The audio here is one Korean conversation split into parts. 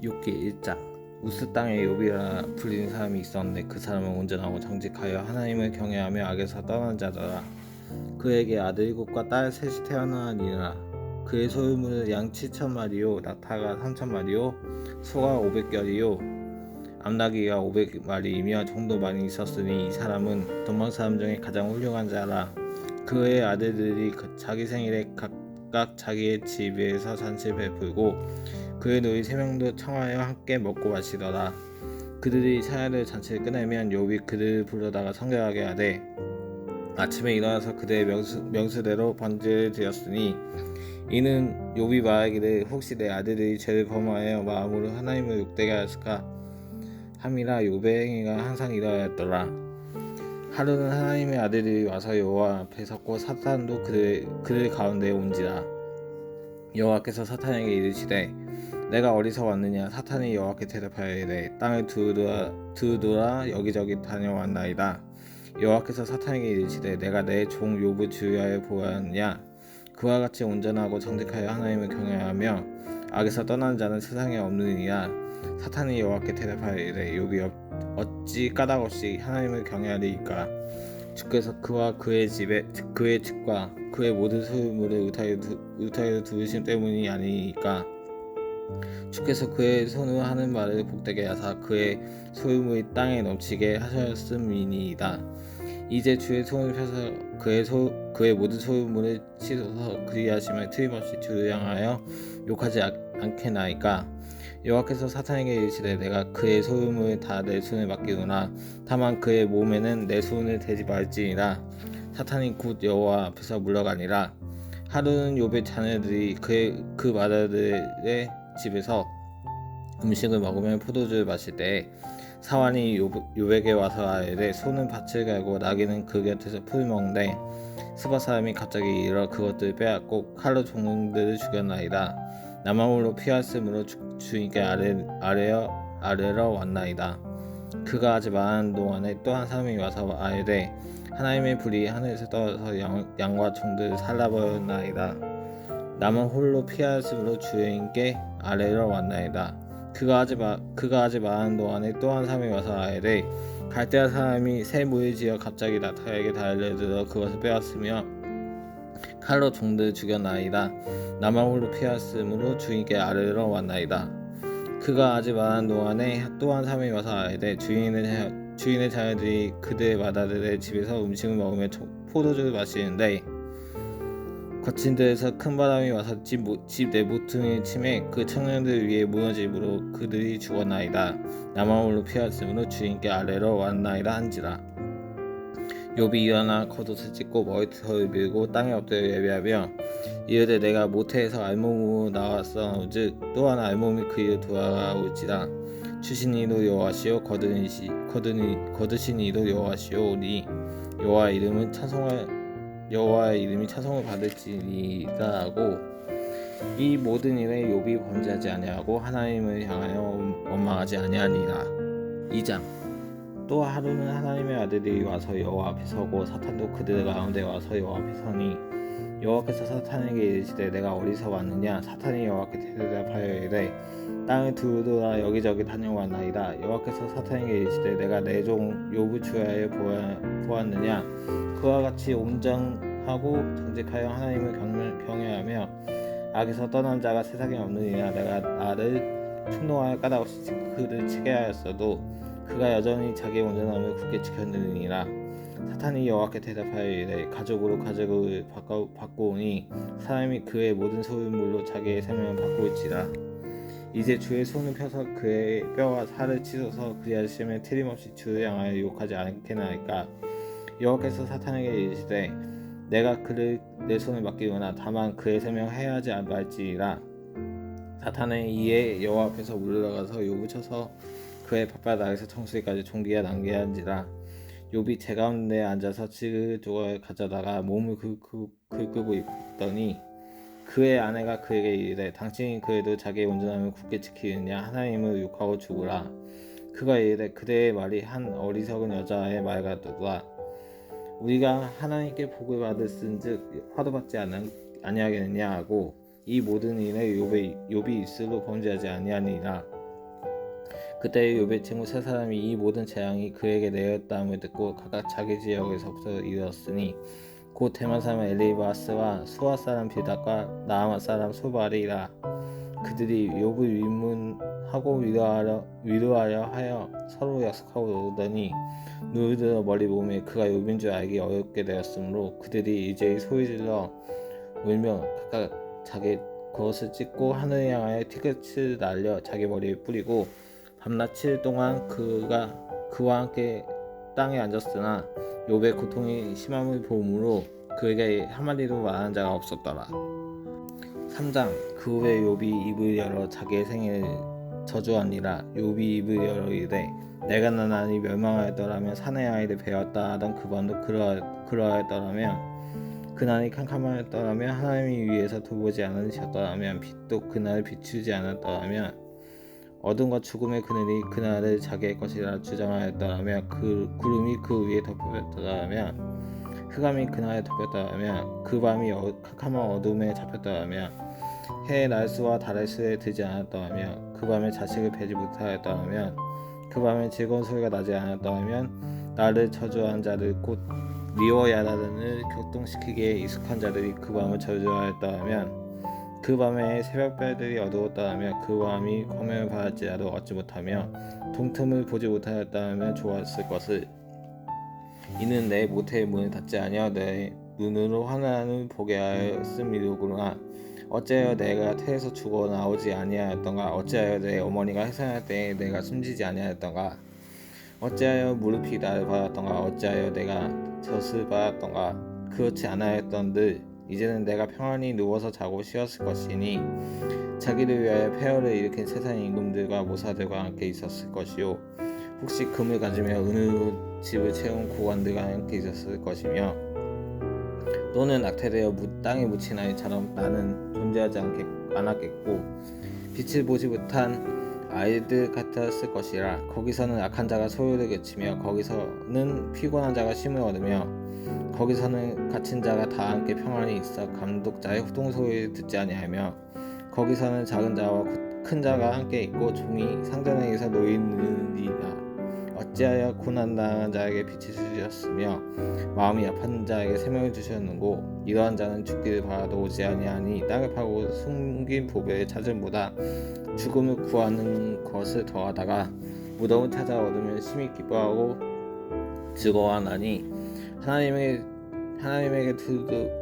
욥기 1장. 우스 땅에 욥이라 불리는 사람이 있었는데 그 사람은 온전하고 정직하여 하나님을 경외하며 악에서 떠난 자더라. 그에게 아들 7과 딸 3이 태어나니라. 그의 소유물은 양 7,000마리요 낙타가 3,000마리요 소가 500결이요 암나귀가 500마리이며 종도 많이 있었으니 이 사람은 동방 사람 중에 가장 훌륭한 자라. 그의 아들들이 자기 생일에 각각 자기의 집에서 잔치를 베풀고 그의 노이 3명도 청하여 함께 먹고 마시더라. 그들이 차례로 잔치를 끝내면 욥이 그들을 불러다가 성결하게 하되 아침에 일어나서 그들의 명수대로 번제를 드렸으니 이는 욥이 말하기를 혹시 내 아들들이 죄를 범하여 마음으로 하나님을 욕되게 하였을까 함이라. 욥의 행위가 항상 이러하였더라. 하루는 하나님의 아들들이 와서 여호와 앞에 섰고 사탄도 그들 가운데에 온지라. 여호와께서 사탄에게 이르시되 내가 어디서 왔느냐. 사탄이 여호와께 대답하여 이르되 땅을 두루두라 여기저기 다녀왔나이다. 여호와께서 사탄에게 이르시되 내가 내 종 욥을 주의하여 보았느냐. 그와 같이 온전하고 정직하여 하나님을 경외하며 악에서 떠나는 자는 세상에 없느니라. 사탄이 여호와께 대답하여 이르되 욥이 어찌 까닭없이 하나님을 경외하리이까. 주께서 그와 그의 집과 그의 모든 소유물을 의타여 두으심 때문이 아니니까. 주께서 그의 손으로 하는 말을 복되게 하사 그의 소유물이 땅에 넘치게 하셨음이니이다. 이제 주의 손을 펴서 그의 모든 소유물을 치소서. 그리하시면 틀림없이 주를 향하여 욕하지 않겠나이까. 여호와께서 사탄에게 이르시되 내가 그의 소유물을 다 내 손에 맡기노라. 다만 그의 몸에는 내 손을 대지 말지니라. 사탄이 곧 여호와 앞에서 물러가니라. 하루는 욥의 자녀들이 그 맏아들의 집에서 음식을 먹으며 포도주를 마실 때에 사환이 욥에게 와서 아뢰되 소는 밭을 갈고 나귀는 그 곁에서 풀을 먹는데 스바 사람이 갑자기 일어 그것들을 빼앗고 칼로 종들을 죽였나이다. 나만 홀로 피하였으므로 주인께 아뢰러 왔나이다. 그가 아직 말하는 동안에 또 한 사람이 와서 아뢰되 하나님의 불이 하늘에서 떨어져서 양과 종들을 살라버렸나이다. 나만 홀로 피하였으므로 주인께 아뢰러 왔나이다. 그가 아직 말하는 동안에 또 한 사람이 와서 아뢰되 갈대아 사람이 새 무리를 지어 갑자기 낙타에게 달려들어 그것을 빼앗으며 칼로 종들을 죽였나이다. 나만 홀로 피하였으므로 주인께 아뢰러 왔나이다. 그가 아직 말하는 동안에 또 한 사람이 와서 아뢰되 주인의 자녀들이 그들의 맏아들의 집에서 음식을 먹으며 포도주를 마시는데 거친 데에서 큰 바람이 와서 집 내 모퉁이를 치매 그 청년들 위에 무너짐으로 그들이 죽었나이다. 나만 홀로 피하였으므로 주인께 아뢰러 왔나이다 한지라. 욥이 일어나 겉옷을 찢고 머리털을 밀고 땅에 엎드려 예배하며 이르되 내가 모태에서 알몸으로 나왔사오즉 또한 알몸이 그리로 돌아올지라. 주신 이도 여호와시요 거두신 이도 여호와시오니 여호와의 이름이 찬송을 받을지니라 하고 이 모든 일에 욥이 범죄하지 아니하고 하나님을 향하여 원망하지 아니하니라. 2장. 또 하루는 하나님의 아들들이 와서 여호와 앞에 서고 사탄도 그들 가운데 와서 여호와 앞에 서니 여호와께서 사탄에게 이르시되 내가 어디서 왔느냐. 사탄이 여호와께 대답하여 이르되 땅을 두루두라 여기저기 다녀왔나이다. 여호와께서 사탄에게 이르시되 내가 내 종 욥을 주의하여 보았느냐. 그와 같이 온전하고 정직하여 하나님을 경외하며 악에서 떠난 자가 세상에 없느니라. 내가 나를 충동하여 까닭없이 그를 치게 하였어도 그가 여전히 자기의 온전함을 굳게 지켰느니라. 사탄이 여호와께 대답하여 이르되 가죽으로 가죽을 바꾸오니 사람이 그의 모든 소유물로 자기의 생명을 바꾸을지라. 이제 주의 손을 펴서 그의 뼈와 살을 치소서. 그리하시면 틀림없이 주를 향하여 욕하지 않겠나이까. 여호와께서 사탄에게 이르시되 내가 그를 내 손에 맡기거나 다만 그의 생명을 해하지 말지니라. 사탄은 이에 여호와 앞에서 물러가서 욥을 쳐서 그의 발바닥에서 정수리까지 종기가 남게 한지라. 욥이 제 가운데 앉아서 찌를 조각을 가져다가 몸을 긁고 있더니 그의 아내가 그에게 이르되 당신이 그래도 자기의 온전함을 굳게 지키느냐. 하나님을 욕하고 죽으라. 그가 이르되 그대의 말이 한 어리석은 여자의 말 같도다. 우리가 하나님께 복을 받았은즉 화도받지 아니하겠느냐 하고 이 모든 일에 욥이 입술로 범죄하지 아니하니라. 그때 욥의 친구 세 사람이 이 모든 재앙이 그에게 내렸다함을 듣고 각각 자기 지역에서부터 이르렀으니 곧 대만 사람 엘리바스와 수아 사람 빌닷과 나아만 사람 소발이라. 그들이 욥을 위문하고 위로하려 하여 서로 약속하고 오더니 눈을 들어 멀리 보매 그가 욥인 줄 알기 어렵게 되었으므로 그들이 이제 소리질러 울며 각각 자기 그것을 찢고 하늘을 향하여 티끌을 날려 자기 머리에 뿌리고 밤낮 7일 동안 그와 함께 땅에 앉았으나 욥의 고통이 심함을 보므로 그에게 한마디도 말하는 자가 없었더라. 3장. 그 후에 욥이 입을 열어 자기의 생애를 저주하니라. 욥이 입을 열어 이르되 내가 나날이 멸망하였더라면 사내 아이를 배웠다 하던 그 밤도 그러하였더라면 그날이 캄캄하였더라면 하나님이 위에서 돌보지 않으셨더라면 빛도 그날을 비추지 않았더라면 어둠과 죽음의 그늘이 그날을 자기의 것이라 주장하였더라면 그 구름이 그 위에 덮였더라면 흑암이 그날에 덮였더라면 그 밤이 캄캄한 어둠에 잡혔더라면 해의 날수와 달의 수에 들지 않았더라면 그 밤에 자식을 배지 못하였더라면 그 밤에 즐거운 소리가 나지 않았더라면 나를 저주한 자들 곧 리워야단을 격동시키기에 익숙한 자들이 그 밤을 저주하였더라면 그 밤에 새벽별들이 어두웠더라면 그 밤이 검명을 받았지라도 얻지 못하며 동틈을 보지 못하였다면 좋았을 것을. 이는 내 모태의 문을 닫지 아니하여 내 눈으로 하나님을 보게 하였음이로구나. 어찌하여 내가 태에서 죽어 나오지 아니하였던가. 어찌하여 내 어머니가 해산할 때에 내가 숨지지 아니하였던가. 어찌하여 무릎이 나를 받았던가. 어찌하여 내가 젖을 받았던가. 그렇지 않아였던들 이제는 내가 평안히 누워서 자고 쉬었을 것이니 자기를 위하여 폐허를 일으킨 세상의 임금들과 모사들과 함께 있었을 것이요 혹시 금을 가지며 은으로 집을 채운 고관들과 함께 있었을 것이며 또는 낙태되어 땅에 묻힌 아이처럼 나는 존재하지 않았겠고 빛을 보지 못한 아이들 같았을 것이라. 거기서는 악한 자가 소유를 그치며 거기서는 피곤한 자가 쉼을 얻으며 거기서는 갇힌 자가 다 함께 평안히 있어 감독자의 호통소리를 듣지 아니하며 거기서는 작은 자와 큰 자가 함께 있고 종이 상전에게서 놓이느니라. 어찌하여 고난당한 자에게 빛을 주셨으며 마음이 아픈 자에게 생명을 주셨는고 이러한 자는 죽기를 바라도 오지 아니하니 땅을 파고 숨긴 보배를 찾음보다 죽음을 구하는 것을 더하다가 무덤을 찾아 얻으면 심히 기뻐하고 즐거워하나니 하나님에게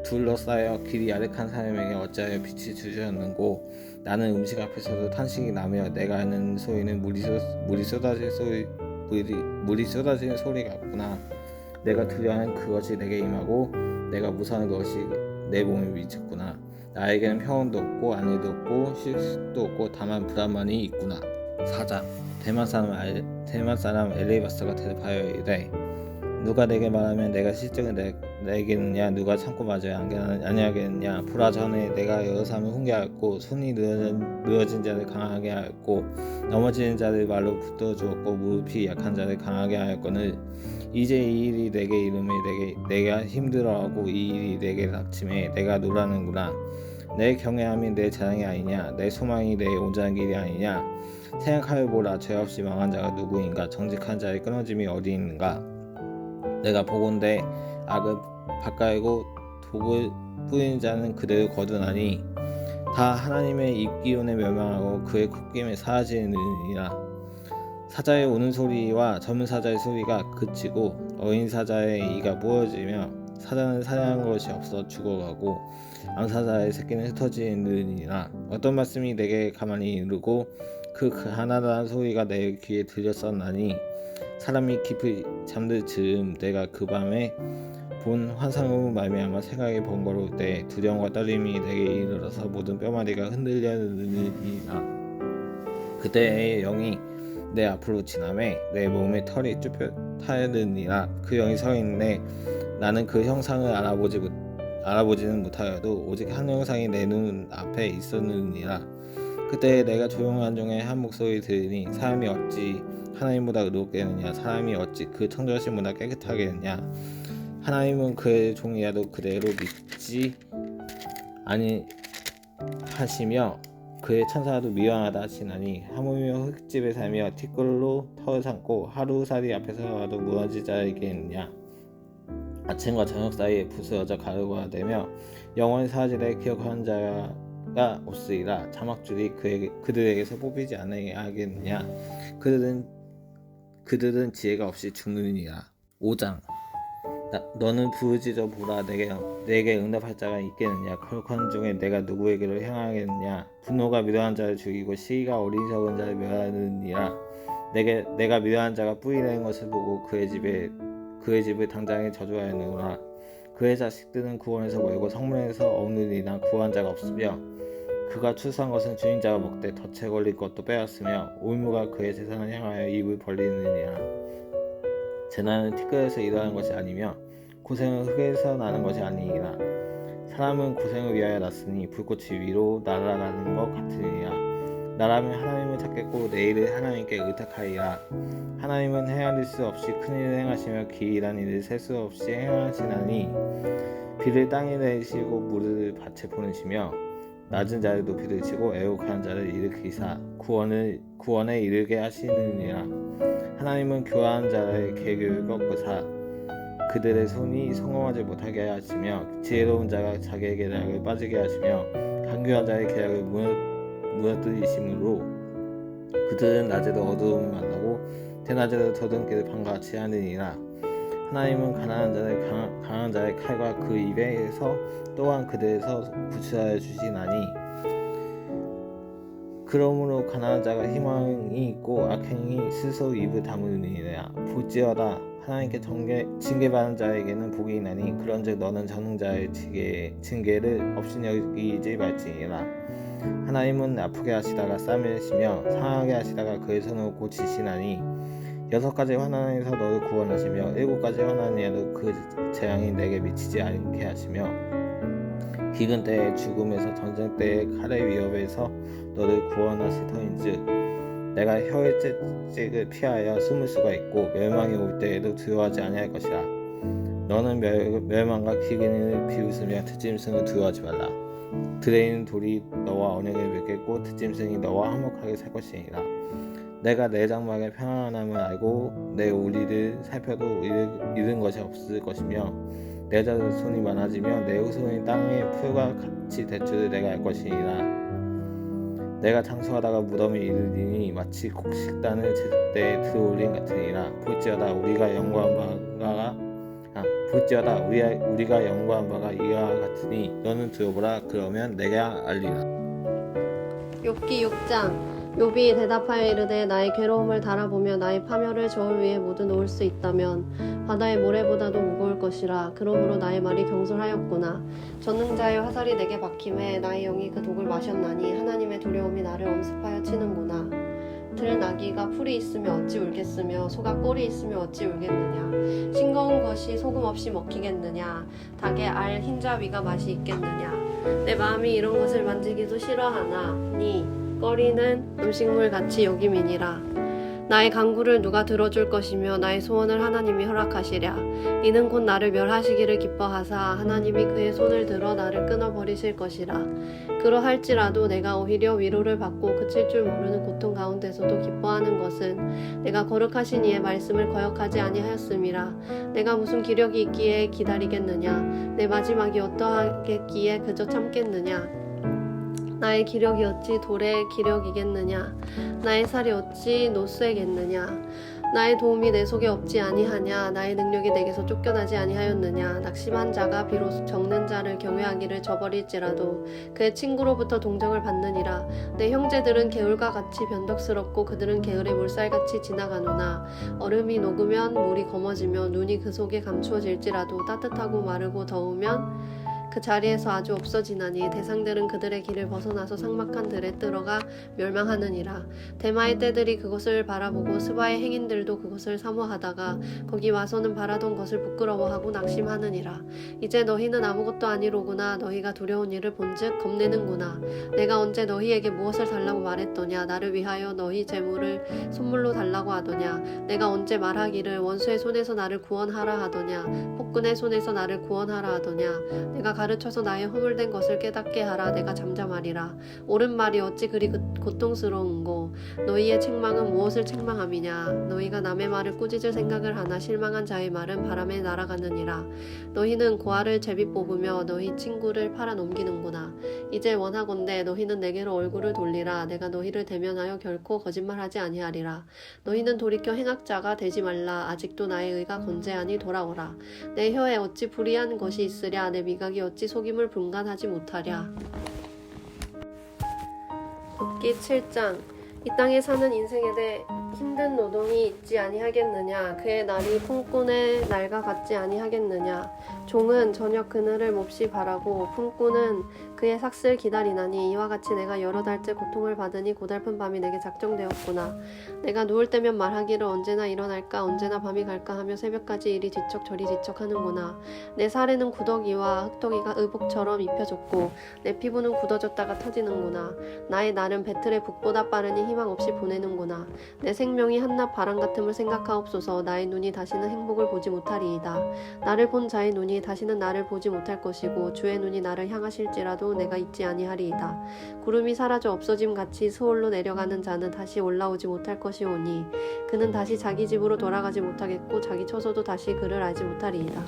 둘러싸여 길이 아득한 사람에게 어찌하여 빛이 주셨는고 나는 음식 앞에서도 탄식이 나며 내가 하는 소리는 물이 쏟아지는 소리 같구나. 내가 두려워하는 그것이 내게 임하고 내가 무서워하는 것이 내 몸에 미쳤구나. 나에게는 평온도 없고 안위도 없고 휴식도 없고 다만 불안만이 있구나. 4장. 대만 사람 엘리바스가 대답하여 이르되 누가 내게 말하면 내가 실증을 내겠느냐. 누가 참고 맞아야 아니하겠느냐. 보라, 전에 내가 여러 사람을 훈계하였고 손이 늘어진 자를 강하게 하였고 넘어지는 자를 말로 붙들어 주었고 무릎이 약한 자를 강하게 하였거늘 이제 이 일이 내게 이름에 내가 힘들어하고 이 일이 내게 닥침에 내가 노라는구나. 내 경외함이 내 자랑이 아니냐. 내 소망이 내 온전한 길이 아니냐. 생각하여 보라. 죄 없이 망한 자가 누구인가. 정직한 자의 끊어짐이 어디 있는가. 내가 보건대 악을 바꿔고 독을 뿌리는 자는 그대로 거두나니 다 하나님의 입기운에 멸망하고 그의 콧김에 사라지느니라. 사자의 우는 소리와 젊은 사자의 소리가 그치고 어린 사자의 이가 부어지며 사자는 사냥한 것이 없어 죽어가고 암사자의 새끼는 흩어지느니라. 어떤 말씀이 내게 가만히 이르고 그 가난한 소리가 내 귀에 들렸었나니 사람이 깊이 잠들 즈음 내가 그 밤에 본 환상으로 말미암아 생각이 번거로울 때 두려움과 떨림이 내게 이르러서 모든 뼈마디가 흔들려느니라. 그때의 영이 내 앞으로 지나매 내 몸에 털이 쭈뼛하느니라. 그 영이 서 있네. 나는 그 형상을 알아보지는 못하여도 오직 한 형상이 내 눈 앞에 있었느니라. 그때 내가 조용한 중에 한 목소리 들으니 사람이 어찌 하나님보다 의롭겠느냐. 사람이 어찌 그 창조하신보다 깨끗하겠느냐. 하나님은 그의 종이라도 그대로 믿지 아니하시며 그의 천사도 미워하다 하시나니 하물며 흙집에 살며 티끌로 털을 삼고 하루살이 앞에서라도 무너질 자가 있겠느냐. 아침과 저녁 사이에 부스러져 가루가 되며 영원히 사라지되 기억하는 자가 없으리라. 자막줄이 그들에게서 뽑히지 아니하겠느냐. 그들은 지혜가 없이 죽느니라. 5장. 너는 부르짖어 보라. 내게 응답할 자가 있겠느냐. 거룩한 중에 내가 누구에게로 향하겠느냐. 분노가 미련한 자를 죽이고 시기가 어리석은 자를 멸하느니라. 내가 미련한 자가 뿌리내는 것을 보고 그의 집을 당장에 저주하였느니라. 그의 자식들은 구원에서 멀고 성문에서 없느니라. 구한 자가 없으며 그가 출산한 것은 주인자가 먹되 덫에 걸릴 것도 빼앗으며 올무가 그의 재산을 향하여 입을 벌리느니라. 재난은 티끌에서 일어나는 것이 아니며 고생은 흙에서 나는 것이 아니니라. 사람은 고생을 위하여 났으니 불꽃이 위로 날아가는 것 같으니라. 나라면 하나님을 찾겠고 내 일을 하나님께 의탁하리라. 하나님은 헤아릴 수 없이 큰 일을 행하시며 기이한 일을 셀 수 없이 행하시나니 비를 땅에 내리시고 물을 밭에 보내시며 낮은 자를 높이 드시고 애곡하는 자를 일으키사 구원에 이르게 하시느니라. 하나님은 교활한 자의 계교를 꺾으사 그들의 손이 성공하지 못하게 하시며 지혜로운 자가 자기의 계략을 빠지게 하시며 간교한 자의 계략을 무너뜨리심으로 그들은 낮에도 어두움을 만나고 대낮에도 더듬기를 밤같이 하느니라. 하나님은 강한 자의 칼과 그 입에서 또한 그들에서 구출하여 주시나니 그러므로 가난한 자가 희망이 있고 악행이 스스로 입을 다무느니라. 볼지어다 하나님께 징계받는 자에게는 복이 있나니 그런즉 너는 전능자의 징계를 없이 여기지 말지니라. 하나님은 아프게 하시다가 싸매시며 상하게 하시다가 그의 손으로 고치시나니 6가지 환난에서 너를 구원하시며 7가지 환난이라도 그 재앙이 내게 미치지 않게 하시며 기근 때에 죽음에서 전쟁 때에 칼의 위협에서 너를 구원하실 터인즉 내가 혀의 채찍을 피하여 숨을 수가 있고 멸망이 올 때에도 두려워하지 아니할 것이라. 너는 멸망과 기근을 비웃으며 듣짐승을 두려워하지 말라. 들에 있는 돌이 너와 언약을 맺겠고 듣짐승이 너와 화목하게 살 것이니라. 내가 내 장막의 평안함을 알고 내 우리를 살펴도 잃은 것이 없을 것이며 내 자손이 많아지며 내 후손이 땅의 풀과 같이 대추를 내가 알 것이니라. 내가 장수하다가 무덤에 이르리니 마치 곡식단을 제때에 들어올린 같으니라. 볼지어다 우리가 연구한 바가 이와 같으니 너는 들어보라. 그러면 내가 알리라. 욥기 6장. 욥이 대답하여 이르되 나의 괴로움을 달아보며 나의 파멸을 저울 위에 모두 놓을 수 있다면 바다의 모래보다도 무거울 것이라. 그러므로 나의 말이 경솔하였구나. 전능자의 화살이 내게 박힘에 나의 영이 그 독을 마셨나니 하나님의 두려움이 나를 엄습하여 치는구나. 들나귀가 풀이 있으며 어찌 울겠으며 소가 꼴이 있으며 어찌 울겠느냐. 싱거운 것이 소금 없이 먹히겠느냐. 닭의 알 흰자위가 맛이 있겠느냐. 내 마음이 이런 것을 만지기도 싫어하나니 꺼리는 음식물 같이 여김이니라. 나의 간구를 누가 들어줄 것이며 나의 소원을 하나님이 허락하시랴. 이는 곧 나를 멸하시기를 기뻐하사 하나님이 그의 손을 들어 나를 끊어버리실 것이라. 그러할지라도 내가 오히려 위로를 받고 그칠 줄 모르는 고통 가운데서도 기뻐하는 것은 내가 거룩하신 이의 말씀을 거역하지 아니하였음이라. 내가 무슨 기력이 있기에 기다리겠느냐. 내 마지막이 어떠하겠기에 그저 참겠느냐. 나의 기력이 어찌 돌의 기력이겠느냐. 나의 살이 어찌 노쇠겠느냐. 나의 도움이 내 속에 없지 아니하냐. 나의 능력이 내게서 쫓겨나지 아니하였느냐. 낙심한 자가 비로소 적는 자를 경외하기를 저버릴지라도 그의 친구로부터 동정을 받느니라. 내 형제들은 개울과 같이 변덕스럽고 그들은 게으르의 물살같이 지나가노나 얼음이 녹으면 물이 검어지며 눈이 그 속에 감추어질지라도 따뜻하고 마르고 더우면 그 자리에서 아주 없어지나니 대상들은 그들의 길을 벗어나서 삭막한 들에 들어가 멸망하느니라. 대마의 떼들이 그것을 바라보고 스바의 행인들도 그것을 사모하다가 거기 와서는 바라던 것을 부끄러워하고 낙심하느니라. 이제 너희는 아무것도 아니로구나. 너희가 두려운 일을 본즉 겁내는구나. 내가 언제 너희에게 무엇을 달라고 말했더냐. 나를 위하여 너희 재물을 선물로 달라고 하더냐. 내가 언제 말하기를 원수의 손에서 나를 구원하라 하더냐. 폭군의 손에서 나를 구원하라 하더냐. 내가 가르쳐서 나의 허물된 것을 깨닫게 하라. 내가 잠잠하리라. 옳은 말이 어찌 그리 고통스러운고 너희의 책망은 무엇을 책망함이냐. 너희가 남의 말을 꾸짖을 생각을 하나 실망한 자의 말은 바람에 날아가느니라. 너희는 고아를 제비 뽑으며 너희 친구를 팔아 넘기는구나. 이제 원하건대 너희는 내게로 얼굴을 돌리라. 내가 너희를 대면하여 결코 거짓말하지 아니하리라. 너희는 돌이켜 행악자가 되지 말라. 아직도 나의 의가 건재하니 돌아오라. 내 혀에 어찌 불의한 것이 있으랴. 내 미각이 어찌 속임을 분간하지 못하랴. 욥기 7장. 이 땅에 사는 인생에 대해 힘든 노동이 있지 아니하겠느냐. 그의 날이 품꾼의 날과 같지 아니하겠느냐. 종은 저녁 그늘을 몹시 바라고 품꾼은 그의 삭슬 기다리나니 이와 같이 내가 여러 달째 고통을 받으니 고달픈 밤이 내게 작정되었구나. 내가 누울 때면 말하기를 언제나 일어날까 언제나 밤이 갈까 하며 새벽까지 이리 뒤척 저리 뒤척 하는구나. 내 살에는 구더기와 흙더기가 의복처럼 입혀졌고 내 피부는 굳어졌다가 터지는구나. 나의 날은 배틀의 북보다 빠르니 희망 없이 보내는구나. 내 생명이 한낮 바람 같음을 생각하옵소서. 나의 눈이 다시는 행복을 보지 못하리이다. 나를 본 자의 눈이 다시는 나를 보지 못할 것이고 주의 눈이 나를 향하실지라도 내가 잊지 아니하리이다. 구름이 사라져 없어짐 같이 스올로 내려가는 자는 다시 올라오지 못할 것이오니 그는 다시 자기 집으로 돌아가지 못하겠고 자기 처소도 다시 그를 알지 못하리이다.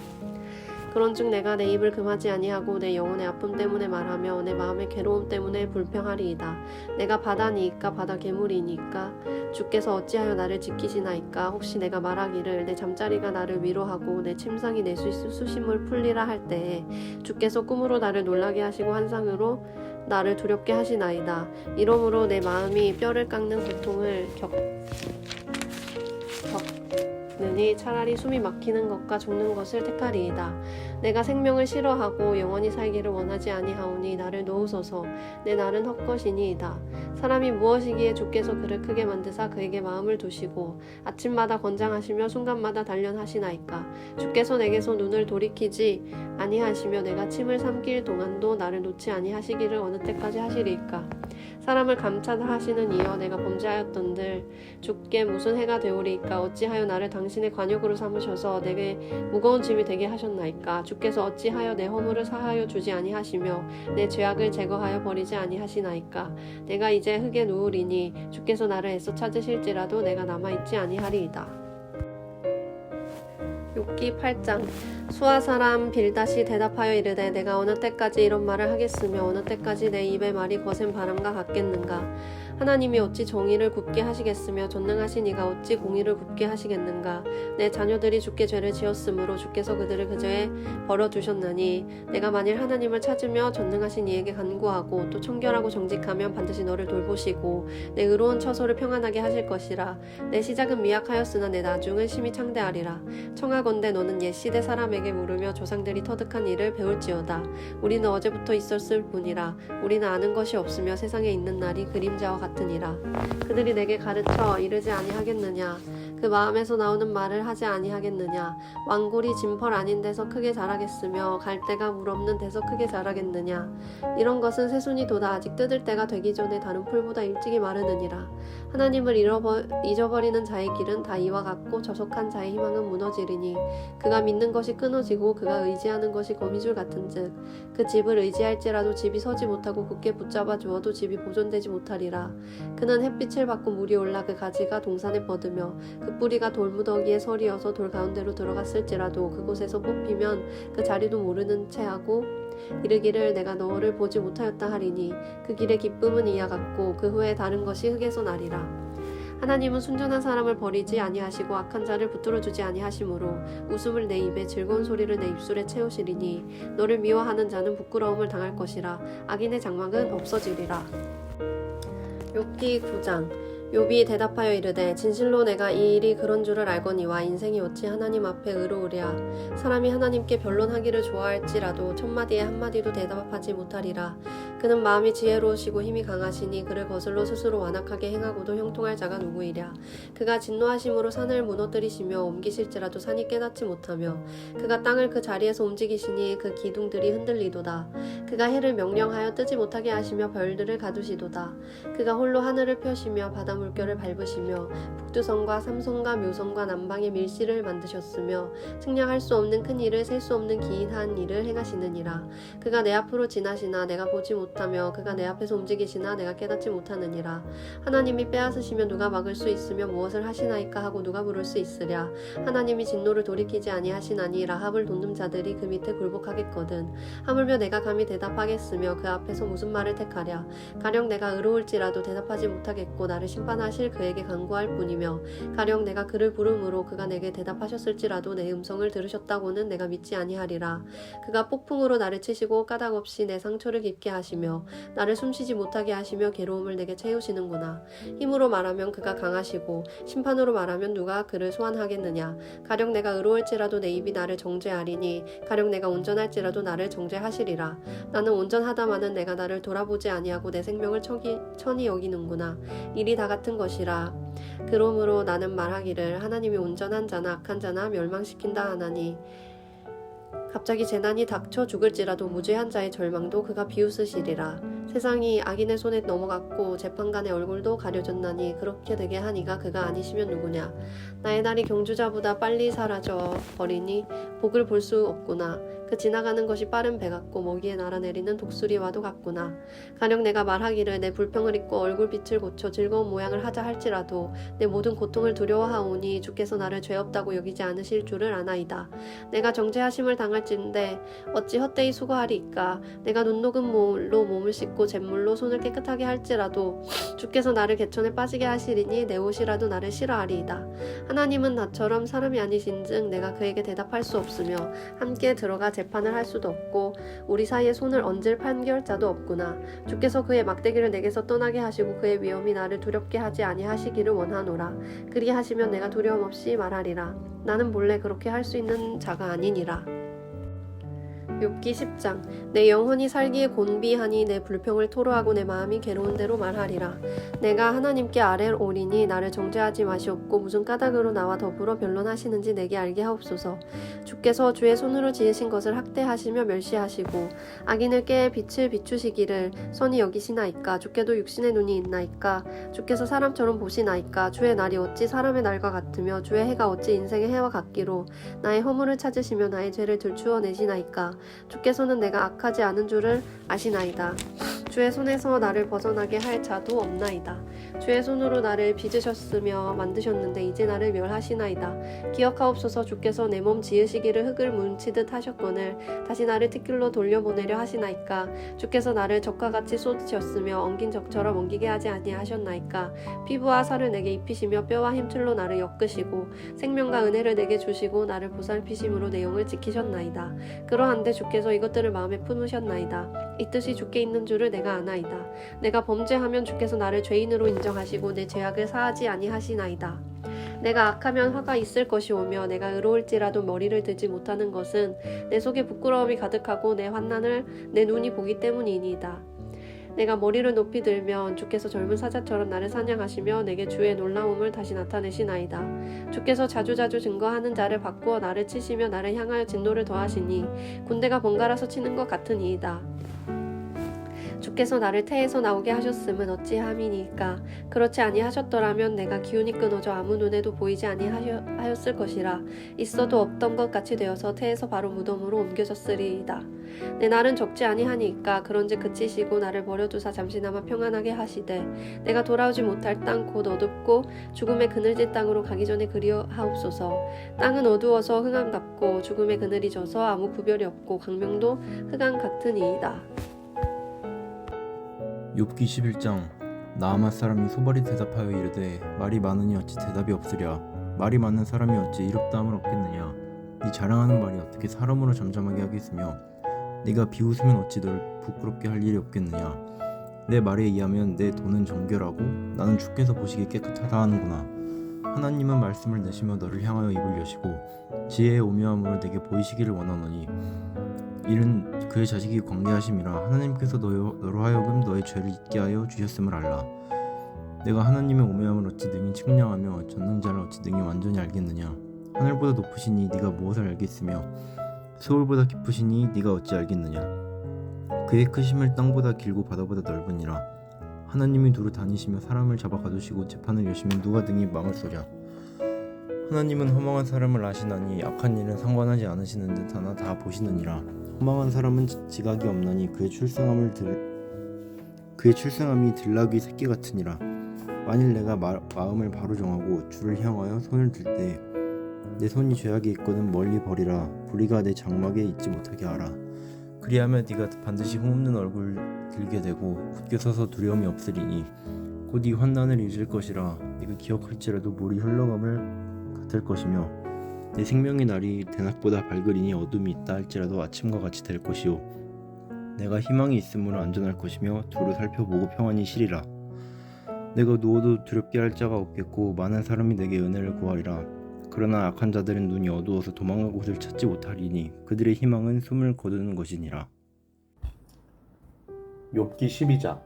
그런즉 내가 내 입을 금하지 아니하고 내 영혼의 아픔 때문에 말하며 내 마음의 괴로움 때문에 불평하리이다. 내가 바다니이까 바다 괴물이니까 주께서 어찌하여 나를 지키시나이까. 혹시 내가 말하기를 내 잠자리가 나를 위로하고 내 침상이 내 수심을 풀리라 할 때에 주께서 꿈으로 나를 놀라게 하시고 환상으로 나를 두렵게 하시나이다. 이러므로 내 마음이 뼈를 깎는 고통을 겪느니 차라리 숨이 막히는 것과 죽는 것을 택하리이다. 내가 생명을 싫어하고 영원히 살기를 원하지 아니하오니 나를 놓으소서. 내 날은 헛것이니이다. 사람이 무엇이기에 주께서 그를 크게 만드사 그에게 마음을 두시고 아침마다 권장하시며 순간마다 단련하시나이까. 주께서 내게서 눈을 돌이키지 아니하시며 내가 침을 삼킬 동안도 나를 놓지 아니하시기를 어느 때까지 하시리이까. 사람을 감찰하시는 이여 내가 범죄하였던들 주께 무슨 해가 되오리이까. 어찌하여 나를 당신의 관역으로 삼으셔서 내게 무거운 짐이 되게 하셨나이까. 주께서 어찌하여 내 허물을 사하여 주지 아니하시며 내 죄악을 제거하여 버리지 아니하시나이까. 내가 이제 흙에 누우리니 주께서 나를 애써 찾으실지라도 내가 남아있지 아니하리이다. 욥기 8장. 수아 사람 빌닷이 대답하여 이르되 내가 어느 때까지 이런 말을 하겠으며 어느 때까지 내 입의 말이 거센 바람과 같겠는가. 하나님이 어찌 정의를 굽게 하시겠으며 전능하신 이가 어찌 공의를 굽게 하시겠는가. 내 자녀들이 주께 죄를 지었으므로 주께서 그들을 그 죄에 벌어두셨나니 내가 만일 하나님을 찾으며 전능하신 이에게 간구하고 또 청결하고 정직하면 반드시 너를 돌보시고 내 의로운 처소를 평안하게 하실 것이라. 내 시작은 미약하였으나 내 나중은 심히 창대하리라. 청하건대 너는 옛 시대 사람에게 물으며 조상들이 터득한 일을 배울지어다. 우리는 어제부터 있었을 뿐이라. 우리는 아는 것이 없으며 세상에 있는 날이 그림자와 같으니라. 그들이 내게 가르쳐 이르지 아니하겠느냐. 그 마음에서 나오는 말을 하지 아니하겠느냐. 왕골이 진펄 아닌 데서 크게 자라겠으며 갈대가 물 없는 데서 크게 자라겠느냐. 이런 것은 새순이 돋아 아직 뜯을 때가 되기 전에 다른 풀보다 일찍이 마르느니라. 하나님을 잊어버리는 자의 길은 다 이와 같고 저속한 자의 희망은 무너지리니 그가 믿는 것이 끊어지고 그가 의지하는 것이 거미줄 같은즉 그 집을 의지할지라도 집이 서지 못하고 굳게 붙잡아 주어도 집이 보존되지 못하리라. 그는 햇빛을 받고 물이 올라 그 가지가 동산에 뻗으며 그 뿌리가 돌무더기에 서리어서 돌 가운데로 들어갔을지라도 그곳에서 뽑히면 그 자리도 모르는 채 하고 이르기를 내가 너를 보지 못하였다 하리니 그 길의 기쁨은 이와 같고 그 후에 다른 것이 흙에서 나리라. 하나님은 순전한 사람을 버리지 아니하시고 악한 자를 붙들어 주지 아니하시므로 웃음을 내 입에 즐거운 소리를 내 입술에 채우시리니 너를 미워하는 자는 부끄러움을 당할 것이라. 악인의 장막은 없어지리라. 욥기 9장. 욥이 대답하여 이르되 진실로 내가 이 일이 그런 줄을 알거니와 인생이 어찌 하나님 앞에 의로우랴. 사람이 하나님께 변론하기를 좋아할지라도 첫마디에 한마디도 대답하지 못하리라. 그는 마음이 지혜로우시고 힘이 강하시니 그를 거슬러 스스로 완악하게 행하고도 형통할 자가 누구이랴. 그가 진노하심으로 산을 무너뜨리시며 옮기실지라도 산이 깨닫지 못하며 그가 땅을 그 자리에서 움직이시니 그 기둥들이 흔들리도다. 그가 해를 명령하여 뜨지 못하게 하시며 별들을 가두시도다. 그가 홀로 하늘을 펴시며 바닷물 물결을 밟으시며 북두성과 삼성과 묘성과 남방의 밀실을 만드셨으며 측량할 수 없는 큰 일을 셀 수 없는 기이한 일을 행하시느니라. 그가 내 앞으로 지나시나 내가 보지 못하며 그가 내 앞에서 움직이시나 내가 깨닫지 못하느니라. 하나님이 빼앗으시면 누가 막을 수 있으며 무엇을 하시나이까 하고 누가 물을 수 있으랴. 하나님이 진노를 돌이키지 아니하시나니 라합을 돕는 자들이 그 밑에 굴복하겠거든. 하물며 내가 감히 대답하겠으며 그 앞에서 무슨 말을 택하랴. 가령 내가 의로울지라도 대답하지 못하겠고 나를 심판하실 그에게 간구할 뿐이며 가령 내가 그를 부름으로 그가 내게 대답하셨을지라도 내 음성을 들으셨다고는 내가 믿지 아니하리라. 그가 폭풍으로 나를 치시고 까닭없이 내 상처를 깊게 하시며 나를 숨쉬지 못하게 하시며 괴로움을 내게 채우시는구나. 힘으로 말하면 그가 강하시고 심판으로 말하면 누가 그를 소환하겠느냐. 가령 내가 의로울지라도 내 입이 나를 정죄하리니 가령 내가 온전할지라도 나를 정죄하시리라. 나는 온전하다마는 내가 나를 돌아보지 아니하고 내 생명을 천히 여기는구나. 일이 다 같은 것이라. 그러므로 나는 말하기를 하나님이 온전한 자나 악한 자나 멸망시킨다 하나니 갑자기 재난이 닥쳐 죽을지라도 무죄한 자의 절망도 그가 비웃으시리라. 세상이 악인의 손에 넘어갔고 재판관의 얼굴도 가려졌나니 그렇게 되게 하니가 그가 아니시면 누구냐. 나의 날이 경주자보다 빨리 사라져 버리니 복을 볼 수 없구나. 그 지나가는 것이 빠른 배 같고 먹이에 날아내리는 독수리와도 같구나. 가령 내가 말하기를 내 불평을 잊고 얼굴빛을 고쳐 즐거운 모양을 하자 할지라도 내 모든 고통을 두려워하오니 주께서 나를 죄 없다고 여기지 않으실 줄을 아나이다. 내가 정죄하심을 당할진대 어찌 헛되이 수고하리이까. 내가 눈 녹은 물로 몸을 씻고 잿물로 손을 깨끗하게 할지라도 주께서 나를 개천에 빠지게 하시리니 내 옷이라도 나를 싫어하리이다. 하나님은 나처럼 사람이 아니신즉 내가 그에게 대답할 수 없으며 함께 들어가 재판을 할 수도 없고 우리 사이에 손을 얹을 판결자도 없구나. 주께서 그의 막대기를 내게서 떠나게 하시고 그의 위엄이 나를 두렵게 하지 아니하시기를 원하노라. 그리하시면 내가 두려움 없이 말하리라. 나는 본래 그렇게 할 수 있는 자가 아니니라. 욥기 10장. 내 영혼이 살기에 곤비하니 내 불평을 토로하고 내 마음이 괴로운 대로 말하리라. 내가 하나님께 아뢰오리니 나를 정죄하지 마시옵고 무슨 까닭으로 나와 더불어 변론하시는지 내게 알게 하옵소서. 주께서 주의 손으로 지으신 것을 학대하시며 멸시하시고 악인을 깨 빛을 비추시기를 선히 여기시나이까. 주께도 육신의 눈이 있나이까. 주께서 사람처럼 보시나이까. 주의 날이 어찌 사람의 날과 같으며 주의 해가 어찌 인생의 해와 같기로. 나의 허물을 찾으시며 나의 죄를 들추어 내시나이까. 주께서는 내가 악하지 않은 줄을 아시나이다. 주의 손에서 나를 벗어나게 할 자도 없나이다. 주의 손으로 나를 빚으셨으며 만드셨는데 이제 나를 멸하시나이다. 기억하옵소서. 주께서 내 몸 지으시기를 흙을 뭉치듯 하셨거늘 다시 나를 티끌로 돌려보내려 하시나이까. 주께서 나를 적과 같이 쏟으셨으며 엉긴 적처럼 엉기게 하지 아니하셨나이까. 피부와 살을 내게 입히시며 뼈와 힘줄로 나를 엮으시고 생명과 은혜를 내게 주시고 나를 보살피심으로 내 영을 지키셨나이다. 그러한데 주께서 이것들을 마음에 품으셨나이다. 이 뜻이 주께 있는 줄을 내가 아나이다. 내가 범죄하면 주께서 나를 죄인으로 인정하시고 내 죄악을 사하지 아니하시나이다. 내가 악하면 화가 있을 것이오며 내가 의로울지라도 머리를 들지 못하는 것은 내 속에 부끄러움이 가득하고 내 환난을 내 눈이 보기 때문이니이다. 내가 머리를 높이 들면 주께서 젊은 사자처럼 나를 사냥하시며 내게 주의 놀라움을 다시 나타내시나이다. 주께서 자주자주 증거하는 자를 바꾸어 나를 치시며 나를 향하여 진노를 더하시니 군대가 번갈아서 치는 것 같으니이다. 주께서 나를 태에서 나오게 하셨음은 어찌함이니까. 그렇지 아니하셨더라면 내가 기운이 끊어져 아무 눈에도 보이지 아니하였을 것이라. 있어도 없던 것 같이 되어서 태에서 바로 무덤으로 옮겨졌으리이다. 내 날은 적지 아니하니까. 그런즉 그치시고 나를 버려두사 잠시나마 평안하게 하시되 내가 돌아오지 못할 땅 곧 어둡고 죽음의 그늘진 땅으로 가기 전에 그리하옵소서. 땅은 어두워서 흑암 같고 죽음의 그늘이 져서 아무 구별이 없고 광명도 흑암 같으니이다. 욥기 11장. 나아맛 사람이 소발이 대답하여 이르되 말이 많으니 어찌 대답이 없으랴. 말이 많은 사람이 어찌 이롭다함을 얻겠느냐. 네 자랑하는 말이 어떻게 사람으로 잠잠하게 하겠으며 네가 비웃으면 어찌 널 부끄럽게 할 일이 없겠느냐. 내 말에 의하면 내 돈은 정결하고 나는 주께서 보시기에 깨끗하다 하는구나. 하나님은 말씀을 내시며 너를 향하여 입을 여시고 지혜의 오묘함으로 내게 보이시기를 원하노니 이는 그의 자식이 광대하심이라. 하나님께서 너로 하여금 너의 죄를 잊게 하여 주셨음을 알라. 내가 하나님의 오묘함을 어찌 능히 측량하며 전능자를 어찌 능히 완전히 알겠느냐. 하늘보다 높으시니 네가 무엇을 알겠으며 세월보다 깊으시니 네가 어찌 알겠느냐. 그의 크심을 땅보다 길고 바다보다 넓으니라. 하나님이 두루 다니시며 사람을 잡아 가두시고 재판을 여시면 누가 등이 망을 쏘랴. 하나님은 허망한 사람을 아시나니 악한 일은 상관하지 않으시는 듯 하나 다 보시느니라. 허망한 사람은 지각이 없나니 그의 출생함이 들나귀 새끼 같으니라. 만일 내가 마음을 바로 정하고 주를 향하여 손을 들 때 내 손이 죄악에 있거든 멀리 버리라. 불의가 내 장막에 있지 못하게 하라. 그리하면 네가 반드시 흠없는 얼굴 들게 되고 굳게 서서 두려움이 없으리니 곧 이 환난을 잊을 것이라. 네가 기억할지라도 물이 흘러감을 같을 것이며 내 생명의 날이 대낮보다 밝으리니 어둠이 있다 할지라도 아침과 같이 될 것이요 내가 희망이 있으므로 안전할 것이며 두루 살펴보고 평안히 쉬리라. 내가 누워도 두렵게 할 자가 없겠고 많은 사람이 내게 은혜를 구하리라. 그러나 악한 자들은 눈이 어두워서 도망갈 곳을 찾지 못하리니 그들의 희망은 숨을 거두는 것이니라. 욥기 12장.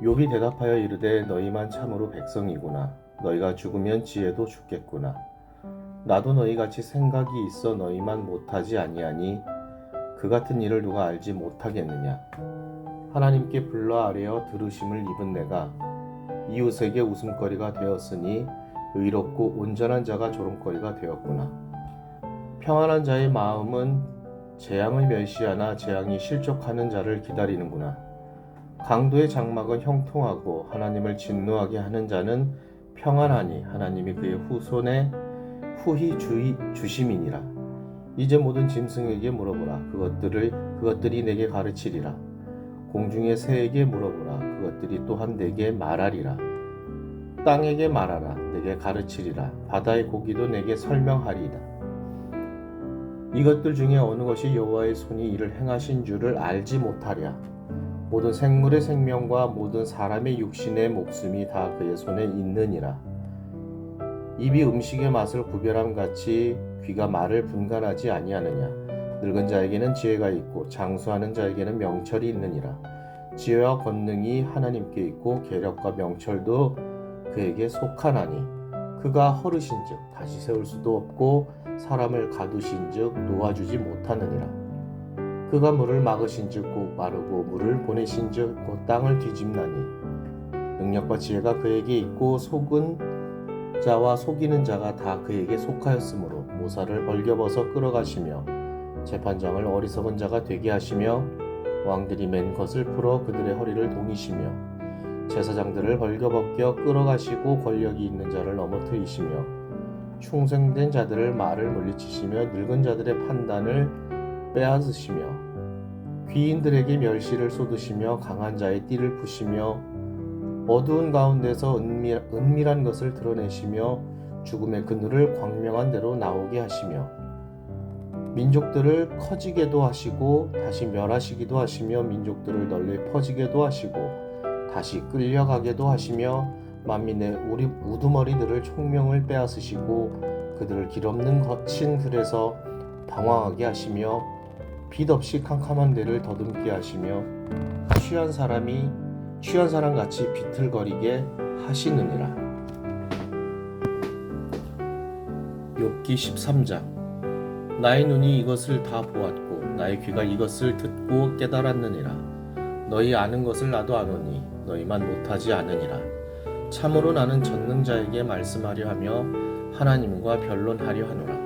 욥이 대답하여 이르되 너희만 참으로 백성이구나. 너희가 죽으면 지혜도 죽겠구나. 나도 너희같이 생각이 있어 너희만 못하지 아니하니 그 같은 일을 누가 알지 못하겠느냐. 하나님께 불러 아뢰어 들으심을 입은 내가 이웃에게 웃음거리가 되었으니 의롭고 온전한 자가 조롱거리가 되었구나. 평안한 자의 마음은 재앙을 멸시하나 재앙이 실족하는 자를 기다리는구나. 강도의 장막은 형통하고 하나님을 진노하게 하는 자는 평안하니 하나님이 그의 후손에 후히 주심이니라. 이제 모든 짐승에게 물어보라. 그것들이 내게 가르치리라. 공중의 새에게 물어보라. 그것들이 또한 내게 말하리라. 땅에게 말하라. 내게 가르치리라. 바다의 고기도 내게 설명하리이다. 이것들 중에 어느 것이 여호와의 손이 이를 행하신 줄을 알지 못하랴. 모든 생물의 생명과 모든 사람의 육신의 목숨이 다 그의 손에 있느니라. 입이 음식의 맛을 구별함 같이 귀가 말을 분간하지 아니하느냐. 늙은 자에게는 지혜가 있고 장수하는 자에게는 명철이 있느니라. 지혜와 권능이 하나님께 있고 계력과 명철도 그에게 속하나니 그가 허르신즉 다시 세울 수도 없고 사람을 가두신즉 놓아주지 못하느니라. 그가 물을 막으신즉 곧 마르고 물을 보내신즉 곧 땅을 뒤집나니 능력과 지혜가 그에게 있고 속은 자와 속이는 자가 다 그에게 속하였으므로 모사를 벌겨벗어 끌어가시며 재판장을 어리석은 자가 되게 하시며 왕들이 맨 것을 풀어 그들의 허리를 동이시며 제사장들을 벌겨벗겨 끌어가시고 권력이 있는 자를 넘어뜨리시며 충성된 자들을 말을 물리치시며 늙은 자들의 판단을 빼앗으시며 귀인들에게 멸시를 쏟으시며 강한 자의 띠를 푸시며 어두운 가운데서 은밀한 것을 드러내시며 죽음의 그늘을 광명한 대로 나오게 하시며 민족들을 커지게도 하시고 다시 멸하시기도 하시며 민족들을 널리 퍼지게도 하시고 다시 끌려가게도 하시며 만민의 우두머리들을 총명을 빼앗으시고 그들을 길없는 거친 들에서 방황하게 하시며 빛 없이 캄캄한 데를 더듬게 하시며 취한 사람 같이 비틀거리게 하시느니라. 욥기 13장. 나의 눈이 이것을 다 보았고 나의 귀가 이것을 듣고 깨달았느니라. 너희 아는 것을 나도 아노니 너희만 못하지 않으니라. 참으로 나는 전능자에게 말씀하려 하며 하나님과 변론하려 하노라.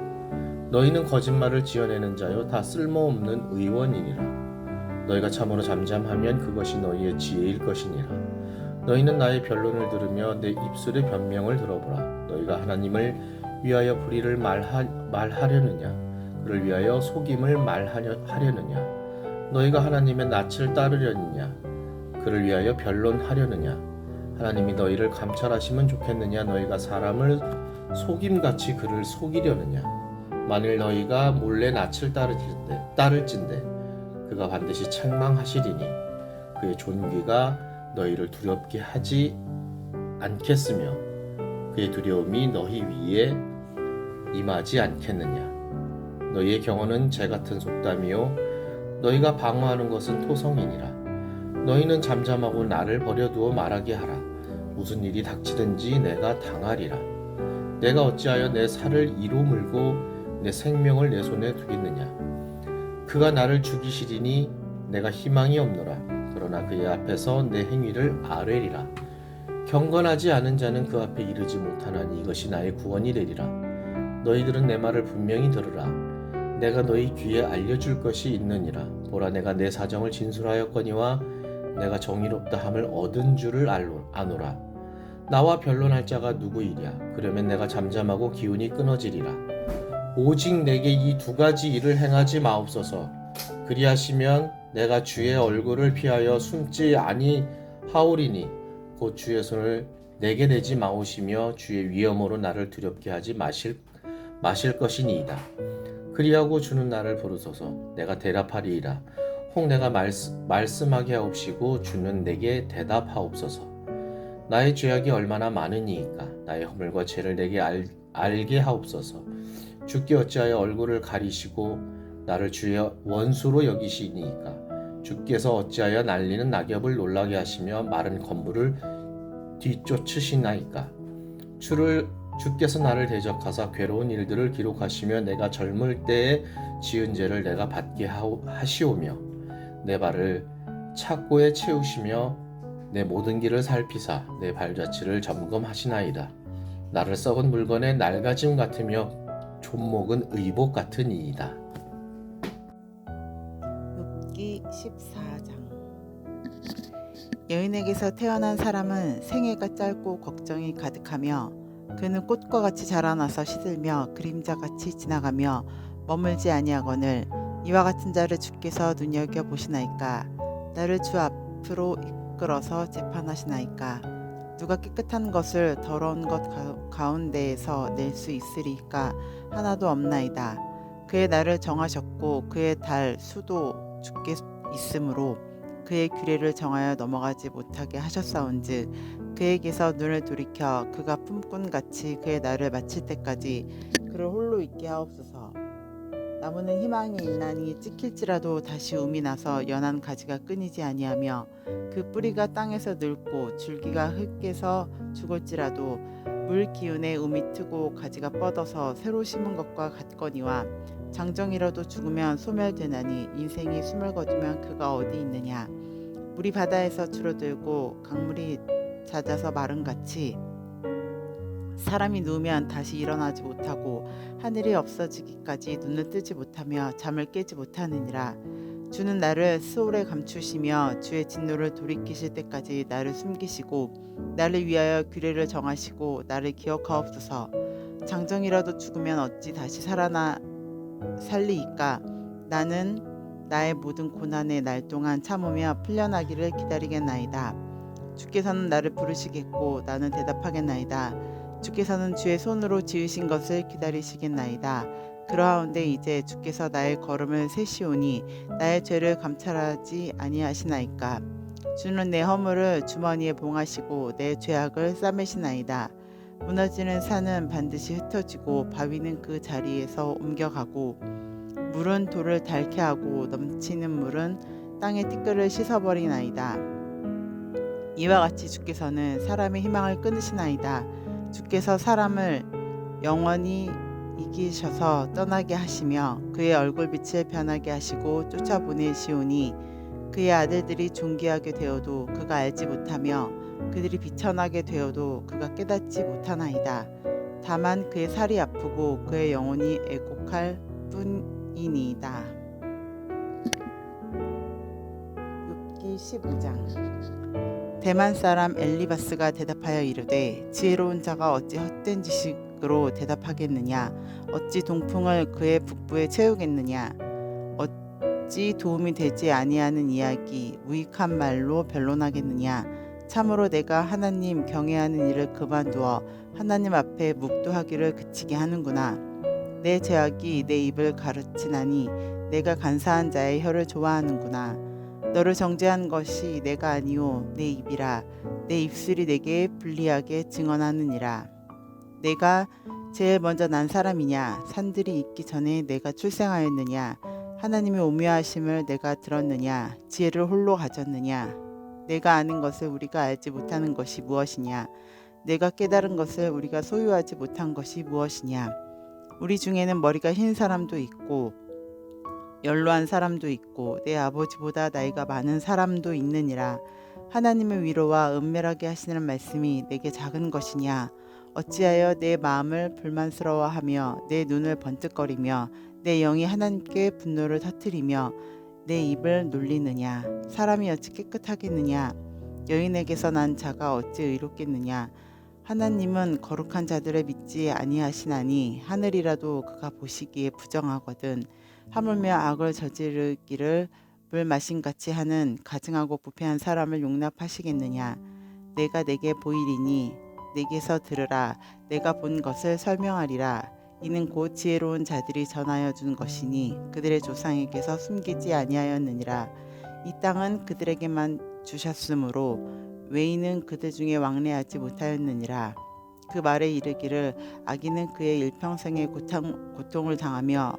너희는 거짓말을 지어내는 자요 다 쓸모없는 의원이니라. 너희가 참으로 잠잠하면 그것이 너희의 지혜일 것이니라. 너희는 나의 변론을 들으며 내 입술의 변명을 들어보라. 너희가 하나님을 위하여 불의를 말하려느냐? 그를 위하여 속임을 말하려느냐? 너희가 하나님의 낯을 따르려느냐? 그를 위하여 변론하려느냐? 하나님이 너희를 감찰하시면 좋겠느냐? 너희가 사람을 속임같이 그를 속이려느냐? 만일 너희가 몰래 낯을 따를진대 그가 반드시 책망하시리니 그의 존귀가 너희를 두렵게 하지 않겠으며 그의 두려움이 너희 위에 임하지 않겠느냐? 너희의 경호는 재같은 속담이요 너희가 방어하는 것은 토성이니라. 너희는 잠잠하고 나를 버려두어 말하게 하라. 무슨 일이 닥치든지 내가 당하리라. 내가 어찌하여 내 살을 이로 물고 내 생명을 내 손에 두겠느냐? 그가 나를 죽이시리니 내가 희망이 없노라. 그러나 그의 앞에서 내 행위를 아뢰리라. 경건하지 않은 자는 그 앞에 이르지 못하나니 이것이 나의 구원이 되리라. 너희들은 내 말을 분명히 들으라. 내가 너희 귀에 알려줄 것이 있느니라. 보라, 내가 내 사정을 진술하였거니와 내가 정의롭다 함을 얻은 줄을 아노라. 나와 변론할 자가 누구이랴. 그러면 내가 잠잠하고 기운이 끊어지리라. 오직 내게 이 두 가지 일을 행하지 마옵소서. 그리하시면 내가 주의 얼굴을 피하여 숨지 아니하오리니 곧 주의 손을 내게 대지 마오시며 주의 위엄으로 나를 두렵게 하지 마실 것이니이다. 그리하고 주는 나를 부르소서. 내가 대답하리이다. 혹 내가 말씀하게 하옵시고 주는 내게 대답하옵소서. 나의 죄악이 얼마나 많으니이까. 나의 허물과 죄를 내게 알게 하옵소서. 주께 어찌하여 얼굴을 가리시고 나를 주의 원수로 여기시니이까. 주께서 어찌하여 날리는 낙엽을 놀라게 하시며 마른 건물을 뒤쫓으시나이까. 주께서 나를 대적하사 괴로운 일들을 기록하시며 내가 젊을 때에 지은 죄를 내가 받게 하시오며 내 발을 착고에 채우시며 내 모든 길을 살피사 내 발자취를 점검하시나이다. 나를 썩은 물건에 낡아짐 같으며 존목은 의복 같으니이다. 욥기 14장. 여인에게서 태어난 사람은 생애가 짧고 걱정이 가득하며 그는 꽃과 같이 자라나서 시들며 그림자같이 지나가며 머물지 아니하거늘 이와 같은 자를 주께서 눈여겨보시나이까. 나를 주 앞으로 이끌어서 재판하시나이까. 누가 깨끗한 것을 더러운 것 가운데에서 낼 수 있으리까. 하나도 없나이다. 그의 날을 정하셨고 그의 달 수도 주께 있으므로 그의 규례를 정하여 넘어가지 못하게 하셨사온즉 그에게서 눈을 돌이켜 그가 품꾼같이 그의 날을 마칠 때까지 그를 홀로 있게 하옵소서. 나무는 희망이 있나니 찍힐지라도 다시 움이 나서 연한 가지가 끊이지 아니하며 그 뿌리가 땅에서 늙고 줄기가 흙에서 죽을지라도 물 기운에 움이 트고 가지가 뻗어서 새로 심은 것과 같거니와 장정이라도 죽으면 소멸되나니 인생이 숨을 거두면 그가 어디 있느냐. 물이 바다에서 줄어들고 강물이 잦아서 마름같이 사람이 누우면 다시 일어나지 못하고 하늘이 없어지기까지 눈을 뜨지 못하며 잠을 깨지 못하느니라. 주는 나를 스올에 감추시며 주의 진노를 돌이키실 때까지 나를 숨기시고 나를 위하여 규례를 정하시고 나를 기억하옵소서. 장정이라도 죽으면 어찌 다시 살리이까. 나는 나의 모든 고난의 날 동안 참으며 풀려나기를 기다리겠나이다. 주께서는 나를 부르시겠고 나는 대답하겠나이다. 주께서는 주의 손으로 지으신 것을 기다리시겠나이다. 그러하온데 이제 주께서 나의 걸음을 세시오니 나의 죄를 감찰하지 아니하시나이까. 주는 내 허물을 주머니에 봉하시고 내 죄악을 싸매시나이다. 무너지는 산은 반드시 흩어지고 바위는 그 자리에서 옮겨가고 물은 돌을 닳게 하고 넘치는 물은 땅의 티끌을 씻어버리나이다. 이와 같이 주께서는 사람의 희망을 끊으시나이다. 주께서 사람을 영원히 이기셔서 떠나게 하시며 그의 얼굴빛을 변하게 하시고 쫓아보내시오니 그의 아들들이 존귀하게 되어도 그가 알지 못하며 그들이 비천하게 되어도 그가 깨닫지 못하나이다. 다만 그의 살이 아프고 그의 영혼이 애곡할 뿐이니이다. 욥기 15장. 대만 사람 엘리바스가 대답하여 이르되 지혜로운 자가 어찌 헛된 지식으로 대답하겠느냐. 어찌 동풍을 그의 북부에 채우겠느냐. 어찌 도움이 되지 아니하는 이야기 무익한 말로 변론하겠느냐. 참으로 내가 하나님 경외하는 일을 그만두어 하나님 앞에 묵도하기를 그치게 하는구나. 내 죄악이 내 입을 가르치나니 내가 간사한 자의 혀를 좋아하는구나. 너를 정죄한 것이 내가 아니오 내 입이라. 내 입술이 내게 불리하게 증언하느니라. 내가 제일 먼저 난 사람이냐. 산들이 있기 전에 내가 출생하였느냐. 하나님의 오묘하심을 내가 들었느냐. 지혜를 홀로 가졌느냐. 내가 아는 것을 우리가 알지 못하는 것이 무엇이냐. 내가 깨달은 것을 우리가 소유하지 못한 것이 무엇이냐. 우리 중에는 머리가 흰 사람도 있고 연로한 사람도 있고 내 아버지보다 나이가 많은 사람도 있느니라. 하나님의 위로와 은밀하게 하시는 말씀이 내게 작은 것이냐? 어찌하여 내 마음을 불만스러워하며 내 눈을 번뜩거리며 내 영이 하나님께 분노를 터뜨리며 내 입을 놀리느냐? 사람이 어찌 깨끗하겠느냐? 여인에게서 난 자가 어찌 의롭겠느냐? 하나님은 거룩한 자들을 믿지 아니하시나니 하늘이라도 그가 보시기에 부정하거든. 하물며 악을 저지르기를 물 마심같이 하는 가증하고 부패한 사람을 용납하시겠느냐? 내가 내게 보이리니 내게서 들으라. 내가 본 것을 설명하리라. 이는 곧 지혜로운 자들이 전하여 준 것이니 그들의 조상에게서 숨기지 아니하였느니라. 이 땅은 그들에게만 주셨으므로 외인은 그들 중에 왕래하지 못하였느니라. 그 말에 이르기를 악인은 그의 일평생의 고통을 당하며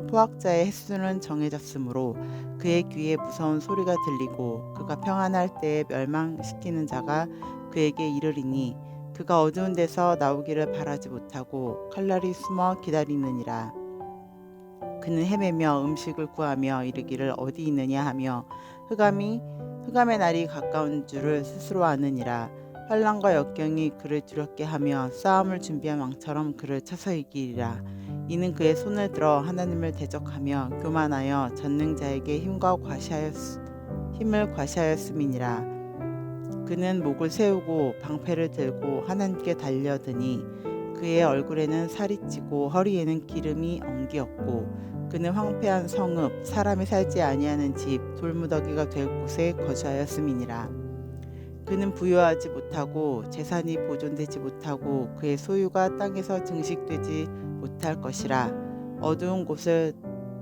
포악자의 횟수는 정해졌으므로 그의 귀에 무서운 소리가 들리고 그가 평안할 때에 멸망시키는 자가 그에게 이르리니 그가 어두운 데서 나오기를 바라지 못하고 칼날이 숨어 기다리느니라. 그는 헤매며 음식을 구하며 이르기를 어디 있느냐 하며 흑암의 날이 가까운 줄을 스스로 아느니라. 환난과 역경이 그를 두렵게 하며 싸움을 준비한 왕처럼 그를 쳐서 이기리라. 이는 그의 손을 들어 하나님을 대적하며 교만하여 전능자에게 힘을 과시하였음이니라. 그는 목을 세우고 방패를 들고 하나님께 달려드니 그의 얼굴에는 살이 찌고 허리에는 기름이 엉기었고 그는 황폐한 성읍 사람이 살지 아니하는 집 돌무더기가 될 곳에 거주하였음이니라. 그는 부유하지 못하고 재산이 보존되지 못하고 그의 소유가 땅에서 증식되지 못할 것이라. 어두운 곳을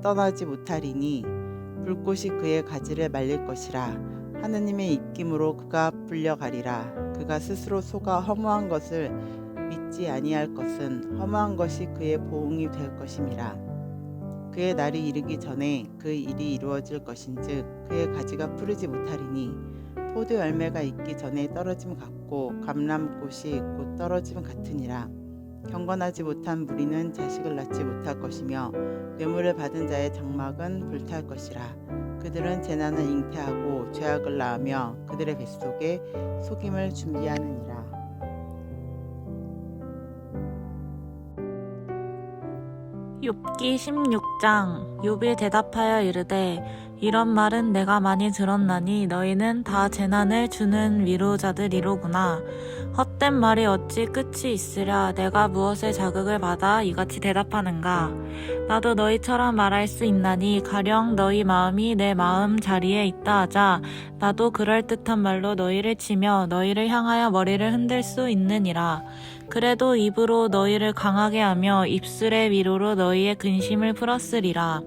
떠나지 못하리니 불꽃이 그의 가지를 말릴 것이라. 하느님의 입김으로 그가 불려가리라. 그가 스스로 속아 허무한 것을 믿지 아니할 것은 허무한 것이 그의 보응이 될 것임이라. 그의 날이 이르기 전에 그 일이 이루어질 것인즉 그의 가지가 푸르지 못하리니 포도 열매가 있기 전에 떨어짐 같고 감람꽃이 곧 떨어짐 같으니라. 경건하지 못한 무리는 자식을 낳지 못할 것이며 뇌물을 받은 자의 장막은 불탈 것이라. 그들은 재난을 잉태하고 죄악을 낳으며 그들의 뱃속에 속임을 준비하느니라. 욥기 16장. 욥이 대답하여 이르되 이런 말은 내가 많이 들었나니 너희는 다 재난을 주는 위로자들이로구나. 헛된 말이 어찌 끝이 있으랴. 내가 무엇에 자극을 받아 이같이 대답하는가. 나도 너희처럼 말할 수 있나니 가령 너희 마음이 내 마음 자리에 있다 하자. 나도 그럴듯한 말로 너희를 치며 너희를 향하여 머리를 흔들 수 있느니라. 그래도 입으로 너희를 강하게 하며 입술의 위로로 너희의 근심을 풀었으리라.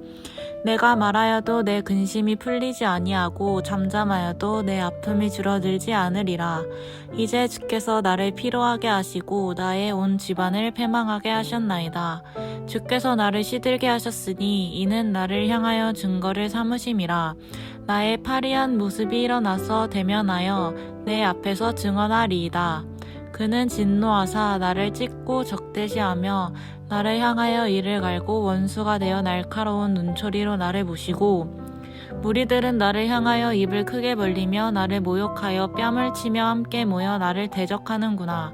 내가 말하여도 내 근심이 풀리지 아니하고 잠잠하여도 내 아픔이 줄어들지 않으리라. 이제 주께서 나를 피로하게 하시고 나의 온 집안을 패망하게 하셨나이다. 주께서 나를 시들게 하셨으니 이는 나를 향하여 증거를 삼으심이라. 나의 파리한 모습이 일어나서 대면하여 내 앞에서 증언하리이다. 그는 진노하사 나를 찢고 적대시하며 나를 향하여 이를 갈고 원수가 되어 날카로운 눈초리로 나를 무시고 무리들은 나를 향하여 입을 크게 벌리며 나를 모욕하여 뺨을 치며 함께 모여 나를 대적하는구나.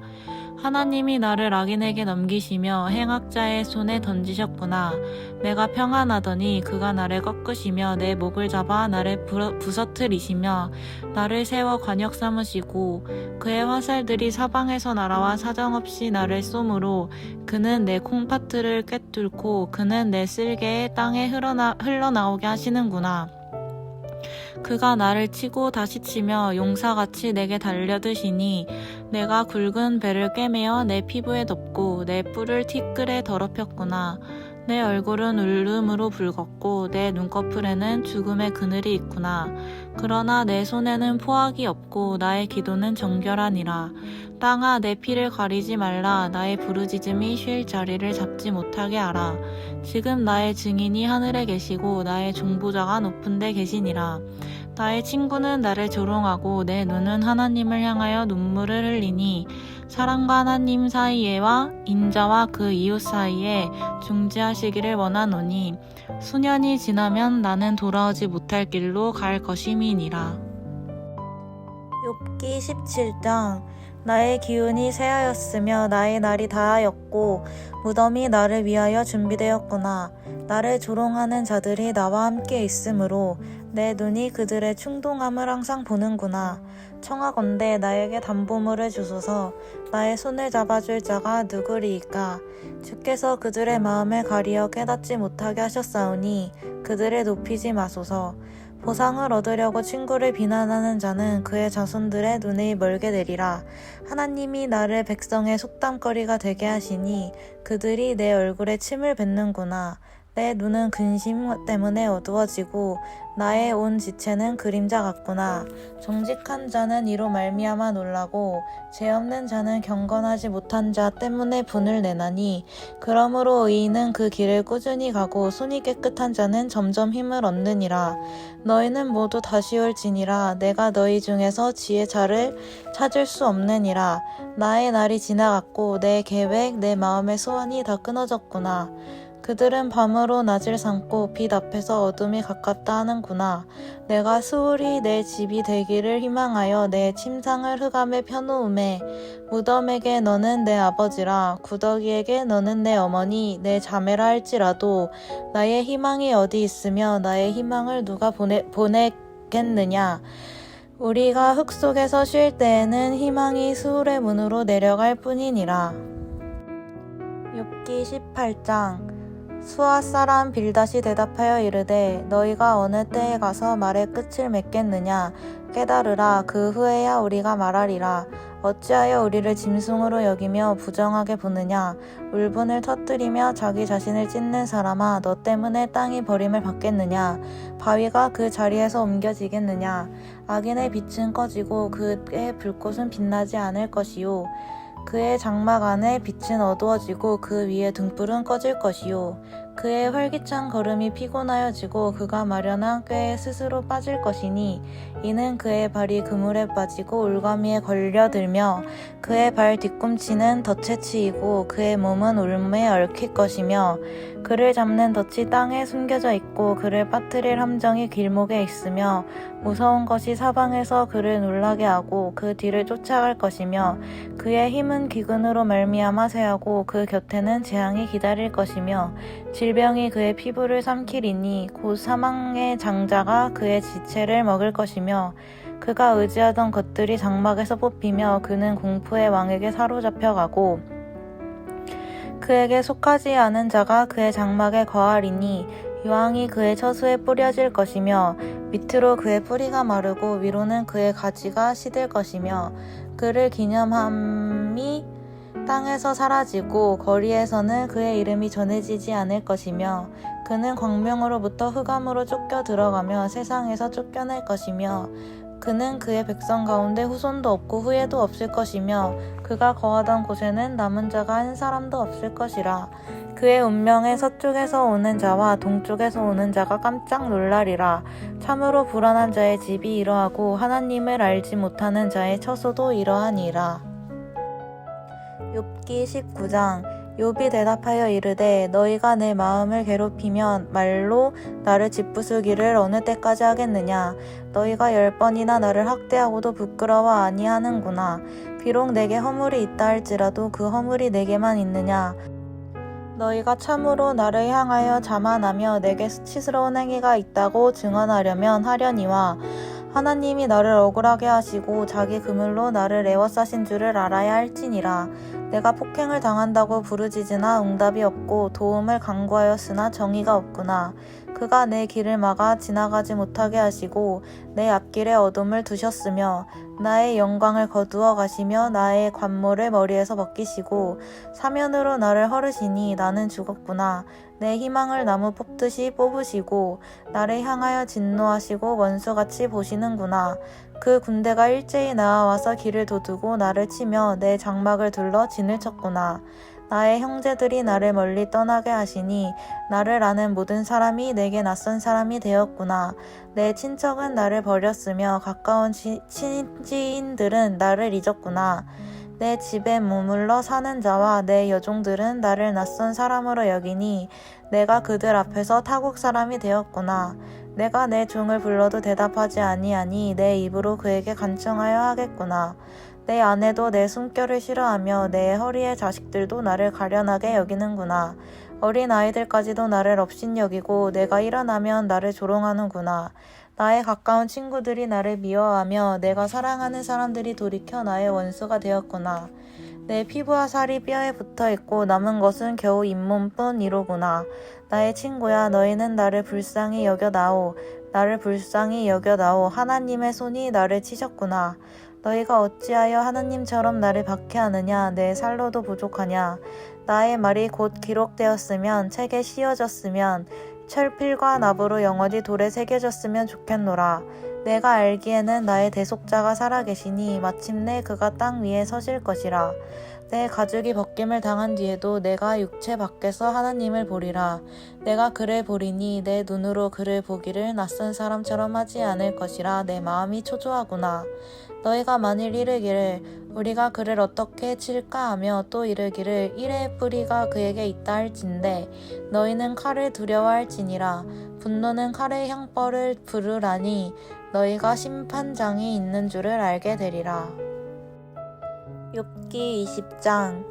하나님이 나를 악인에게 넘기시며 행악자의 손에 던지셨구나. 내가 평안하더니 그가 나를 꺾으시며 내 목을 잡아 나를 부서뜨리시며 나를 세워 관역 삼으시고 그의 화살들이 사방에서 날아와 사정없이 나를 쏘므로 그는 내 콩팥들을 꿰뚫고 그는 내 쓸개에 땅에 흘러나오게 하시는구나. 그가 나를 치고 다시 치며 용사같이 내게 달려드시니 내가 굵은 배를 꿰매어 내 피부에 덮고 내 뿔을 티끌에 더럽혔구나. 내 얼굴은 울음으로 붉었고 내 눈꺼풀에는 죽음의 그늘이 있구나. 그러나 내 손에는 포악이 없고 나의 기도는 정결하니라. 땅아 내 피를 가리지 말라. 나의 부르짖음이 쉴 자리를 잡지 못하게 하라. 지금 나의 증인이 하늘에 계시고 나의 종부자가 높은 데 계시니라. 나의 친구는 나를 조롱하고 내 눈은 하나님을 향하여 눈물을 흘리니 사람과 하나님 사이에와 인자와 그 이웃 사이에 중지하시기를 원하노니 수년이 지나면 나는 돌아오지 못할 길로 갈 것임이니라. 욥기 17장. 나의 기운이 새하였으며 나의 날이 다하였고 무덤이 나를 위하여 준비되었구나. 나를 조롱하는 자들이 나와 함께 있으므로 내 눈이 그들의 충동함을 항상 보는구나. 청하건대 나에게 담보물을 주소서. 나의 손을 잡아줄 자가 누구리이까. 주께서 그들의 마음을 가리어 깨닫지 못하게 하셨사오니 그들을 높이지 마소서. 보상을 얻으려고 친구를 비난하는 자는 그의 자손들의 눈이 멀게 되리라. 하나님이 나를 백성의 속담거리가 되게 하시니 그들이 내 얼굴에 침을 뱉는구나. 내 눈은 근심 때문에 어두워지고 나의 온 지체는 그림자 같구나. 정직한 자는 이로 말미암아 놀라고 죄 없는 자는 경건하지 못한 자 때문에 분을 내나니 그러므로 의인은 그 길을 꾸준히 가고 손이 깨끗한 자는 점점 힘을 얻느니라. 너희는 모두 다시 올지니라. 내가 너희 중에서 지혜자를 찾을 수 없느니라. 나의 날이 지나갔고 내 계획 내 마음의 소원이 다 끊어졌구나. 그들은 밤으로 낮을 삼고 빛 앞에서 어둠이 가깝다 하는구나. 내가 수울이 내 집이 되기를 희망하여 내 침상을 흑암에 펴놓음에 무덤에게 너는 내 아버지라 구더기에게 너는 내 어머니 내 자매라 할지라도 나의 희망이 어디 있으며 나의 희망을 누가 보내겠느냐. 우리가 흙 속에서 쉴 때에는 희망이 수울의 문으로 내려갈 뿐이니라. 욥기 18장. 수아 사람 빌닷이 대답하여 이르되 너희가 어느 때에 가서 말의 끝을 맺겠느냐. 깨달으라. 그 후에야 우리가 말하리라. 어찌하여 우리를 짐승으로 여기며 부정하게 보느냐. 울분을 터뜨리며 자기 자신을 찢는 사람아, 너 때문에 땅이 버림을 받겠느냐. 바위가 그 자리에서 옮겨지겠느냐. 악인의 빛은 꺼지고 그의 불꽃은 빛나지 않을 것이요. 그의 장막 안에 빛은 어두워지고 그 위에 등불은 꺼질 것이요. 그의 활기찬 걸음이 피곤하여지고 그가 마련한 꾀에 스스로 빠질 것이니 이는 그의 발이 그물에 빠지고 올가미에 걸려들며 그의 발 뒤꿈치는 덫에 치이고 그의 몸은 울무에 얽힐 것이며 그를 잡는 덫이 땅에 숨겨져 있고 그를 빠뜨릴 함정이 길목에 있으며 무서운 것이 사방에서 그를 놀라게 하고 그 뒤를 쫓아갈 것이며 그의 힘은 기근으로 말미암아 새하고 그 곁에는 재앙이 기다릴 것이며 질병이 그의 피부를 삼키리니 곧 사망의 장자가 그의 지체를 먹을 것이며 그가 의지하던 것들이 장막에서 뽑히며 그는 공포의 왕에게 사로잡혀가고 그에게 속하지 않은 자가 그의 장막에 거하리니 유황이 그의 처수에 뿌려질 것이며 밑으로 그의 뿌리가 마르고 위로는 그의 가지가 시들 것이며 그를 기념함이 땅에서 사라지고 거리에서는 그의 이름이 전해지지 않을 것이며 그는 광명으로부터 흑암으로 쫓겨 들어가며 세상에서 쫓겨날 것이며 그는 그의 백성 가운데 후손도 없고 후예도 없을 것이며 그가 거하던 곳에는 남은 자가 한 사람도 없을 것이라. 그의 운명에 서쪽에서 오는 자와 동쪽에서 오는 자가 깜짝 놀라리라. 참으로 불안한 자의 집이 이러하고 하나님을 알지 못하는 자의 처소도 이러하니라. 욥기 19장. 욥이 대답하여 이르되 너희가 내 마음을 괴롭히면 말로 나를 짓부수기를 어느 때까지 하겠느냐. 너희가 10번이나 나를 학대하고도 부끄러워 아니하는구나. 비록 내게 허물이 있다 할지라도 그 허물이 내게만 있느냐. 너희가 참으로 나를 향하여 자만하며 내게 수치스러운 행위가 있다고 증언하려면 하려니와 하나님이 나를 억울하게 하시고 자기 그물로 나를 애워싸신 줄을 알아야 할지니라. 내가 폭행을 당한다고 부르짖으나 응답이 없고 도움을 간구하였으나 정의가 없구나. 그가 내 길을 막아 지나가지 못하게 하시고 내 앞길에 어둠을 두셨으며 나의 영광을 거두어 가시며 나의 관모를 머리에서 벗기시고 사면으로 나를 헐으시니 나는 죽었구나. 내 희망을 나무 뽑듯이 뽑으시고 나를 향하여 진노하시고 원수같이 보시는구나. 그 군대가 일제히 나와서 길을 도두고 나를 치며 내 장막을 둘러 진을 쳤구나. 나의 형제들이 나를 멀리 떠나게 하시니 나를 아는 모든 사람이 내게 낯선 사람이 되었구나. 내 친척은 나를 버렸으며 가까운 친지인들은 나를 잊었구나. 내 집에 머물러 사는 자와 내 여종들은 나를 낯선 사람으로 여기니 내가 그들 앞에서 타국 사람이 되었구나. 내가 내 종을 불러도 대답하지 아니하니 내 입으로 그에게 간청하여 하겠구나. 내 아내도 내 숨결을 싫어하며 내 허리의 자식들도 나를 가련하게 여기는구나. 어린 아이들까지도 나를 업신여기고 내가 일어나면 나를 조롱하는구나. 나의 가까운 친구들이 나를 미워하며 내가 사랑하는 사람들이 돌이켜 나의 원수가 되었구나. 내 피부와 살이 뼈에 붙어 있고 남은 것은 겨우 잇몸뿐이로구나. 나의 친구야, 너희는 나를 불쌍히 여겨다오. 나를 불쌍히 여겨다오. 하나님의 손이 나를 치셨구나. 너희가 어찌하여 하나님처럼 나를 박해하느냐. 내 살로도 부족하냐. 나의 말이 곧 기록되었으면 책에 씌어졌으면 철필과 납으로 영원히 돌에 새겨졌으면 좋겠노라. 내가 알기에는 나의 대속자가 살아계시니 마침내 그가 땅 위에 서실 것이라. 내 가죽이 벗김을 당한 뒤에도 내가 육체 밖에서 하나님을 보리라. 내가 그를 보리니 내 눈으로 그를 보기를 낯선 사람처럼 하지 않을 것이라. 내 마음이 초조하구나. 너희가 만일 이르기를 우리가 그를 어떻게 칠까 하며 또 이르기를 이레의 뿌리가 그에게 있다 할진대 너희는 칼을 두려워할지니라. 분노는 칼의 형벌을 부르라니 너희가 심판장이 있는 줄을 알게 되리라. 욥기 20장.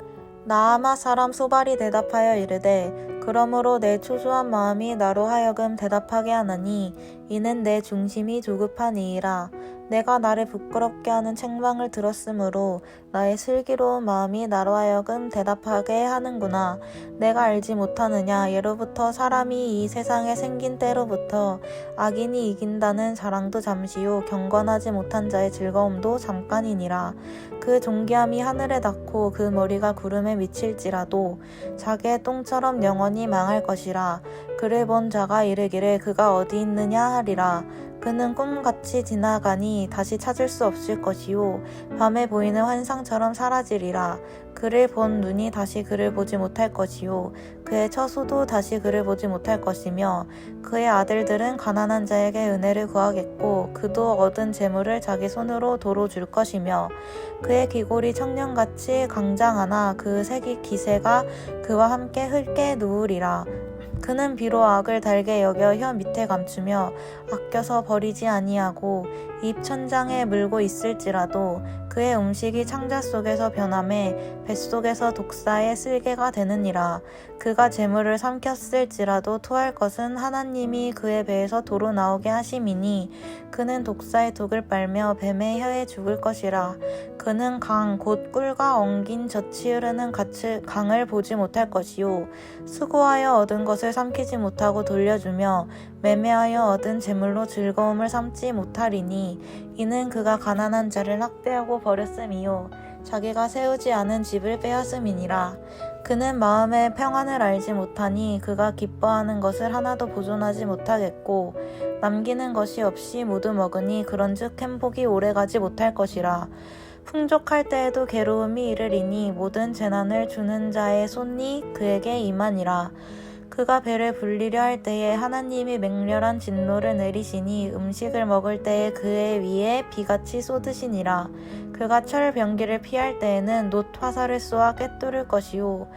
나아마 사람 소발이 대답하여 이르되 그러므로 내 초조한 마음이 나로 하여금 대답하게 하나니 이는 내 중심이 조급하니이라. 내가 나를 부끄럽게 하는 책망을 들었으므로 나의 슬기로운 마음이 나로 하여금 대답하게 하는구나. 내가 알지 못하느냐. 예로부터 사람이 이 세상에 생긴 때로부터 악인이 이긴다는 자랑도 잠시요 경건하지 못한 자의 즐거움도 잠깐이니라. 그 존귀함이 하늘에 닿고 그 머리가 구름에 미칠지라도 자기의 똥처럼 영원히 망할 것이라. 그를 본 자가 이르기를 그가 어디 있느냐 하리라. 그는 꿈같이 지나가니 다시 찾을 수 없을 것이요 밤에 보이는 환상처럼 사라지리라. 그를 본 눈이 다시 그를 보지 못할 것이요 그의 처소도 다시 그를 보지 못할 것이며 그의 아들들은 가난한 자에게 은혜를 구하겠고 그도 얻은 재물을 자기 손으로 도로 줄 것이며 그의 귀골이 청년같이 강장하나 그 색이 기세가 그와 함께 흙에 누우리라. 그는 비록 악을 달게 여겨 혀 밑에 감추며 아껴서 버리지 아니하고 입 천장에 물고 있을지라도 그의 음식이 창자 속에서 변함에 뱃속에서 독사의 쓸개가 되느니라. 그가 재물을 삼켰을지라도 토할 것은 하나님이 그의 배에서 도로 나오게 하심이니 그는 독사의 독을 빨며 뱀의 혀에 죽을 것이라. 그는 강 곧 꿀과 엉긴 젖이 흐르는 강을 보지 못할 것이요 수고하여 얻은 것을 삼키지 못하고 돌려주며 매매하여 얻은 재물로 즐거움을 삼지 못하리니 이는 그가 가난한 자를 학대하고 버렸음이요 자기가 세우지 않은 집을 빼앗음이니라. 그는 마음의 평안을 알지 못하니 그가 기뻐하는 것을 하나도 보존하지 못하겠고 남기는 것이 없이 모두 먹으니 그런즉 행복이 오래가지 못할 것이라. 풍족할 때에도 괴로움이 이르리니 모든 재난을 주는 자의 손이 그에게 임하니라. 그가 배를 불리려 할 때에 하나님이 맹렬한 진노를 내리시니 음식을 먹을 때에 그의 위에 비같이 쏟으시니라. 그가 철 병기를 피할 때에는 놋 화살을 쏘아 꿰뚫을 것이요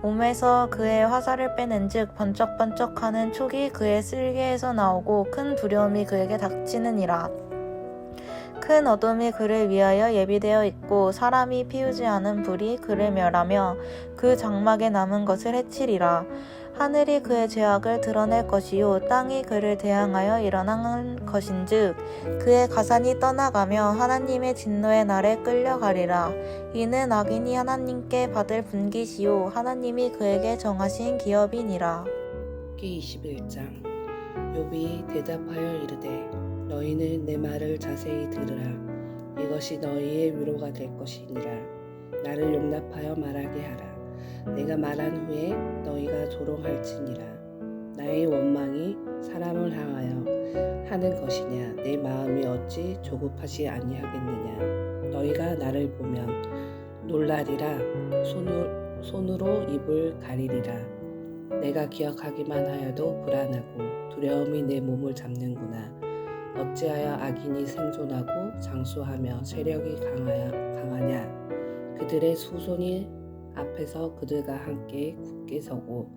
몸에서 그의 화살을 빼낸즉 번쩍번쩍하는 촉이 그의 쓸개에서 나오고 큰 두려움이 그에게 닥치느니라. 큰 어둠이 그를 위하여 예비되어 있고 사람이 피우지 않은 불이 그를 멸하며 그 장막에 남은 것을 해치리라. 하늘이 그의 죄악을 드러낼 것이요 땅이 그를 대항하여 일어난 것인즉 그의 가산이 떠나가며 하나님의 진노의 날에 끌려가리라. 이는 악인이 하나님께 받을 분깃이요 하나님이 그에게 정하신 기업이니라. 욥기 21장. 욥이 대답하여 이르되 너희는 내 말을 자세히 들으라. 이것이 너희의 위로가 될 것이니라. 나를 용납하여 말하게 하라. 내가 말한 후에 너희가 조롱할지니라. 나의 원망이 사람을 향하여 하는 것이냐. 내 마음이 어찌 조급하지 아니하겠느냐. 너희가 나를 보면 놀라리라. 손으로 입을 가리리라. 내가 기억하기만 하여도 불안하고 두려움이 내 몸을 잡는구나. 어찌하여 악인이 생존하고 장수하며 세력이 강하냐. 그들의 후손이 앞에서 그들과 함께 굳게 서고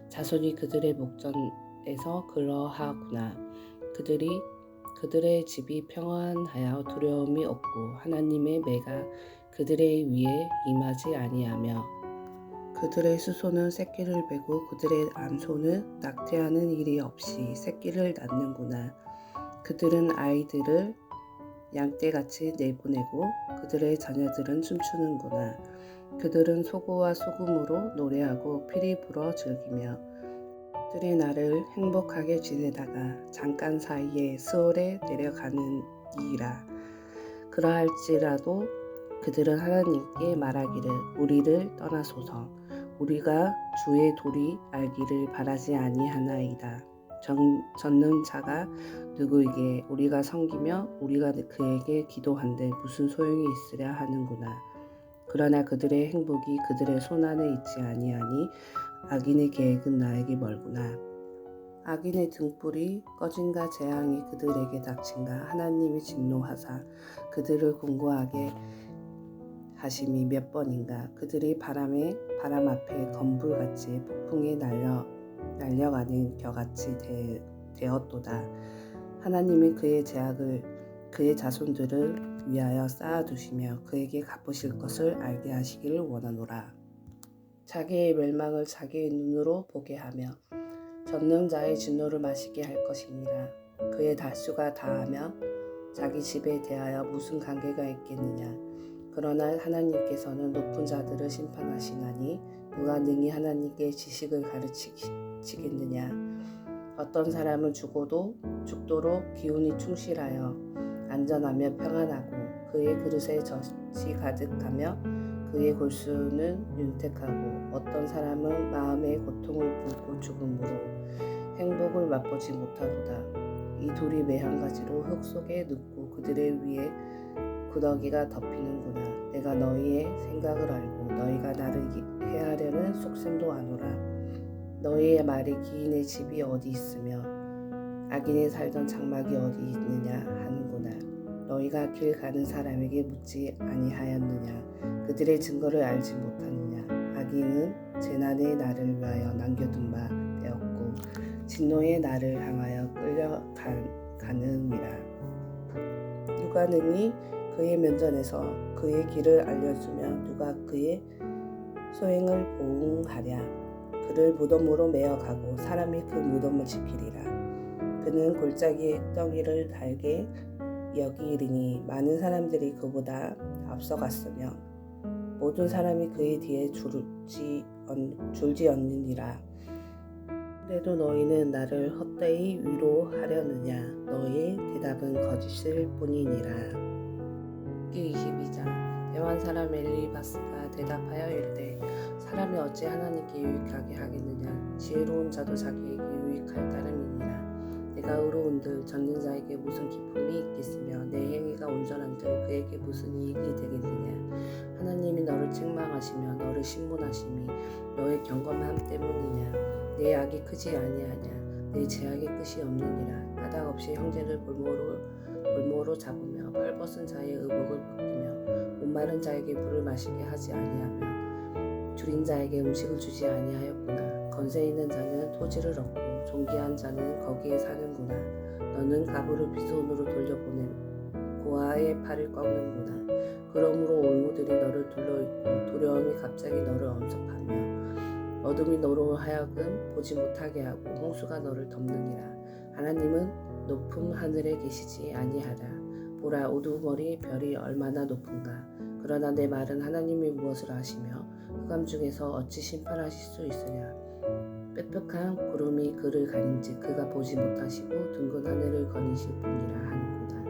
자손이 그들의 목전에서 그러하구나. 그들의 집이 평안하여 두려움이 없고 하나님의 매가 그들의 위에 임하지 아니하며 그들의 수소는 새끼를 베고 그들의 암소는 낙태하는 일이 없이 새끼를 낳는구나. 그들은 아이들을 양떼같이 내보내고 그들의 자녀들은 춤추는구나. 그들은 소고와 소금으로 노래하고 피리 불어 즐기며 그들의 날을 행복하게 지내다가 잠깐 사이에 수월에 내려가느니라. 그러할지라도 그들은 하나님께 말하기를 우리를 떠나소서. 우리가 주의 도리 알기를 바라지 아니하나이다. 젖는 자가 누구에게 우리가 섬기며 우리가 그에게 기도한데 무슨 소용이 있으랴 하는구나. 그러나 그들의 행복이 그들의 손안에 있지 아니하니 악인의 계획은 나에게 멀구나. 악인의 등불이 꺼진가 재앙이 그들에게 닥친가 하나님이 진노하사 그들을 공고하게 하심이 몇 번인가. 그들이 바람 앞에 건불같이 폭풍에 날려가는 겨같이 되었도다. 하나님은 그의 제약을 그의 자손들을 위하여 쌓아두시며 그에게 갚으실 것을 알게 하시기를 원하노라. 자기의 멸망을 자기의 눈으로 보게 하며 전능자의 진노를 마시게 할 것이니라. 그의 다수가 다하면 자기 집에 대하여 무슨 관계가 있겠느냐. 그러나 하나님께서는 높은 자들을 심판하시나니 누가 능히 하나님께 지식을 가르치겠느냐. 어떤 사람은 죽도록 기운이 충실하여 안전하며 평안하고 그의 그릇에 젖이 가득하며 그의 골수는 윤택하고 어떤 사람은 마음의 고통을 품고 죽음으로 행복을 맛보지 못하도다. 이 둘이 매한 가지로 흙 속에 눕고 그들의 위에 구더기가 덮이는구나. 내가 너희의 생각을 알고 너희가 나를 해하려는 속셈도 아노라. 너희의 말이 기인의 집이 어디 있으며 악인이 살던 장막이 어디 있느냐 하는구나. 너희가 길 가는 사람에게 묻지 아니하였느냐. 그들의 증거를 알지 못하느냐. 악인은 재난의 날을 위하여 남겨둔 바 되었고 진노의 날을 향하여 끌려가느니라. 누가 능히 그의 면전에서 그의 길을 알려주며 누가 그의 소행을 보응하랴. 그를 무덤으로 메어가고 사람이 그 무덤을 지키리라. 그는 골짜기에 흙덩이를 달게 여기리니 많은 사람들이 그보다 앞서갔으며 모든 사람이 그의 뒤에 줄지 얻느니라. 그래도 너희는 나를 헛되이 위로하려느냐. 너희의 대답은 거짓일 뿐이니라. 22장. 대환 사람 엘리바스가 대답하여 이르되 사람이 어찌 하나님께 유익하게 하겠느냐. 지혜로운 자도 자기에게 유익할 따름이니라. 내가 의로운들 젖는 자에게 무슨 기쁨이 있겠으며 내 행위가 온전한들 그에게 무슨 이익이 되겠느냐. 하나님이 너를 책망하시며 너를 신문하심이 너의 경건함 때문이냐. 내 악이 크지 아니하냐. 내 죄악의 끝이 없느니라. 까닭없이 형제를 볼모로 잡으며 헐벗은 자의 의복을 벗기며 목마른 자에게 물을 마시게 하지 아니하며 줄인 자에게 음식을 주지 아니하였구나. 건세 있는 자는 토지를 얻고 존귀한 자는 거기에 사는구나. 너는 가부를 빈손으로 돌려보내 고아의 팔을 꺾는구나. 그러므로 올무들이 너를 둘러있고 두려움이 갑자기 너를 엄습하며 어둠이 너로 하여금 보지 못하게 하고 홍수가 너를 덮느니라. 하나님은 높은 하늘에 계시지 아니하라. 보라, 우두머리 별이 얼마나 높은가. 그러나 내 말은 하나님이 무엇을 하시며 흑암 중에서 어찌 심판하실 수 있으랴. 빽빽한 구름이 그를 가린즉 그가 보지 못하시고 둥근 하늘을 거니실 뿐이라 하는구나.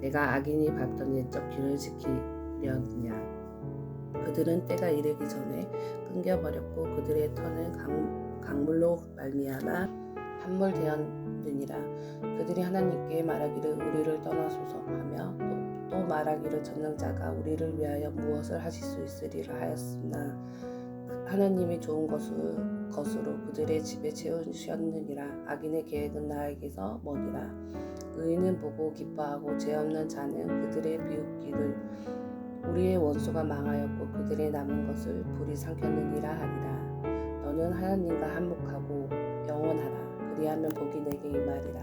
내가 악인이 밟던 옛적 길을 지키려느냐. 그들은 때가 이르기 전에 끊겨버렸고 그들의 터는 강물로 말미암아 함몰되었느니라. 그들이 하나님께 말하기를 우리를 떠나소서 하며 또 말하기를 전능자가 우리를 위하여 무엇을 하실 수 있으리라 하였으나 하나님이 좋은 것으로 그들의 집에 채우셨느니라. 악인의 계획은 나에게서 머니라. 의인은 보고 기뻐하고 죄 없는 자는 그들의 비웃기를 우리의 원수가 망하였고 그들의 남은 것을 불이 삼켰느니라 하리라. 너는 하나님과 한몫하고 영원하라. 그리하면 복이 내게 임하리라.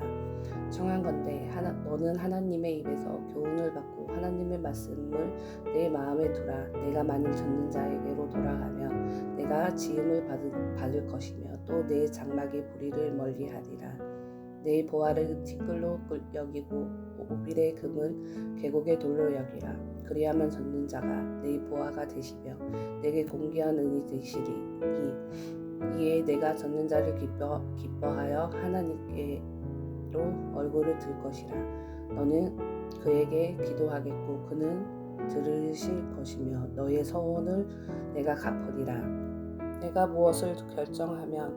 청한건대 너는 하나님의 입에서 교훈을 받고 하나님의 말씀을 내 마음에 두라. 내가 만일 젖는 자에게로 돌아가며 내가 지음을 받을 것이며 또 내 장막의 불의를 멀리하리라. 내 보화를 티끌로 여기고 오빌의 금을 계곡의 돌로 여기라. 그리하면 젖는 자가 내 보화가 되시며 내게 공기한 은이 되시리니 이에 내가 젖는 자를 기뻐하여 하나님께로 얼굴을 들 것이라. 너는 그에게 기도하겠고 그는 들으실 것이며 너의 서원을 내가 갚으리라. 내가 무엇을 결정하면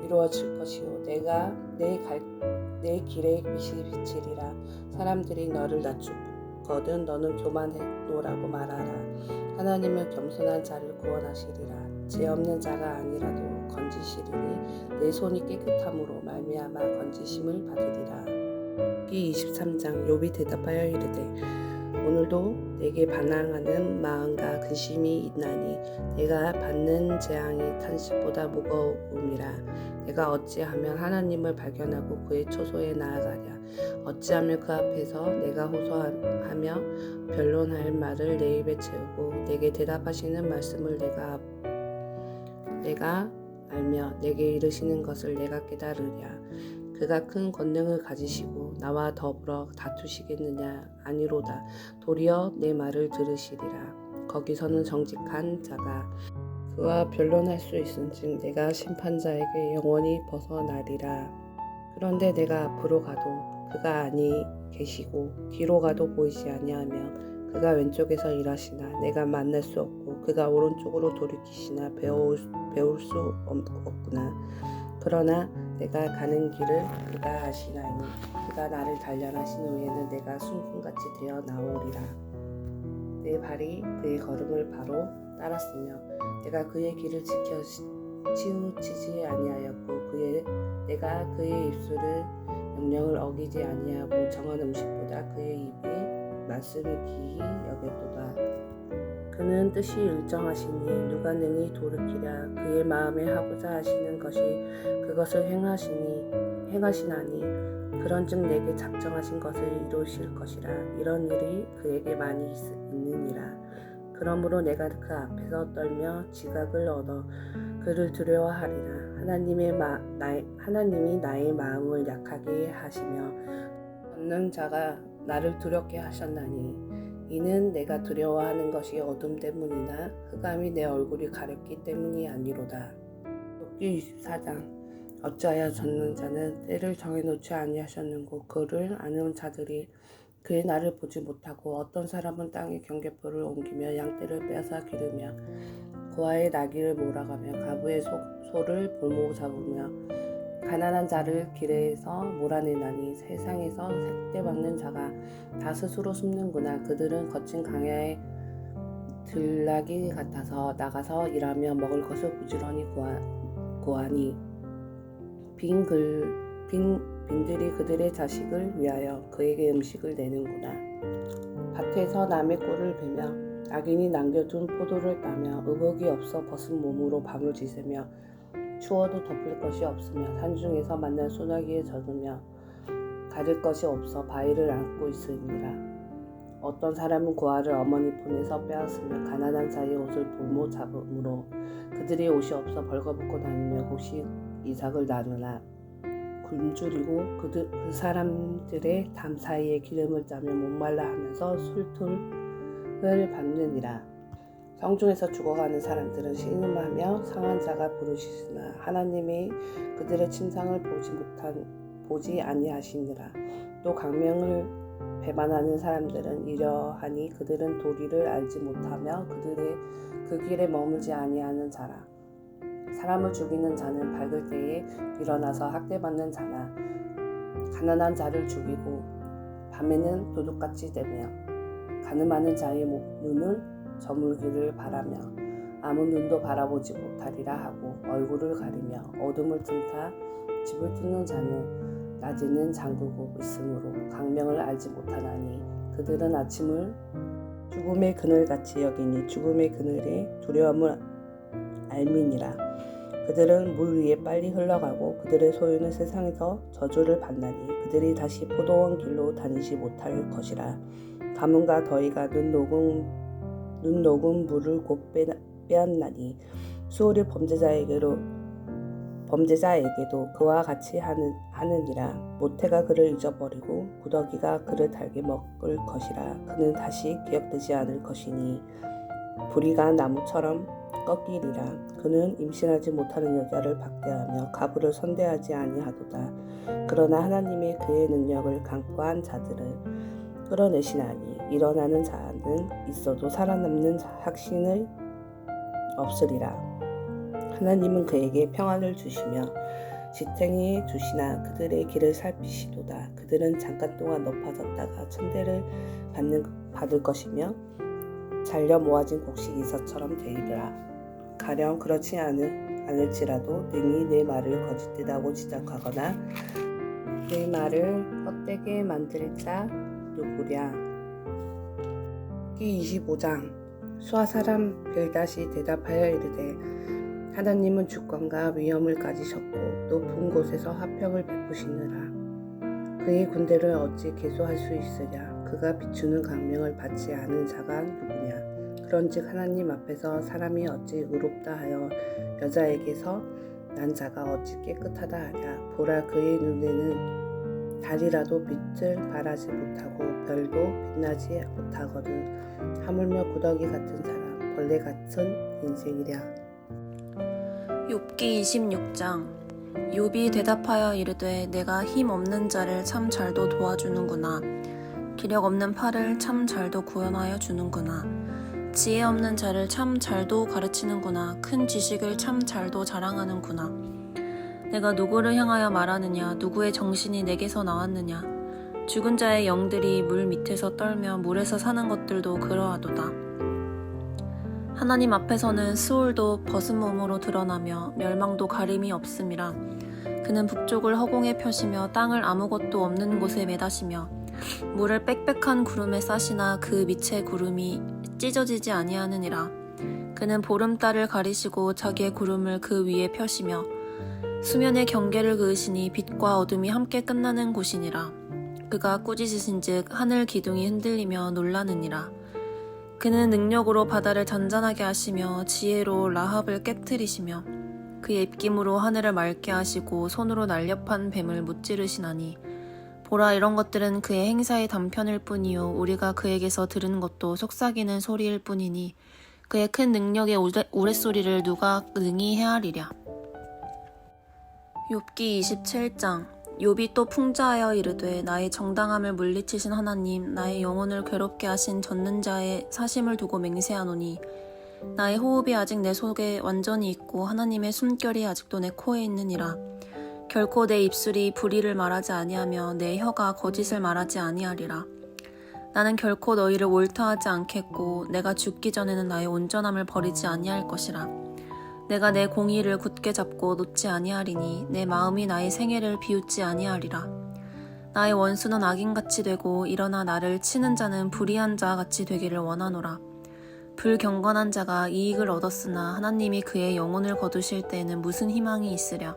이루어질 것이요 내가 내 길에 빛이 비치리라. 사람들이 너를 낮추거든 너는 교만해노라고 말하라. 하나님은 겸손한 자를 구원하시리라. 죄 없는 자가 아니라도 건지시리니 내 손이 깨끗함으로 말미암아 건지심을 받으리라. 기 23장 욥이 대답하여 이르되 오늘도 내게 반항하는 마음과 근심이 있나니 내가 받는 재앙이 탄식보다 무거움이라. 내가 어찌하면 하나님을 발견하고 그의 초소에 나아가랴. 어찌하면 그 앞에서 내가 호소하며 변론할 말을 내 입에 채우고 내게 대답하시는 말씀을 내가 알며 내게 이르시는 것을 내가 깨달으랴. 그가 큰 권능을 가지시고 나와 더불어 다투시겠느냐. 아니로다. 도리어 내 말을 들으시리라. 거기서는 정직한 자가 그와 변론할 수 있은즉 내가 심판자에게 영원히 벗어나리라. 그런데 내가 앞으로 가도 그가 아니 계시고 뒤로 가도 보이지 아니하며 그가 왼쪽에서 일하시나 내가 만날 수 없고 그가 오른쪽으로 돌이키시나 배울 수 없구나. 그러나 내가 가는 길을 그가 아시나니 그가 나를 단련하신 후에는 내가 순금같이 되어 나오리라. 내 발이 그의 걸음을 바로 따랐으며 내가 그의 길을 지켜 치우치지 아니하였고 내가 그의 입술을 명령을 어기지 아니하고 정한 음식보다 그의 입에 말씀을 기히 여겼도다. 그는 뜻이 일정하시니 누가 능히 돌이키랴. 그의 마음에 하고자 하시는 것이 그것을 행하시나니 그런즉 내게 작정하신 것을 이루실 것이라. 이런 일이 그에게 많이 있느니라. 그러므로 내가 그 앞에서 떨며 지각을 얻어 그를 두려워하리라. 하나님이 나의 마음을 약하게 하시며 권능자가 나를 두렵게 하셨나니 이는 내가 두려워하는 것이 어둠 때문이나 흑암이 내 얼굴이 가렸기 때문이 아니로다. 욥기 24장 어찌하여 젖는 자는 때를 정해놓지 아니하셨는고 그를 아는 자들이 그의 날을 보지 못하고 어떤 사람은 땅의 경계포를 옮기며 양떼를 빼앗아 기르며 고아의 나귀를 몰아가며 가부의 소를 볼모 잡으며 가난한 자를 길에서 몰아내나니 세상에서 색대박는 자가 다 스스로 숨는구나. 그들은 거친 강야의 들나귀 같아서 나가서 일하며 먹을 것을 부지런히 구하니 빈들이 그들의 자식을 위하여 그에게 음식을 내는구나. 밭에서 남의 꼴을 베며 악인이 남겨둔 포도를 따며 의복이 없어 벗은 몸으로 밤을 지새며 추워도 덮을 것이 없으며 산중에서 만난 소나기에 젖으며 가릴 것이 없어 바위를 안고 있으니라. 어떤 사람은 고아를 어머니 품에서 빼앗으며 가난한 자의 옷을 볼모 잡음으로 그들의 옷이 없어 벌거벗고 다니며 혹시 이삭을 나누나 굶주리고 그 사람들의 담 사이에 기름을 짜며 목말라 하면서 술툴을 밟느니라. 성중에서 죽어가는 사람들은 신음하며 상한 자가 부르시으나 하나님이 그들의 침상을 보지 아니하시니라. 또 강명을 배반하는 사람들은 이러하니 그들은 도리를 알지 못하며 그 길에 머물지 아니하는 자라. 사람을 죽이는 자는 밝을 때에 일어나서 학대받는 자나 가난한 자를 죽이고 밤에는 도둑같이 되며 가늠하는 자의 눈은 저물기를 바라며 아무 눈도 바라보지 못하리라 하고 얼굴을 가리며 어둠을 틈타 집을 뚫는 자는 낮에는 잠그고 있으므로 강명을 알지 못하나니 그들은 아침을 죽음의 그늘같이 여기니 죽음의 그늘의 두려움을 알미니라. 그들은 물 위에 빨리 흘러가고 그들의 소유는 세상에서 저주를 받나니 그들이 다시 포도원 길로 다니지 못할 것이라. 가뭄과 더위가 눈 녹은 물을 곧 빼앗나니 수월이 범죄자에게도 그와 같이 하느니라. 모태가 그를 잊어버리고 구더기가 그를 달게 먹을 것이라. 그는 다시 기억되지 않을 것이니 부리가 나무처럼 꺾이리라. 그는 임신하지 못하는 여자를 박대하며 가부를 선대하지 아니하도다. 그러나 하나님의 그의 능력을 강포한 자들을 끌어내시나니 일어나는 자는 있어도 살아남는 확신을 없으리라. 하나님은 그에게 평안을 주시며 지탱해 주시나 그들의 길을 살피시도다. 그들은 잠깐 동안 높아졌다가 천대를 받을 것이며 잘려 모아진 곡식 이서처럼 되리라. 가령 그렇지 않을지라도 능히 내 말을 거짓되다고 지적하거나 내 말을 헛되게 만들 자 누구랴. 25장 수아 사람 빌닷이 대답하여 이르되 하나님은 주권과 위엄을 가지셨고 높은 곳에서 화평을 베푸시느라. 그의 군대를 어찌 계수할 수 있으랴. 그가 비추는 강명을 받지 않은 자가 누구냐. 그런즉 하나님 앞에서 사람이 어찌 의롭다 하여 여자에게서 난 자가 어찌 깨끗하다 하랴. 보라, 그의 눈에는 달이라도 빛을 발하지 못하고 별도 빛나지 못하거든. 하물며 구더기 같은 사람, 벌레 같은 인생이랴. 욥기 26장. 욥이 대답하여 이르되 내가 힘 없는 자를 참 잘도 도와주는구나. 기력 없는 팔을 참 잘도 구원하여 주는구나. 지혜 없는 자를 참 잘도 가르치는구나. 큰 지식을 참 잘도 자랑하는구나. 내가 누구를 향하여 말하느냐. 누구의 정신이 내게서 나왔느냐. 죽은 자의 영들이 물 밑에서 떨며 물에서 사는 것들도 그러하도다. 하나님 앞에서는 스올도 벗은 몸으로 드러나며 멸망도 가림이 없음이라. 그는 북쪽을 허공에 펴시며 땅을 아무것도 없는 곳에 매다시며 물을 빽빽한 구름에 싸시나 그 밑에 구름이 찢어지지 아니하느니라. 그는 보름달을 가리시고 자기의 구름을 그 위에 펴시며 수면의 경계를 그으시니 빛과 어둠이 함께 끝나는 곳이니라. 그가 꾸짖으신즉 하늘 기둥이 흔들리며 놀라느니라. 그는 능력으로 바다를 잔잔하게 하시며 지혜로 라합을 깨트리시며 그의 입김으로 하늘을 맑게 하시고 손으로 날렵한 뱀을 무찌르시나니 보라, 이런 것들은 그의 행사의 단편일 뿐이요 우리가 그에게서 들은 것도 속삭이는 소리일 뿐이니 그의 큰 능력의 우레소리를 누가 능히 헤아리랴. 욥기 27장. 욥이 또 풍자하여 이르되 나의 정당함을 물리치신 하나님, 나의 영혼을 괴롭게 하신 젖는 자의 사심을 두고 맹세하노니 나의 호흡이 아직 내 속에 완전히 있고 하나님의 숨결이 아직도 내 코에 있느니라. 결코 내 입술이 불의를 말하지 아니하며 내 혀가 거짓을 말하지 아니하리라. 나는 결코 너희를 옳다하지 않겠고 내가 죽기 전에는 나의 온전함을 버리지 아니할 것이라. 내가 내 공의를 굳게 잡고 놓지 아니하리니 내 마음이 나의 생애를 비웃지 아니하리라. 나의 원수는 악인같이 되고 일어나 나를 치는 자는 불의한 자같이 되기를 원하노라. 불경건한 자가 이익을 얻었으나 하나님이 그의 영혼을 거두실 때에는 무슨 희망이 있으랴.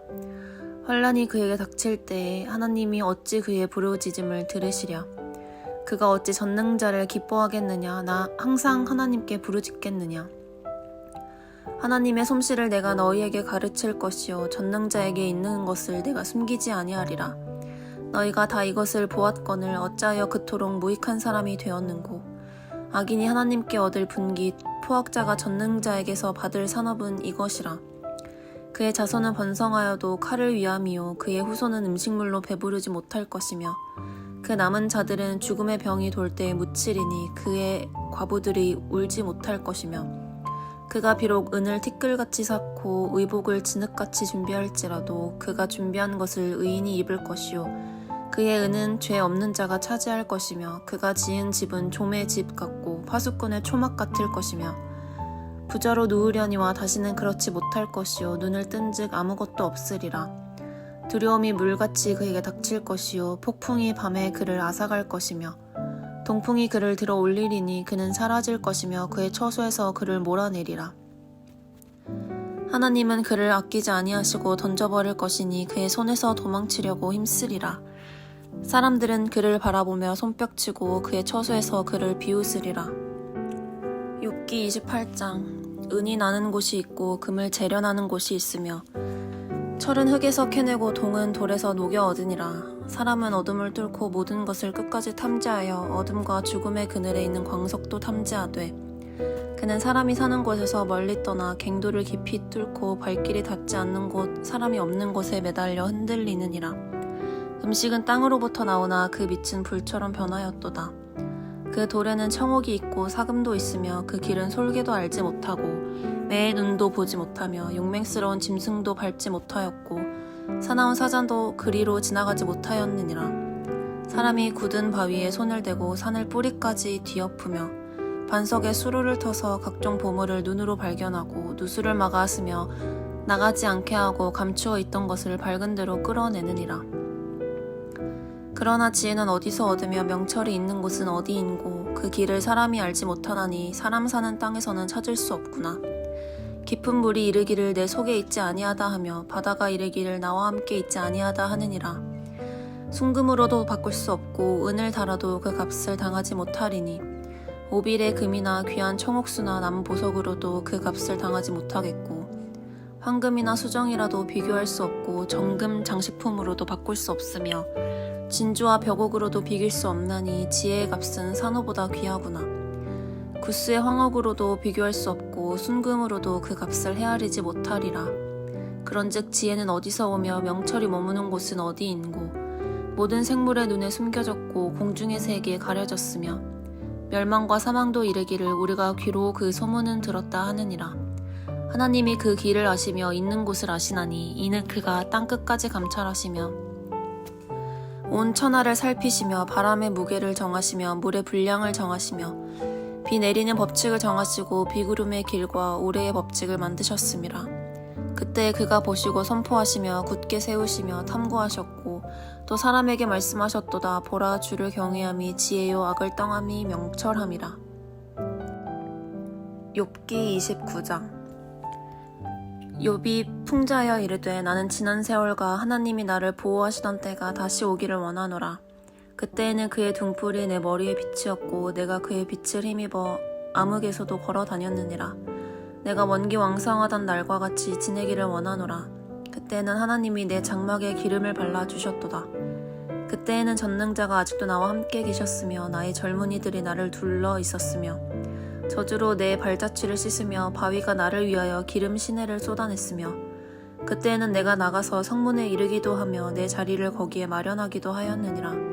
환난이 그에게 닥칠 때에 하나님이 어찌 그의 부르짖음을 들으시랴. 그가 어찌 전능자를 기뻐하겠느냐. 나 항상 하나님께 부르짖겠느냐. 하나님의 솜씨를 내가 너희에게 가르칠 것이요 전능자에게 있는 것을 내가 숨기지 아니하리라. 너희가 다 이것을 보았거늘 어찌하여 그토록 무익한 사람이 되었는고. 악인이 하나님께 얻을 분깃, 포악자가 전능자에게서 받을 산업은 이것이라. 그의 자손은 번성하여도 칼을 위함이요 그의 후손은 음식물로 배부르지 못할 것이며 그 남은 자들은 죽음의 병이 돌 때에 묻히리니 그의 과부들이 울지 못할 것이며 그가 비록 은을 티끌같이 쌓고 의복을 진흙같이 준비할지라도 그가 준비한 것을 의인이 입을 것이요 그의 은은 죄 없는 자가 차지할 것이며 그가 지은 집은 좀의 집 같고 파수꾼의 초막 같을 것이며 부자로 누우려니와 다시는 그렇지 못할 것이요 눈을 뜬즉 아무것도 없으리라. 두려움이 물같이 그에게 닥칠 것이요 폭풍이 밤에 그를 앗아갈 것이며 동풍이 그를 들어 올리리니 그는 사라질 것이며 그의 처소에서 그를 몰아내리라. 하나님은 그를 아끼지 아니하시고 던져버릴 것이니 그의 손에서 도망치려고 힘쓰리라. 사람들은 그를 바라보며 손뼉치고 그의 처소에서 그를 비웃으리라. 욥기 28장. 은이 나는 곳이 있고 금을 재련하는 곳이 있으며 철은 흙에서 캐내고 동은 돌에서 녹여 얻으니라. 사람은 어둠을 뚫고 모든 것을 끝까지 탐지하여 어둠과 죽음의 그늘에 있는 광석도 탐지하되 그는 사람이 사는 곳에서 멀리 떠나 갱도를 깊이 뚫고 발길이 닿지 않는 곳 사람이 없는 곳에 매달려 흔들리느니라. 음식은 땅으로부터 나오나 그 빛은 불처럼 변하였도다. 그 돌에는 청옥이 있고 사금도 있으며 그 길은 솔개도 알지 못하고 매의 눈도 보지 못하며 용맹스러운 짐승도 밟지 못하였고 사나운 사자도 그리로 지나가지 못하였느니라. 사람이 굳은 바위에 손을 대고 산을 뿌리까지 뒤엎으며 반석에 수로를 터서 각종 보물을 눈으로 발견하고 누수를 막아쓰며 나가지 않게 하고 감추어 있던 것을 밝은 대로 끌어내느니라. 그러나 지혜는 어디서 얻으며 명철이 있는 곳은 어디인고 그 길을 사람이 알지 못하나니 사람 사는 땅에서는 찾을 수 없구나. 깊은 물이 이르기를 내 속에 있지 아니하다 하며 바다가 이르기를 나와 함께 있지 아니하다 하느니라. 순금으로도 바꿀 수 없고 은을 달아도 그 값을 당하지 못하리니 오빌의 금이나 귀한 청옥수나 남보석으로도 그 값을 당하지 못하겠고 황금이나 수정이라도 비교할 수 없고 정금 장식품으로도 바꿀 수 없으며 진주와 벽옥으로도 비길 수 없나니 지혜의 값은 산호보다 귀하구나. 구스의 황옥으로도 비교할 수 없고 순금으로도 그 값을 헤아리지 못하리라. 그런즉 지혜는 어디서 오며 명철이 머무는 곳은 어디인고 모든 생물의 눈에 숨겨졌고 공중의 새에게 가려졌으며 멸망과 사망도 이르기를 우리가 귀로 그 소문은 들었다 하느니라. 하나님이 그 길을 아시며 있는 곳을 아시나니 이는 그가 땅끝까지 감찰하시며 온 천하를 살피시며 바람의 무게를 정하시며 물의 분량을 정하시며 비 내리는 법칙을 정하시고 비구름의 길과 오래의 법칙을 만드셨음이라. 그때 그가 보시고 선포하시며 굳게 세우시며 탐구하셨고 또 사람에게 말씀하셨도다. 보라, 주를 경외함이 지혜요 악을 떠함이 명철함이라. 욥기 29장. 욥이 풍자하여 이르되 나는 지난 세월과 하나님이 나를 보호하시던 때가 다시 오기를 원하노라. 그때에는 그의 등불이 내 머리에 빛이었고 내가 그의 빛을 힘입어 암흑에서도 걸어 다녔느니라. 내가 원기왕성하던 날과 같이 지내기를 원하노라. 그때에는 하나님이 내 장막에 기름을 발라주셨도다. 그때에는 전능자가 아직도 나와 함께 계셨으며 나의 젊은이들이 나를 둘러 있었으며 저주로 내 발자취를 씻으며 바위가 나를 위하여 기름 시내를 쏟아냈으며 그때에는 내가 나가서 성문에 이르기도 하며 내 자리를 거기에 마련하기도 하였느니라.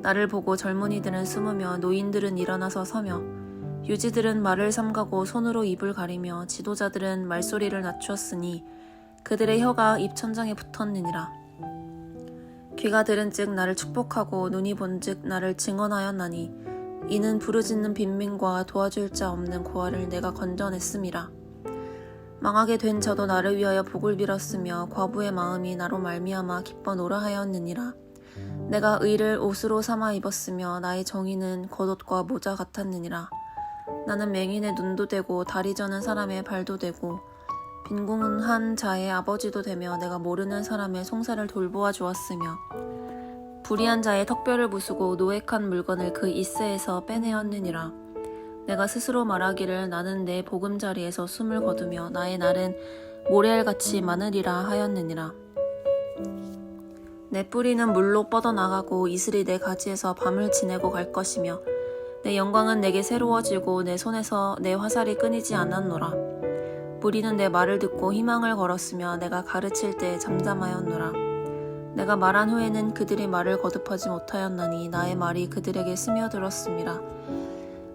나를 보고 젊은이들은 숨으며 노인들은 일어나서 서며 유지들은 말을 삼가고 손으로 입을 가리며 지도자들은 말소리를 낮추었으니 그들의 혀가 입천장에 붙었느니라. 귀가 들은즉 나를 축복하고 눈이 본즉 나를 증언하였나니 이는 부르짖는 빈민과 도와줄 자 없는 고아를 내가 건져냈음이라. 망하게 된 자도 나를 위하여 복을 빌었으며 과부의 마음이 나로 말미암아 기뻐 노라 하였느니라. 내가 의를 옷으로 삼아 입었으며 나의 정의는 겉옷과 모자 같았느니라. 나는 맹인의 눈도 되고 다리 저는 사람의 발도 되고 빈궁한 자의 아버지도 되며 내가 모르는 사람의 송사를 돌보아 주었으며 불의한 자의 턱뼈를 부수고 노획한 물건을 그 이새에서 빼내었느니라. 내가 스스로 말하기를 나는 내 보금자리에서 숨을 거두며 나의 날은 모래알같이 많으리라 하였느니라. 내 뿌리는 물로 뻗어나가고 이슬이 내 가지에서 밤을 지내고 갈 것이며 내 영광은 내게 새로워지고 내 손에서 내 화살이 끊이지 않았노라. 무리는 내 말을 듣고 희망을 걸었으며 내가 가르칠 때 잠잠하였노라. 내가 말한 후에는 그들이 말을 거듭하지 못하였나니 나의 말이 그들에게 스며들었음이라.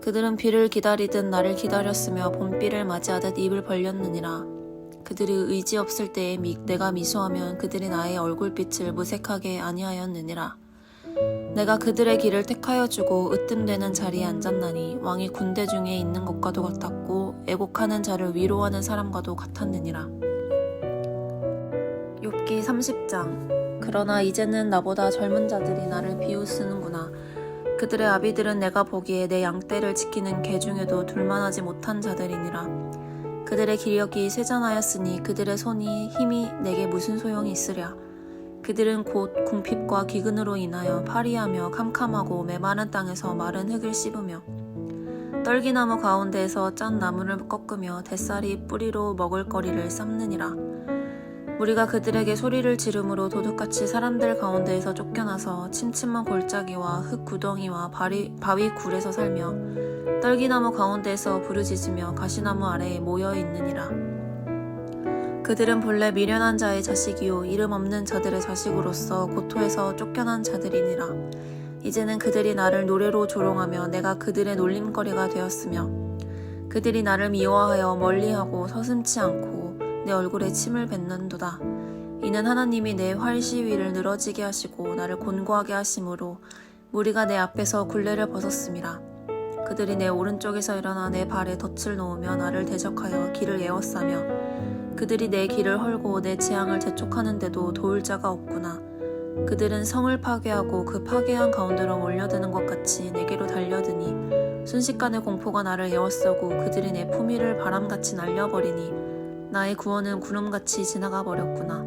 그들은 비를 기다리듯 나를 기다렸으며 봄비를 맞이하듯 입을 벌렸느니라. 그들이 의지 없을 때에 내가 미소하면 그들이 나의 얼굴빛을 무색하게 아니하였느니라. 내가 그들의 길을 택하여 주고 으뜸되는 자리에 앉았나니 왕이 군대 중에 있는 것과도 같았고 애곡하는 자를 위로하는 사람과도 같았느니라. 욥기 30장. 그러나 이제는 나보다 젊은 자들이 나를 비웃으는구나. 그들의 아비들은 내가 보기에 내 양떼를 지키는 개 중에도 둘만하지 못한 자들이니라. 그들의 기력이 쇠잔하였으니 그들의 손이 힘이 내게 무슨 소용이 있으랴. 그들은 곧 궁핍과 기근으로 인하여 파리하며 캄캄하고 메마른 땅에서 마른 흙을 씹으며 떨기나무 가운데에서 짠 나무를 꺾으며 뱃살이 뿌리로 먹을거리를 삶느니라. 우리가 그들에게 소리를 지르므로 도둑같이 사람들 가운데에서 쫓겨나서 침침한 골짜기와 흙 구덩이와 바위 굴에서 살며 떨기나무 가운데에서 부르짖으며 가시나무 아래에 모여 있느니라. 그들은 본래 미련한 자의 자식이요 이름 없는 자들의 자식으로서 고토에서 쫓겨난 자들이니라. 이제는 그들이 나를 노래로 조롱하며 내가 그들의 놀림거리가 되었으며 그들이 나를 미워하여 멀리하고 서슴지 않고 내 얼굴에 침을 뱉는도다. 이는 하나님이 내 활시위를 늘어지게 하시고 나를 곤고하게 하심으로 무리가 내 앞에서 굴레를 벗었음이라. 그들이 내 오른쪽에서 일어나 내 발에 덫을 놓으며 나를 대적하여 길을 에워싸며 그들이 내 길을 헐고 내 재앙을 재촉하는데도 도울 자가 없구나. 그들은 성을 파괴하고 그 파괴한 가운데로 몰려드는 것 같이 내게로 달려드니 순식간에 공포가 나를 에워싸고 그들이 내 품위를 바람같이 날려버리니 나의 구원은 구름같이 지나가 버렸구나.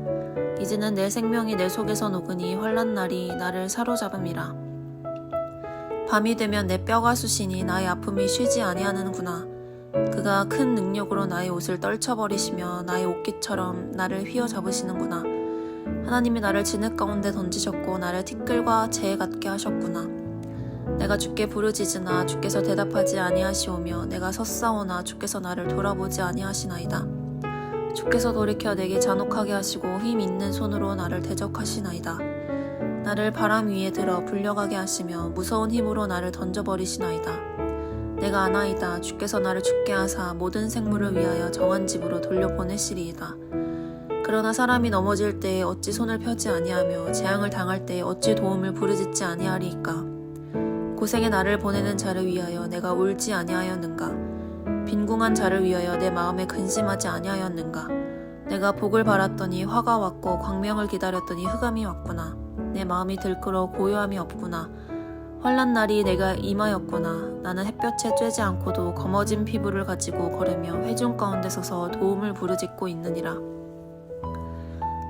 이제는 내 생명이 내 속에서 녹으니 환난 날이 나를 사로잡음이라. 밤이 되면 내 뼈가 쑤시니 나의 아픔이 쉬지 아니하는구나. 그가 큰 능력으로 나의 옷을 떨쳐버리시며 나의 옷깃처럼 나를 휘어잡으시는구나. 하나님이 나를 진흙 가운데 던지셨고 나를 티끌과 재에 같게 하셨구나. 내가 주께 부르짖으나 주께서 대답하지 아니하시오며 내가 섰사오나 주께서 나를 돌아보지 아니하시나이다. 주께서 돌이켜 내게 잔혹하게 하시고 힘 있는 손으로 나를 대적하시나이다. 나를 바람 위에 들어 불려가게 하시며 무서운 힘으로 나를 던져버리시나이다. 내가 아나이다. 주께서 나를 죽게 하사 모든 생물을 위하여 정한 집으로 돌려보내시리이다. 그러나 사람이 넘어질 때에 어찌 손을 펴지 아니하며 재앙을 당할 때에 어찌 도움을 부르짖지 아니하리이까. 고생에 나를 보내는 자를 위하여 내가 울지 아니하였는가. 빈궁한 자를 위하여 내 마음에 근심하지 아니하였는가. 내가 복을 바랐더니 화가 왔고 광명을 기다렸더니 흑암이 왔구나. 내 마음이 들끓어 고요함이 없구나. 환난 날이 내가 임하였구나. 나는 햇볕에 쬐지 않고도 검어진 피부를 가지고 걸으며 회중 가운데 서서 도움을 부르짖고 있느니라.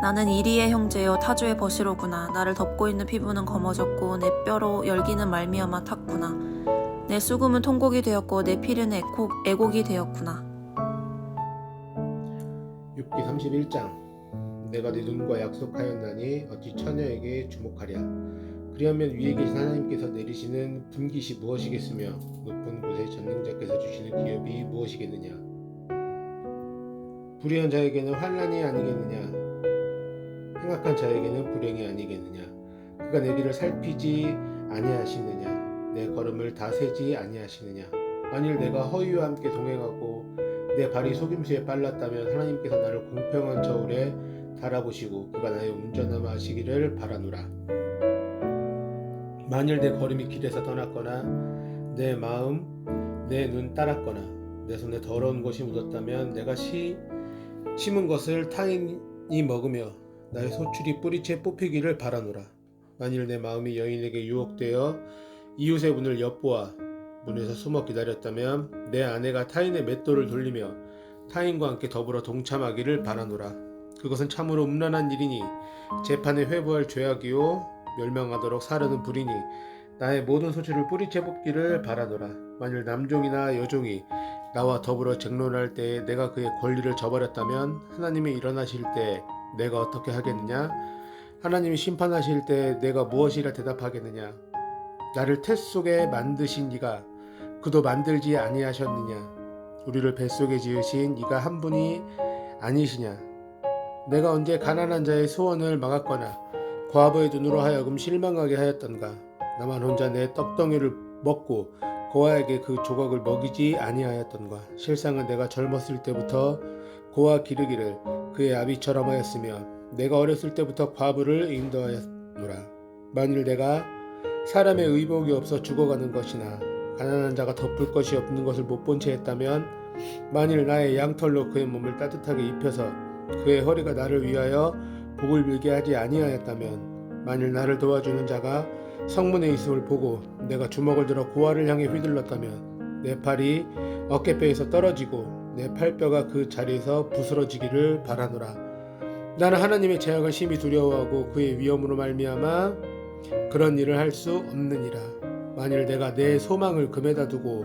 나는 이리의 형제여 타조의 버시로구나. 나를 덮고 있는 피부는 검어졌고 내 뼈로 열기는 말미암아 탔구나. 내 수금은 통곡이 되었고 내 피는 애곡이 되었구나. 욥기 31장. 내가 네 눈과 약속하였나니 어찌 처녀에게 주목하랴. 그리하면 위에 계신 하나님께서 내리시는 분깃이 무엇이겠으며 높은 곳에 전능자께서 주시는 기업이 무엇이겠느냐. 불의한 자에게는 환난이 아니겠느냐. 행악한 자에게는 불행이 아니겠느냐. 그가 내 길을 살피지 아니하시느냐. 내 걸음을 다 세지 아니하시느냐. 만일 내가 허위와 함께 동행하고 내 발이 속임수에 빨랐다면 하나님께서 나를 공평한 저울에 달아보시고 그가 나의 운전함 하시기를 바라노라. 만일 내 걸음이 길에서 떠났거나 내 마음 내 눈 따랐거나 내 손에 더러운 것이 묻었다면 내가 심은 것을 타인이 먹으며 나의 소출이 뿌리채 뽑히기를 바라노라. 만일 내 마음이 여인에게 유혹되어 이웃의 문을 엿보아 문에서 숨어 기다렸다면 내 아내가 타인의 맷돌을 돌리며 타인과 함께 더불어 동참하기를 바라노라. 그것은 참으로 음란한 일이니 재판에 회부할 죄악이요 멸망하도록 사르는 불이니 나의 모든 소출을 뿌리채 뽑기를 바라노라. 만일 남종이나 여종이 나와 더불어 쟁론할 때에 내가 그의 권리를 저버렸다면 하나님이 일어나실 때 내가 어떻게 하겠느냐. 하나님이 심판하실 때 내가 무엇이라 대답하겠느냐. 나를 태 속에 만드신 이가 그도 만들지 아니하셨느냐. 우리를 뱃속에 지으신 이가 한 분이 아니시냐. 내가 언제 가난한 자의 소원을 막았거나 과부의 눈으로 하여금 실망하게 하였던가. 나만 혼자 내 떡덩이를 먹고 고아에게 그 조각을 먹이지 아니하였던가. 실상은 내가 젊었을 때부터 고아 기르기를 그의 아비처럼 하였으며 내가 어렸을 때부터 과부를 인도하였노라. 만일 내가 사람의 의복이 없어 죽어가는 것이나 가난한 자가 덮을 것이 없는 것을 못 본 채 했다면 만일 나의 양털로 그의 몸을 따뜻하게 입혀서 그의 허리가 나를 위하여 복을 빌게 하지 아니하였다면 만일 나를 도와주는 자가 성문에 있음을 보고 내가 주먹을 들어 고아를 향해 휘둘렀다면 내 팔이 어깨뼈에서 떨어지고 내 팔뼈가 그 자리에서 부스러지기를 바라노라. 나는 하나님의 재앙을 심히 두려워하고 그의 위엄으로 말미암아 그런 일을 할 수 없느니라. 만일 내가 내 소망을 금에다 두고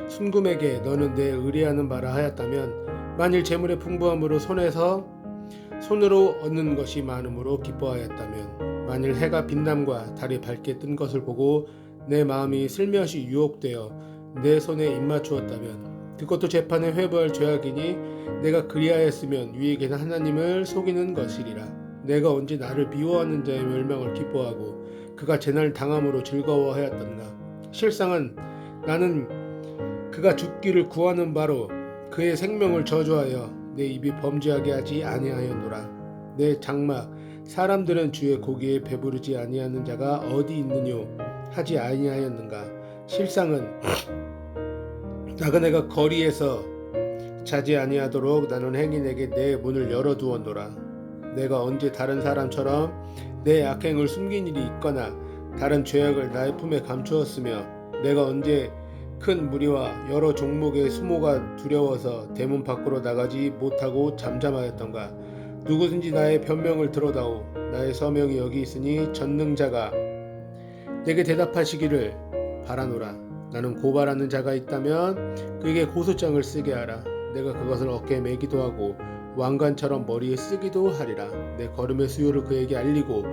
순금에게 너는 내 의뢰하는 바라 하였다면 만일 재물의 풍부함으로 손으로 얻는 것이 많음으로 기뻐하였다면 만일 해가 빛남과 달이 밝게 뜬 것을 보고 내 마음이 슬며시 유혹되어 내 손에 입맞추었다면 그것도 재판에 회부할 죄악이니 내가 그리하였으면 위에 계신 하나님을 속이는 것이리라. 내가 언제 나를 미워하는 자의 멸망을 기뻐하고 그가 재난을 당함으로 즐거워하였던가. 실상은 나는 그가 죽기를 구하는 바로 그의 생명을 저주하여 내 입이 범죄하게 하지 아니하였노라. 내 장막 사람들은 주의 고기에 배부르지 아니하는 자가 어디 있느뇨 하지 아니하였는가. 실상은 나그네가 거리에서 자지 아니하도록 나는 행인에게 내 문을 열어두었노라. 내가 언제 다른 사람처럼 내 악행을 숨긴 일이 있거나 다른 죄악을 나의 품에 감추었으며 내가 언제 큰 무리와 여러 종목의 수모가 두려워서 대문 밖으로 나가지 못하고 잠잠하였던가. 누구든지 나의 변명을 들어다오. 나의 서명이 여기 있으니 전능자가 내게 대답하시기를 바라노라. 나는 고발하는 자가 있다면 그에게 고소장을 쓰게 하라. 내가 그것을 어깨에 매기도 하고 왕관처럼 머리에 쓰기도 하리라. 내 걸음의 수요를 그에게 알리고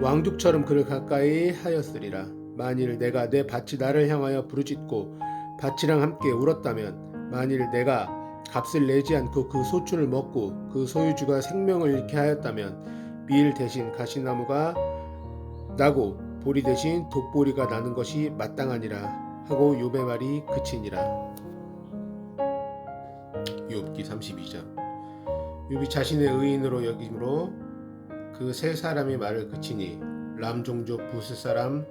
왕족처럼 그를 가까이 하였으리라. 만일 내가 내 밭이 나를 향하여 부르짖고 밭이랑 함께 울었다면 만일 내가 값을 내지 않고 그 소출을 먹고 그 소유주가 생명을 잃게 하였다면 밀 대신 가시나무가 나고 보리 대신 독보리가 나는 것이 마땅하니라 하고 욥의 말이 그치니라. 욥기 32장. 욥이 자신의 의인으로 여김으로 그 세 사람이 말을 그치니 람 종족 부스 사람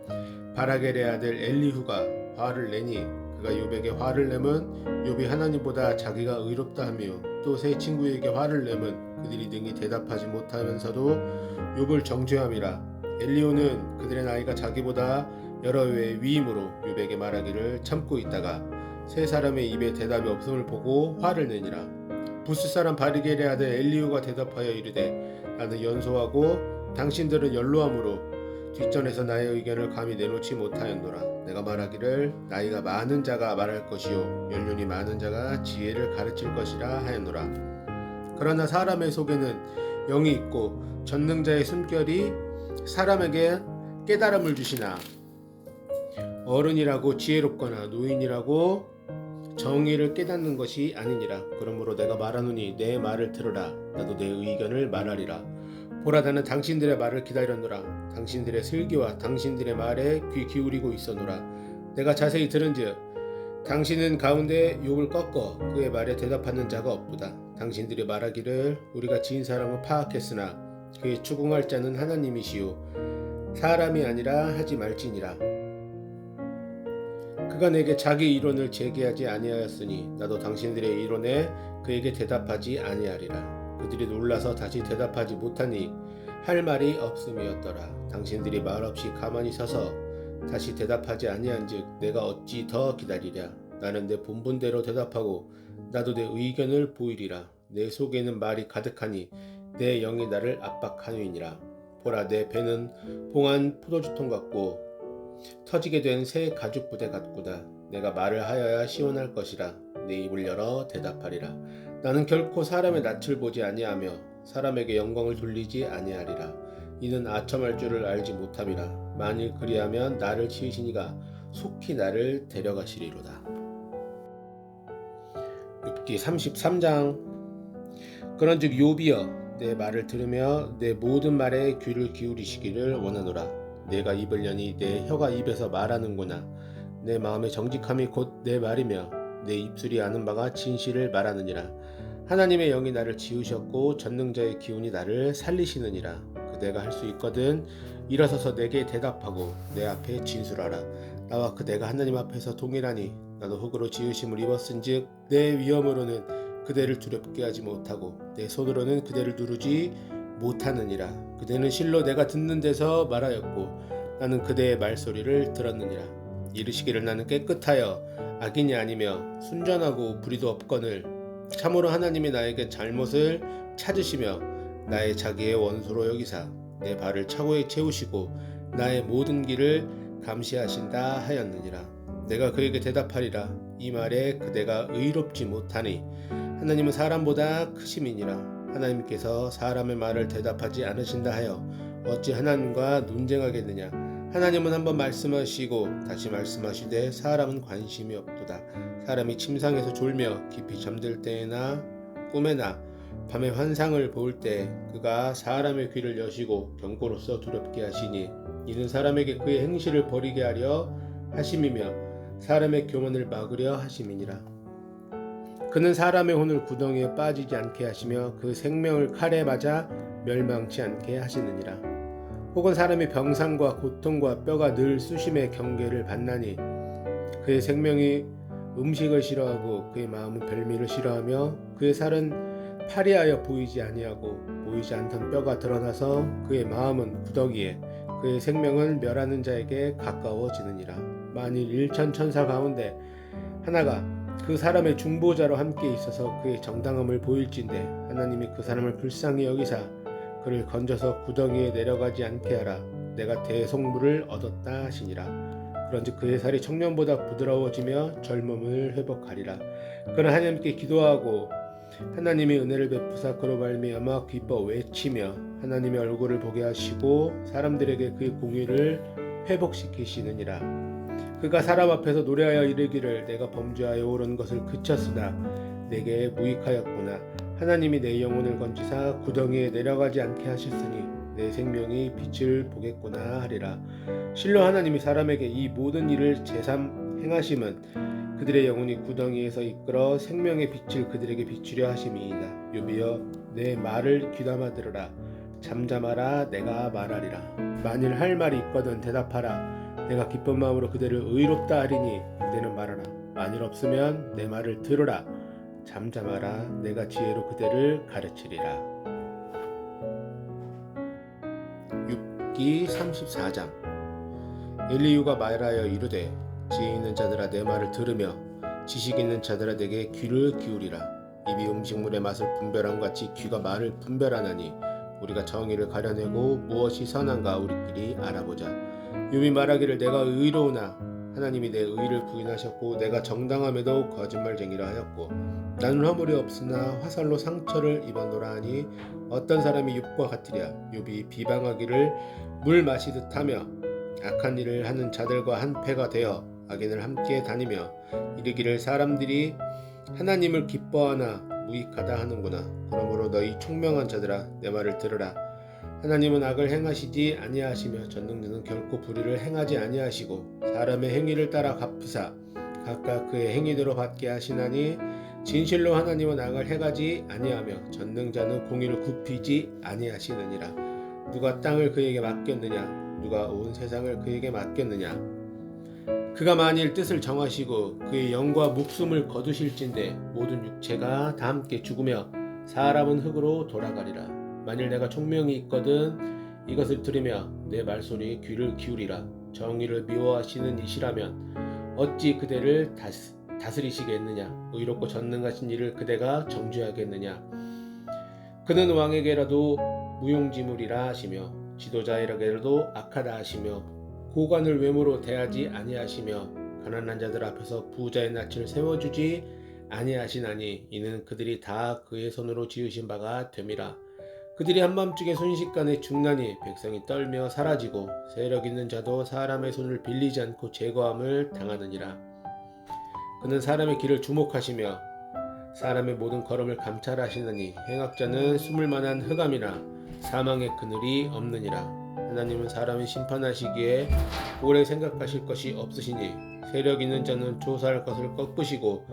바라겔의 아들 엘리후가 화를 내니 그가 욥에게 화를 내면 욥이 하나님보다 자기가 의롭다 하며 또 세 친구에게 화를 내면 그들이 능히 대답하지 못하면서도 욥을 정죄함이라. 엘리후는 그들의 나이가 자기보다 여러 배 위임으로 욥에게 말하기를 참고 있다가 세 사람의 입에 대답이 없음을 보고 화를 내니라. 부스 사람 바르겔의 아들 엘리후가 대답하여 이르되 나는 연소하고 당신들은 연로함으로 뒷전에서 나의 의견을 감히 내놓지 못하였노라. 내가 말하기를 나이가 많은 자가 말할 것이요 연륜이 많은 자가 지혜를 가르칠 것이라 하였노라. 그러나 사람의 속에는 영이 있고 전능자의 숨결이 사람에게 깨달음을 주시나 어른이라고 지혜롭거나 노인이라고 정의를 깨닫는 것이 아니니라. 그러므로 내가 말하노니 내 말을 들으라. 나도 내 의견을 말하리라. 보라 나는 당신들의 말을 기다렸노라. 당신들의 슬기와 당신들의 말에 귀 기울이고 있었노라. 내가 자세히 들은즉 당신은 가운데 욥을 꺾어 그의 말에 대답하는 자가 없도다. 당신들이 말하기를 우리가 지은 사람은 파악했으나 그의 추궁할 자는 하나님이시요 사람이 아니라 하지 말지니라. 그가 내게 자기 이론을 제기하지 아니하였으니 나도 당신들의 이론에 그에게 대답하지 아니하리라. 그들이 놀라서 다시 대답하지 못하니 할 말이 없음이었더라. 당신들이 말없이 가만히 서서 다시 대답하지 아니한즉 내가 어찌 더 기다리랴. 나는 내 본분대로 대답하고 나도 내 의견을 보이리라. 내 속에는 말이 가득하니 내 영이 나를 압박하느니라. 보라 내 배는 봉한 포도주통 같고 터지게 된 새 가죽 부대 같구나. 내가 말을 하여야 시원할 것이라. 내 입을 열어 대답하리라. 나는 결코 사람의 낯을 보지 아니하며 사람에게 영광을 돌리지 아니하리라. 이는 아첨할 줄을 알지 못함이라. 만일 그리하면 나를 치으시니가 속히 나를 데려가시리로다. 욥기 33장. 그런즉 욥이여 내 말을 들으며 내 모든 말에 귀를 기울이시기를 원하노라. 내가 입을 여니 내 혀가 입에서 말하는구나. 내 마음의 정직함이 곧 내 말이며 내 입술이 아는 바가 진실을 말하느니라. 하나님의 영이 나를 지으셨고 전능자의 기운이 나를 살리시느니라. 그대가 할 수 있거든 일어서서 내게 대답하고 내 앞에 진술하라. 나와 그대가 하나님 앞에서 동일하니 나도 흙으로 지으심을 입었은즉 내 위엄으로는 그대를 두렵게 하지 못하고 내 손으로는 그대를 누르지 못하느니라. 그대는 실로 내가 듣는 데서 말하였고 나는 그대의 말소리를 들었느니라. 이르시기를 나는 깨끗하여 악인이 아니며 순전하고 불의도 없거늘 참으로 하나님이 나에게 잘못을 찾으시며 나의 자기의 원수로 여기사 내 발을 차고에 채우시고 나의 모든 길을 감시하신다 하였느니라. 내가 그에게 대답하리라. 이 말에 그대가 의롭지 못하니 하나님은 사람보다 크심이니라. 하나님께서 사람의 말을 대답하지 않으신다 하여 어찌 하나님과 논쟁하겠느냐. 하나님은 한번 말씀하시고 다시 말씀하시되 사람은 관심이 없도다. 사람이 침상에서 졸며 깊이 잠들 때나 꿈에나 밤에 환상을 볼 때 그가 사람의 귀를 여시고 경고로서 두렵게 하시니 이는 사람에게 그의 행실을 버리게 하려 하심이며 사람의 교만을 막으려 하심이니라. 그는 사람의 혼을 구덩이에 빠지지 않게 하시며 그 생명을 칼에 맞아 멸망치 않게 하시느니라. 혹은 사람이 병상과 고통과 뼈가 늘 수심의 경계를 받나니 그의 생명이 음식을 싫어하고 그의 마음은 별미를 싫어하며 그의 살은 파리하여 보이지 아니하고 보이지 않던 뼈가 드러나서 그의 마음은 구더기에 그의 생명은 멸하는 자에게 가까워지느니라. 만일 일천 천사 가운데 하나가 그 사람의 중보자로 함께 있어서 그의 정당함을 보일진대 하나님이 그 사람을 불쌍히 여기사 그를 건져서 구덩이에 내려가지 않게 하라. 내가 대속물을 얻었다 하시니라. 그런즉 그의 살이 청년보다 부드러워지며 젊음을 회복하리라. 그는 하나님께 기도하고 하나님이 은혜를 베푸사 그로 말미암아 기뻐 외치며 하나님의 얼굴을 보게 하시고 사람들에게 그의 공의를 회복시키시느니라. 그가 사람 앞에서 노래하여 이르기를 내가 범죄하여 옳은 것을 그쳤으나 내게 무익하였구나. 하나님이 내 영혼을 건지사 구덩이에 내려가지 않게 하셨으니 내 생명이 빛을 보겠구나 하리라. 실로 하나님이 사람에게 이 모든 일을 제삼 행하심은 그들의 영혼이 구덩이에서 이끌어 생명의 빛을 그들에게 비추려 하심이이다. 욥이여 내 말을 귀담아 들으라. 잠잠하라. 내가 말하리라. 만일 할 말이 있거든 대답하라. 내가 기쁜 마음으로 그대를 의롭다 하리니 그대는 말하라. 만일 없으면 내 말을 들으라. 잠잠하라. 내가 지혜로 그대를 가르치리라. 욥기 34장. 엘리후가 말하여 이르되 지혜 있는 자들아 내 말을 들으며 지식 있는 자들아 내게 귀를 기울이라. 입이 음식물의 맛을 분별함 같이 귀가 말을 분별하나니 우리가 정의를 가려내고 무엇이 선한가 우리끼리 알아보자. 욥이 말하기를 내가 의로우나 하나님이 내 의를 부인하셨고 내가 정당함에도 거짓말쟁이라 하였고 나는 허물이 없으나 화살로 상처를 입었노라 하니 어떤 사람이 욥과 같으랴. 욥이 비방하기를 물 마시듯 하며 악한 일을 하는 자들과 한패가 되어 악인을 함께 다니며 이르기를 사람들이 하나님을 기뻐하나 무익하다 하는구나. 그러므로 너희 총명한 자들아 내 말을 들으라. 하나님은 악을 행하시지 아니하시며 전능자는 결코 불의를 행하지 아니하시고 사람의 행위를 따라 갚으사 각각 그의 행위대로 받게 하시나니 진실로 하나님은 악을 행하지 아니하며 전능자는 공의를 굽히지 아니하시느니라. 누가 땅을 그에게 맡겼느냐 누가 온 세상을 그에게 맡겼느냐. 그가 만일 뜻을 정하시고 그의 영과 목숨을 거두실진대 모든 육체가 다 함께 죽으며 사람은 흙으로 돌아가리라. 만일 내가 총명이 있거든 이것을 들으며 내 말소리에 귀를 기울이라. 정의를 미워하시는 이시라면 어찌 그대를 다스리시겠느냐. 의롭고 전능하신 이를 그대가 정죄하겠느냐. 그는 왕에게라도 무용지물이라 하시며 지도자에게라도 악하다 하시며 고관을 외모로 대하지 아니하시며 가난한 자들 앞에서 부자의 낯을 세워주지 아니하시나니 이는 그들이 다 그의 손으로 지으신 바가 됨이라. 그들이 한밤중에 순식간에 죽나니 백성이 떨며 사라지고 세력 있는 자도 사람의 손을 빌리지 않고 제거함을 당하느니라. 그는 사람의 길을 주목하시며 사람의 모든 걸음을 감찰하시느니 행악자는 숨을 만한 흑암이나 사망의 그늘이 없느니라. 하나님은 사람을 심판하시기에 오래 생각하실 것이 없으시니 세력 있는 자는 조사할 것을 꺾으시고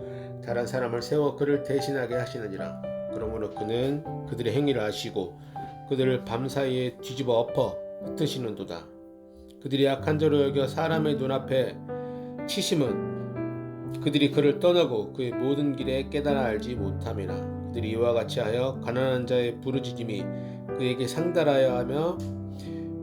다른 사람을 세워 그를 대신하게 하시느니라. 그러므로 그는 그들의 행위를 아시고 그들을 밤사이에 뒤집어 엎어 흩으시는도다. 그들이 악한 자로 여겨 사람의 눈앞에 치심은 그들이 그를 떠나고 그의 모든 길에 깨달아 알지 못함이라. 그들이 이와 같이 하여 가난한 자의 부르짖음이 그에게 상달하여 하며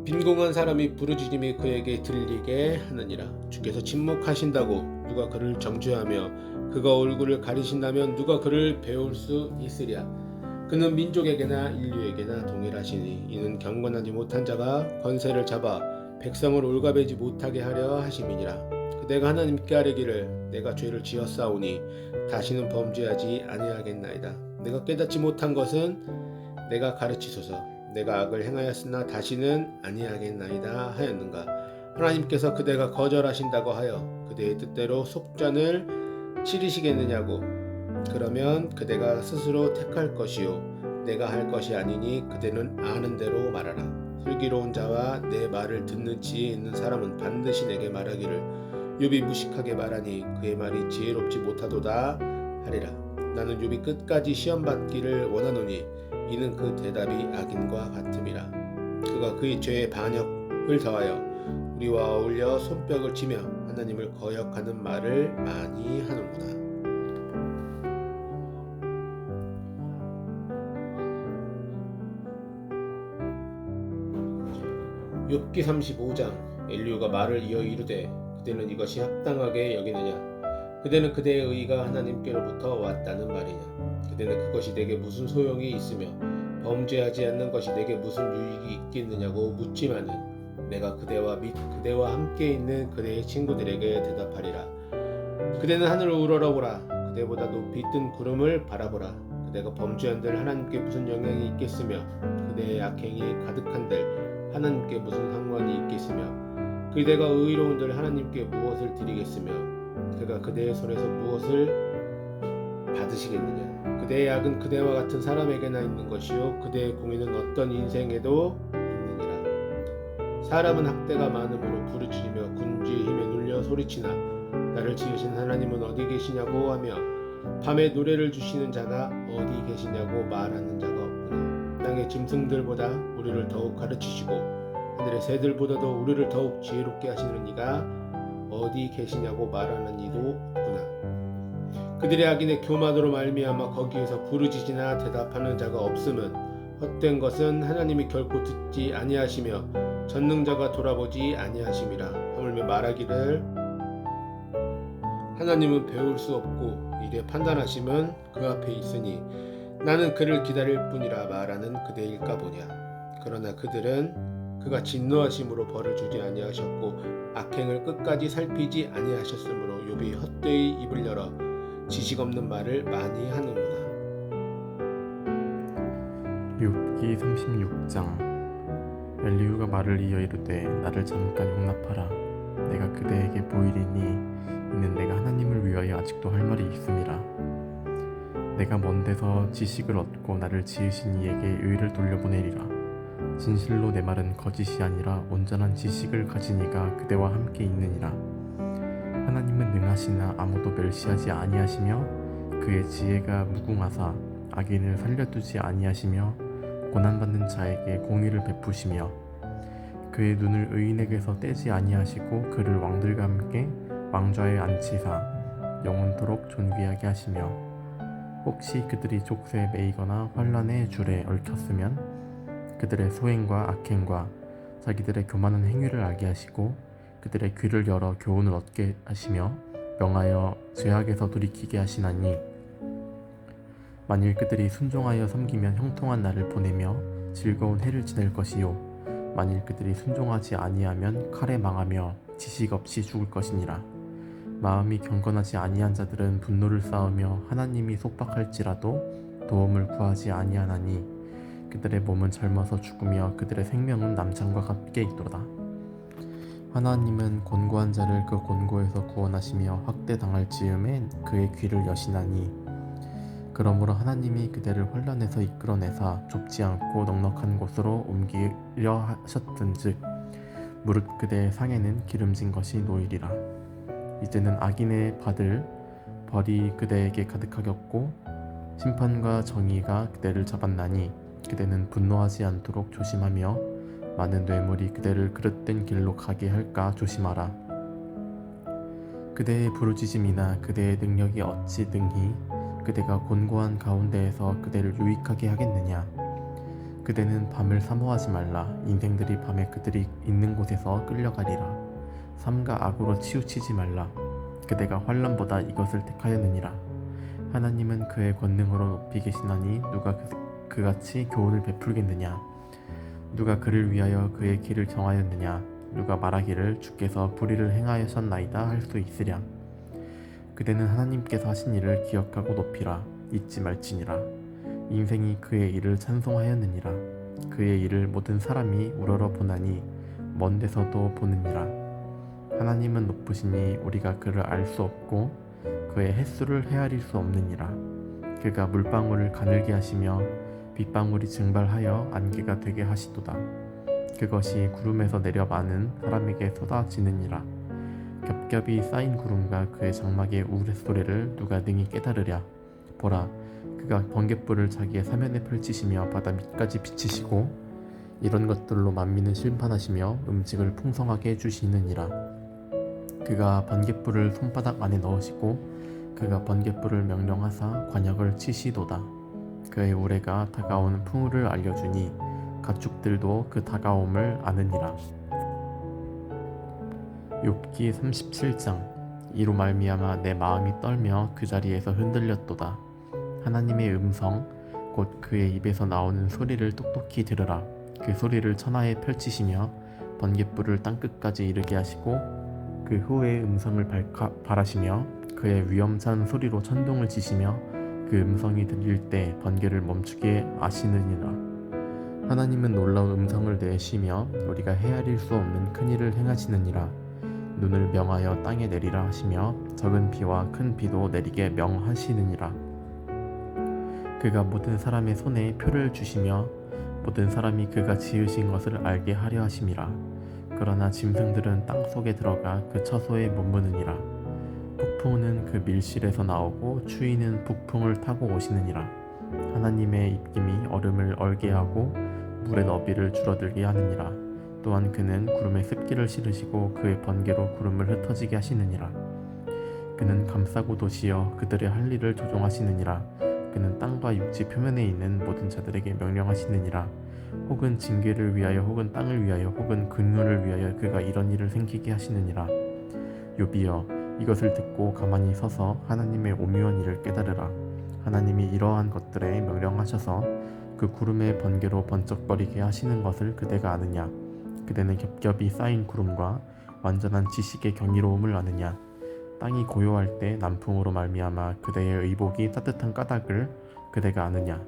빈궁한 사람이 부르짖음이 그에게 들리게 하느니라. 주께서 침묵하신다고 누가 그를 정죄하며 그가 얼굴을 가리신다면 누가 그를 배울 수 있으랴. 그는 민족에게나 인류에게나 동일하시니 이는 경건하지 못한 자가 권세를 잡아 백성을 올가매지 못하게 하려 하심이니라. 그대가 하나님께 아뢰기를 내가 죄를 지었사오니 다시는 범죄하지 아니하겠나이다. 내가 깨닫지 못한 것은 내가 가르치소서. 내가 악을 행하였으나 다시는 아니하겠나이다 하였는가. 하나님께서 그대가 거절하신다고 하여 그대의 뜻대로 속전을 치르시겠느냐고. 그러면 그대가 스스로 택할 것이요 내가 할 것이 아니니 그대는 아는 대로 말하라. 슬기로운 자와 내 말을 듣는 지혜 있는 사람은 반드시 내게 말하기를 욥이 무식하게 말하니 그의 말이 지혜롭지 못하도다 하리라. 나는 욥이 끝까지 시험받기를 원하노니 이는 그 대답이 악인과 같음이라. 그가 그의 죄의 반역을 더하여 우리와 어울려 손뼉을 치며 하나님을 거역하는 말을 많이 하는구나. 욥기 35장. 엘리후가 말을 이어 이르되 그대는 이것이 합당하게 여기느냐. 그대는 그대의 의가 하나님께로부터 왔다는 말이냐. 그대는 그것이 내게 무슨 소용이 있으며 범죄하지 않는 것이 내게 무슨 유익이 있겠느냐고 묻지만은 내가 그대와 및 그대와 함께 있는 그대의 친구들에게 대답하리라. 그대는 하늘을 우러러보라. 그대보다 높이 뜬 구름을 바라보라. 그대가 범죄한들 하나님께 무슨 영향이 있겠으며 그대의 악행이 가득한들 하나님께 무슨 상관이 있겠으며 그대가 의로운들 하나님께 무엇을 드리겠으며 그가 그대의 손에서 무엇을 받으시겠느냐. 그대의 악은 그대와 같은 사람에게나 있는 것이요 그대의 공의는 어떤 인생에도 있느니라. 사람은 학대가 많음으로 부르짖으며 군주의 힘에 눌려 소리치나 나를 지으신 하나님은 어디 계시냐고 하며 밤에 노래를 주시는 자가 어디 계시냐고 말하는 자가 없구나. 땅의 짐승들보다 우리를 더욱 가르치시고 하늘의 새들보다도 우리를 더욱 지혜롭게 하시는 이가 어디 계시냐고 말하는 이도 없구나. 그들의 악인의 교만으로 말미암아 거기에서 부르짖으나 대답하는 자가 없음은 헛된 것은 하나님이 결코 듣지 아니하시며 전능자가 돌아보지 아니하심이라. 하물며 말하기를 하나님은 배울 수 없고 이래 판단하심은 그 앞에 있으니 나는 그를 기다릴 뿐이라 말하는 그대일까 보냐. 그러나 그들은 그가 진노하심으로 벌을 주지 아니하셨고 악행을 끝까지 살피지 아니하셨으므로 욥이 헛되이 입을 열어 지식 없는 말을 많이 하는구나. 욥기 36장. 엘리후가 말을 이어 이르되 나를 잠깐 용납하라. 내가 그대에게 보이리니 이는 내가 하나님을 위하여 아직도 할 말이 있음이라. 내가 먼 데서 지식을 얻고 나를 지으신 이에게 의를 돌려보내리라. 진실로 내 말은 거짓이 아니라 온전한 지식을 가진 이가 그대와 함께 있느니라. 하나님은 능하시나 아무도 멸시하지 아니하시며 그의 지혜가 무궁하사 악인을 살려두지 아니하시며 고난받는 자에게 공의를 베푸시며 그의 눈을 의인에게서 떼지 아니하시고 그를 왕들과 함께 왕좌에 앉히사 영원토록 존귀하게 하시며 혹시 그들이 족쇄에 매이거나 환란의 줄에 얽혔으면 그들의 소행과 악행과 자기들의 교만한 행위를 알게 하시고 그들의 귀를 열어 교훈을 얻게 하시며 명하여 죄악에서 돌이키게 하시나니 만일 그들이 순종하여 섬기면 형통한 날을 보내며 즐거운 해를 지낼 것이요 만일 그들이 순종하지 아니하면 칼에 망하며 지식 없이 죽을 것이니라. 마음이 경건하지 아니한 자들은 분노를 쌓으며 하나님이 속박할지라도 도움을 구하지 아니하나니 그들의 몸은 젊어서 죽으며 그들의 생명은 남창과 같게 있도다. 하나님은 곤고한 자를 그 곤고에서 구원하시며 학대당할 즈음에 그의 귀를 여시나니 그러므로 하나님이 그대를 환란에서 이끌어내사 좁지 않고 넉넉한 곳으로 옮기려 하셨은즉 무릇 그대의 상에는 기름진 것이 놓이리라. 이제는 악인의 받을 벌이 그대에게 가득하겠고 심판과 정의가 그대를 잡았나니 그대는 분노하지 않도록 조심하며 많은 뇌물이 그대를 그릇된 길로 가게 할까 조심하라. 그대의 부르짖음이나 그대의 능력이 어찌 능히 그대가 곤고한 가운데에서 그대를 유익하게 하겠느냐. 그대는 밤을 사모하지 말라. 인생들이 밤에 그들이 있는 곳에서 끌려가리라. 삼가 악으로 치우치지 말라. 그대가 환난보다 이것을 택하였느니라. 하나님은 그의 권능으로 높이 계시나니 누가 그같이 교훈을 베풀겠느냐. 누가 그를 위하여 그의 길을 정하였느냐. 누가 말하기를 주께서 불의를 행하셨나이다 할 수 있으랴. 그대는 하나님께서 하신 일을 기억하고 높이라. 잊지 말지니라. 인생이 그의 일을 찬송하였느니라. 그의 일을 모든 사람이 우러러 보나니 먼 데서도 보느니라. 하나님은 높으시니 우리가 그를 알 수 없고 그의 햇수를 헤아릴 수 없느니라. 그가 물방울을 가늘게 하시며 빗방울이 증발하여 안개가 되게 하시도다. 그것이 구름에서 내려 많은 사람에게 쏟아지느니라. 겹겹이 쌓인 구름과 그의 장막의 우레소리를 누가 능히 깨달으랴. 보라, 그가 번갯불을 자기의 사면에 펼치시며 바다 밑까지 비치시고 이런 것들로 만민을 심판하시며 음식을 풍성하게 해주시느니라. 그가 번갯불을 손바닥 안에 넣으시고 그가 번갯불을 명령하사 관역을 치시도다. 그의 우레가 다가오는 풍우를 알려주니 가축들도 그 다가옴을 아느니라. 욥기 37장. 이로 말미암아 내 마음이 떨며 그 자리에서 흔들렸도다. 하나님의 음성 곧 그의 입에서 나오는 소리를 똑똑히 들으라. 그 소리를 천하에 펼치시며 번갯불을 땅끝까지 이르게 하시고 그 후에 음성을 발하시며 그의 위엄찬 소리로 천둥을 치시며 그 음성이 들릴 때 번개를 멈추게 아시느니라. 하나님은 놀라운 음성을 내쉬며 우리가 헤아릴 수 없는 큰 일을 행하시느니라. 눈을 명하여 땅에 내리라 하시며 적은 비와 큰 비도 내리게 명하시느니라. 그가 모든 사람의 손에 표를 주시며 모든 사람이 그가 지으신 것을 알게 하려 하심이라. 그러나 짐승들은 땅 속에 들어가 그 처소에 머무느니라. 폭풍은 그 밀실에서 나오고 추위는 북풍을 타고 오시느니라. 하나님의 입김이 얼음을 얼게 하고 물의 너비를 줄어들게 하느니라. 또한 그는 구름에 습기를 실으시고 그의 번개로 구름을 흩어지게 하시느니라. 그는 감싸고 도시어 그들의 할 일을 조종하시느니라. 그는 땅과 육지 표면에 있는 모든 자들에게 명령하시느니라. 혹은 징계를 위하여 혹은 땅을 위하여 혹은 근류를 위하여 그가 이런 일을 생기게 하시느니라. 욥이여, 이것을 듣고 가만히 서서 하나님의 오묘한 일을 깨달으라. 하나님이 이러한 것들에 명령하셔서 그 구름의 번개로 번쩍거리게 하시는 것을 그대가 아느냐. 그대는 겹겹이 쌓인 구름과 완전한 지식의 경이로움을 아느냐. 땅이 고요할 때 남풍으로 말미암아 그대의 의복이 따뜻한 까닭을 그대가 아느냐.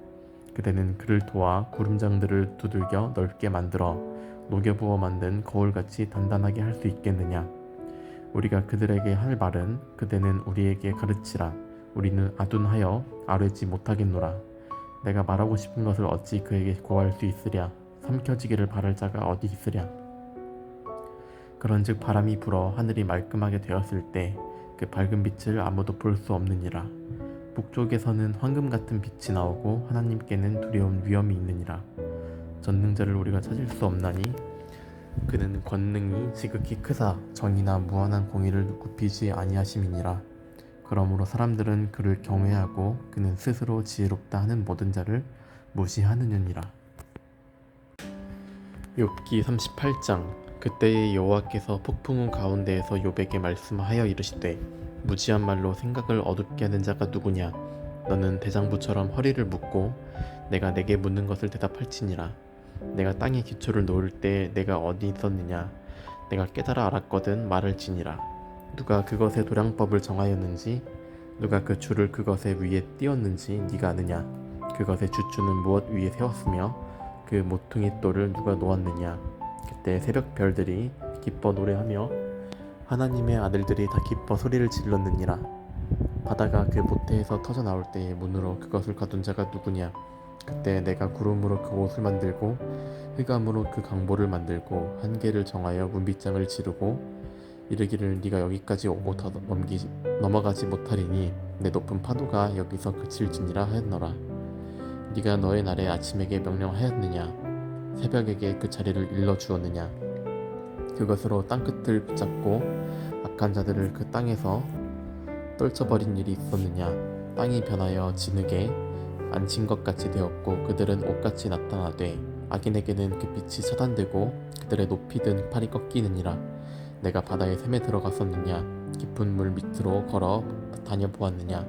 그대는 그를 도와 구름장들을 두들겨 넓게 만들어 녹여부어 만든 거울같이 단단하게 할 수 있겠느냐. 우리가 그들에게 할 말은 그대는 우리에게 가르치라. 우리는 아둔하여 아뢰지 못하겠노라. 내가 말하고 싶은 것을 어찌 그에게 고할 수 있으랴. 삼켜지기를 바랄 자가 어디 있으랴. 그런즉 바람이 불어 하늘이 말끔하게 되었을 때 그 밝은 빛을 아무도 볼 수 없느니라. 북쪽에서는 황금 같은 빛이 나오고 하나님께는 두려운 위험이 있느니라. 전능자를 우리가 찾을 수 없나니 그는 권능이 지극히 크사 정의나 무한한 공의를 굽히지 아니하심이니라. 그러므로 사람들은 그를 경외하고 그는 스스로 지혜롭다 하는 모든 자를 무시하느니라. 욥기 38장. 그때의 여호와께서 폭풍우 가운데에서 욥에게 말씀하여 이르시되 무지한 말로 생각을 어둡게 하는 자가 누구냐. 너는 대장부처럼 허리를 묶고 내가 내게 묻는 것을 대답할지니라. 내가 땅에 기초를 놓을 때 내가 어디 있었느냐. 내가 깨달아 알았거든 말할지니라. 누가 그것의 도량법을 정하였는지 누가 그 줄을 그것의 위에 띄었는지 네가 아느냐. 그것의 주추는 무엇 위에 세웠으며 그 모퉁이 돌을 누가 놓았느냐. 그때 새벽 별들이 기뻐 노래하며 하나님의 아들들이 다 기뻐 소리를 질렀느니라. 바다가 그 모태에서 터져 나올 때에 문으로 그것을 가둔 자가 누구냐. 그때 내가 구름으로 그 옷을 만들고 흑암으로 그 강보를 만들고 한계를 정하여 문빗장을 지르고 이르기를 네가 여기까지 넘어가지 못하리니 내 높은 파도가 여기서 그칠지니라 하였노라. 네가 너의 날에 아침에게 명령하였느냐. 새벽에게 그 자리를 일러주었느냐. 그것으로 땅끝을 붙잡고 악한 자들을 그 땅에서 떨쳐버린 일이 있었느냐. 땅이 변하여 진흙에 앉힌 것 같이 되었고 그들은 옷같이 나타나되 악인에게는 그 빛이 차단되고 그들의 높이 든 팔이 꺾이느니라. 내가 바다의 샘에 들어갔었느냐 깊은 물 밑으로 걸어 다녀보았느냐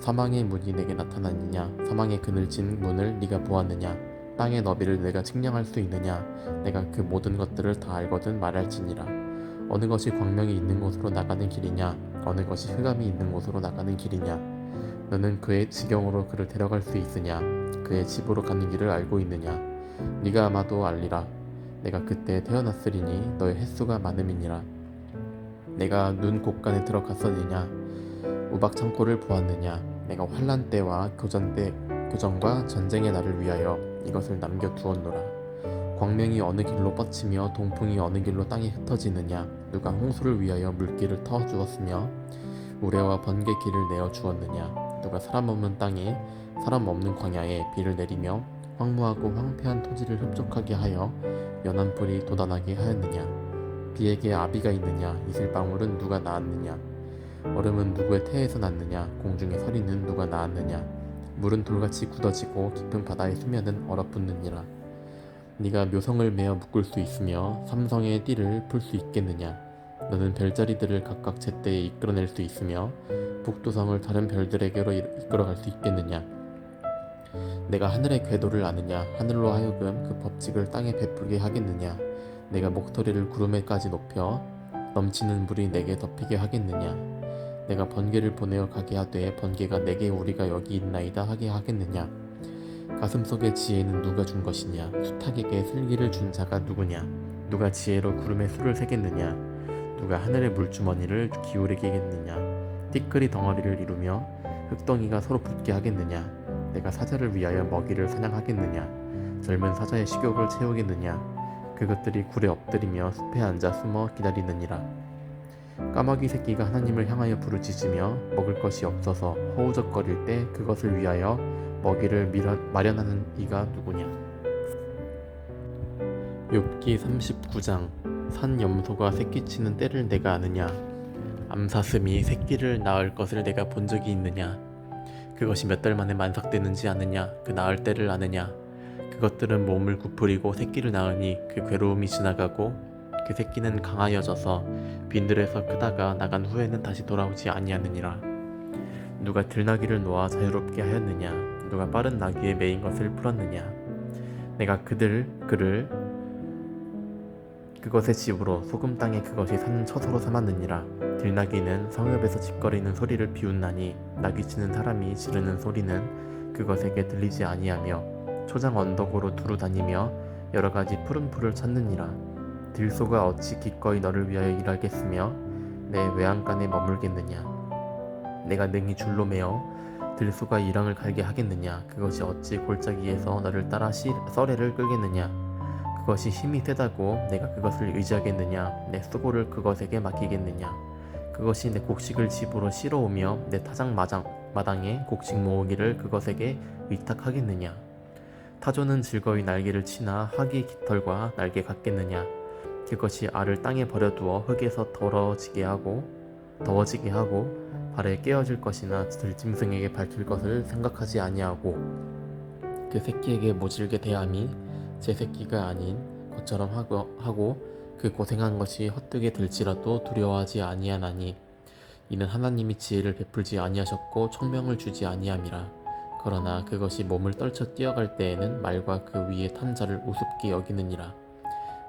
사망의 문이 내게 나타났느냐 사망의 그늘진 문을 네가 보았느냐 땅의 너비를 내가 측량할 수 있느냐 내가 그 모든 것들을 다 알거든 말할지니라. 어느 것이 광명이 있는 곳으로 나가는 길이냐 어느 것이 흑암이 있는 곳으로 나가는 길이냐 너는 그의 지경으로 그를 데려갈 수 있으냐 그의 집으로 가는 길을 알고 있느냐 네가 아마도 알리라. 내가 그때 태어났으리니 너의 횟수가 많음이니라. 내가 눈 곳간에 들어갔었느냐 우박 창고를 보았느냐 내가 환란 때와 교전과 전쟁의 날을 위하여 이것을 남겨두었노라. 광명이 어느 길로 뻗치며 동풍이 어느 길로 땅에 흩어지느냐 누가 홍수를 위하여 물길을 터 주었으며 우레와 번개 길을 내어 주었느냐 누가 사람 없는 땅에 사람 없는 광야에 비를 내리며 황무하고 황폐한 토지를 흡족하게 하여 연한 풀이 돋아나게 하였느냐 비에게 아비가 있느냐 이슬방울은 누가 낳았느냐 얼음은 누구의 태에서 났느냐 공중의 서리는 누가 낳았느냐 물은 돌같이 굳어지고 깊은 바다의 수면은 얼어붙느니라. 네가 묘성을 메어 묶을 수 있으며 삼성의 띠를 풀 수 있겠느냐 너는 별자리들을 각각 제때에 이끌어낼 수 있으며 북두성을 다른 별들에게로 이끌어갈 수 있겠느냐 내가 하늘의 궤도를 아느냐 하늘로 하여금 그 법칙을 땅에 베풀게 하겠느냐 내가 목터리를 구름에까지 높여 넘치는 물이 내게 덮이게 하겠느냐 내가 번개를 보내어 가게 하되 번개가 내게 우리가 여기 있나이다 하게 하겠느냐 가슴속의 지혜는 누가 준 것이냐 수탉에게 슬기를 준 자가 누구냐 누가 지혜로 구름에 수를 세겠느냐 누가 하늘의 물주머니를 기울이겠느냐 띠끌이 덩어리를 이루며 흙덩이가 서로 붙게 하겠느냐 내가 사자를 위하여 먹이를 사냥하겠느냐 젊은 사자의 식욕을 채우겠느냐 그것들이 굴에 엎드리며 숲에 앉아 숨어 기다리느니라. 까마귀 새끼가 하나님을 향하여 부르짖으며 먹을 것이 없어서 허우적거릴 때 그것을 위하여 먹이를 마련하는 이가 누구냐. 욥기 39장 산 염소가 새끼치는 때를 내가 아느냐 암사슴이 새끼를 낳을 것을 내가 본 적이 있느냐 그것이 몇 달 만에 만삭되는지 아느냐 그 낳을 때를 아느냐 그것들은 몸을 구부리고 새끼를 낳으니 그 괴로움이 지나가고 그 새끼는 강하여져서 빈들에서 크다가 나간 후에는 다시 돌아오지 아니하느니라. 누가 들나귀를 놓아 자유롭게 하였느냐 누가 빠른 나귀에 매인 것을 풀었느냐 내가 그를 그것의 집으로 소금 땅에 그것이 사는 처소로 삼았느니라. 들나귀는 성읍에서 짖거리는 소리를 비웃나니 나귀치는 사람이 지르는 소리는 그것에게 들리지 아니하며 초장 언덕으로 두루 다니며 여러가지 푸른 풀을 찾느니라. 들소가 어찌 기꺼이 너를 위하여 일하겠으며 내 외양간에 머물겠느냐 내가 능히 줄로 매어 들소가 이랑을 갈게 하겠느냐 그것이 어찌 골짜기에서 너를 따라 썰애를 끌겠느냐 그것이 힘이 세다고 내가 그것을 의지하겠느냐 내 수고를 그것에게 맡기겠느냐 그것이 내 곡식을 집으로 실어오며 내 타작 마당에 곡식 모으기를 그것에게 의탁하겠느냐 타조는 즐거이 날개를 치나 하기 깃털과 날개 같겠느냐 그것이 알을 땅에 버려두어 흙에서 더워지게 하고 발에 깨어질 것이나 들짐승에게 밝힐 것을 생각하지 아니하고 그 새끼에게 모질게 대함이 제 새끼가 아닌 것처럼 하고 그 고생한 것이 헛되게 될지라도 두려워하지 아니하나니 이는 하나님이 지혜를 베풀지 아니하셨고 총명을 주지 아니함이라. 그러나 그것이 몸을 떨쳐 뛰어갈 때에는 말과 그 위에 탄 자를 우습게 여기느니라.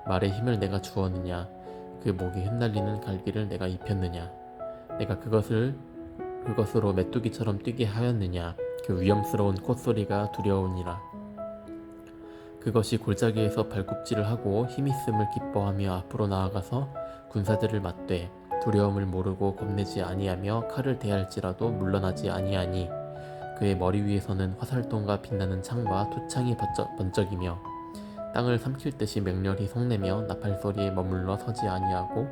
말의 힘을 내가 주었느냐 그 목이 흩날리는 갈기를 내가 입혔느냐 내가 그것으로 메뚜기처럼 뛰게 하였느냐 그 위험스러운 콧소리가 두려우니라. 그것이 골짜기에서 발굽질을 하고 힘있음을 기뻐하며 앞으로 나아가서 군사들을 맞되 두려움을 모르고 겁내지 아니하며 칼을 대할지라도 물러나지 아니하니 그의 머리 위에서는 화살통과 빛나는 창과 투창이 번쩍이며 땅을 삼킬 듯이 맹렬히 속내며 나팔소리에 머물러 서지 아니하고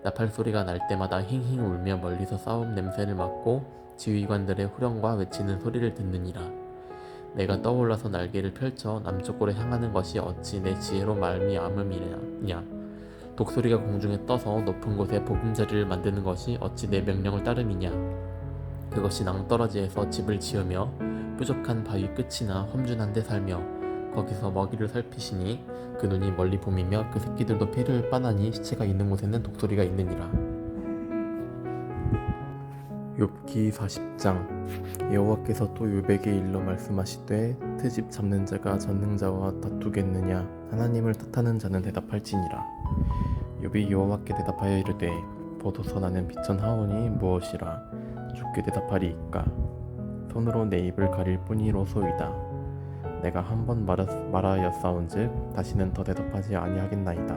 나팔소리가 날 때마다 힝힝 울며 멀리서 싸움 냄새를 맡고 지휘관들의 후령과 외치는 소리를 듣느니라. 내가 떠올라서 날개를 펼쳐 남쪽으로 향하는 것이 어찌 내 지혜로 말미암음이냐 독수리가 공중에 떠서 높은 곳에 보금자리를 만드는 것이 어찌 내 명령을 따름이냐 그것이 낭떠러지에서 집을 지으며 뾰족한 바위 끝이나 험준한 데 살며 거기서 먹이를 살피시니 그 눈이 멀리 봄이며 그 새끼들도 피를 빠나니 시체가 있는 곳에는 독소리가 있느니라. 욥기 40장. 여호와께서 또 욥에게 일러 말씀하시되 트집 잡는 자가 전능자와 다투겠느냐. 하나님을 뜻하는 자는 대답할지니라. 욥이 여호와께 대답하여 이르되 보소서 나는 비천하오니 무엇이라. 주께 대답하리이까. 손으로 내 입을 가릴 뿐이로소이다. 내가 한번 말하였사온즉 다시는 더 대답하지 아니하겠나이다.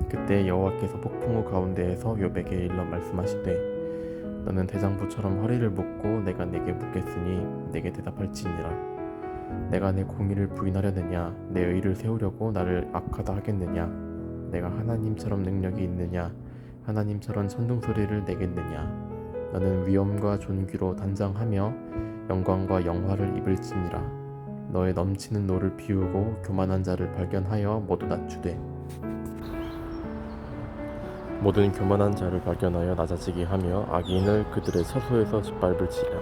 그때 여호와께서 폭풍우 가운데에서 욥에게 일러 말씀하시되 너는 대장부처럼 허리를 묶고 내가 내게 묻겠으니 내게 대답할지니라. 내가 내 공의를 부인하려느냐. 내 의를 세우려고 나를 악하다 하겠느냐. 내가 하나님처럼 능력이 있느냐. 하나님처럼 천둥소리를 내겠느냐. 너는 위엄과 존귀로 단장하며 영광과 영화를 입을지니라. 너의 넘치는 노를 비우고 교만한 자를 발견하여 모두 낮추되 모든 교만한 자를 발견하여 낮아지게 하며 악인을 그들의 처소에서 짓밟을지라.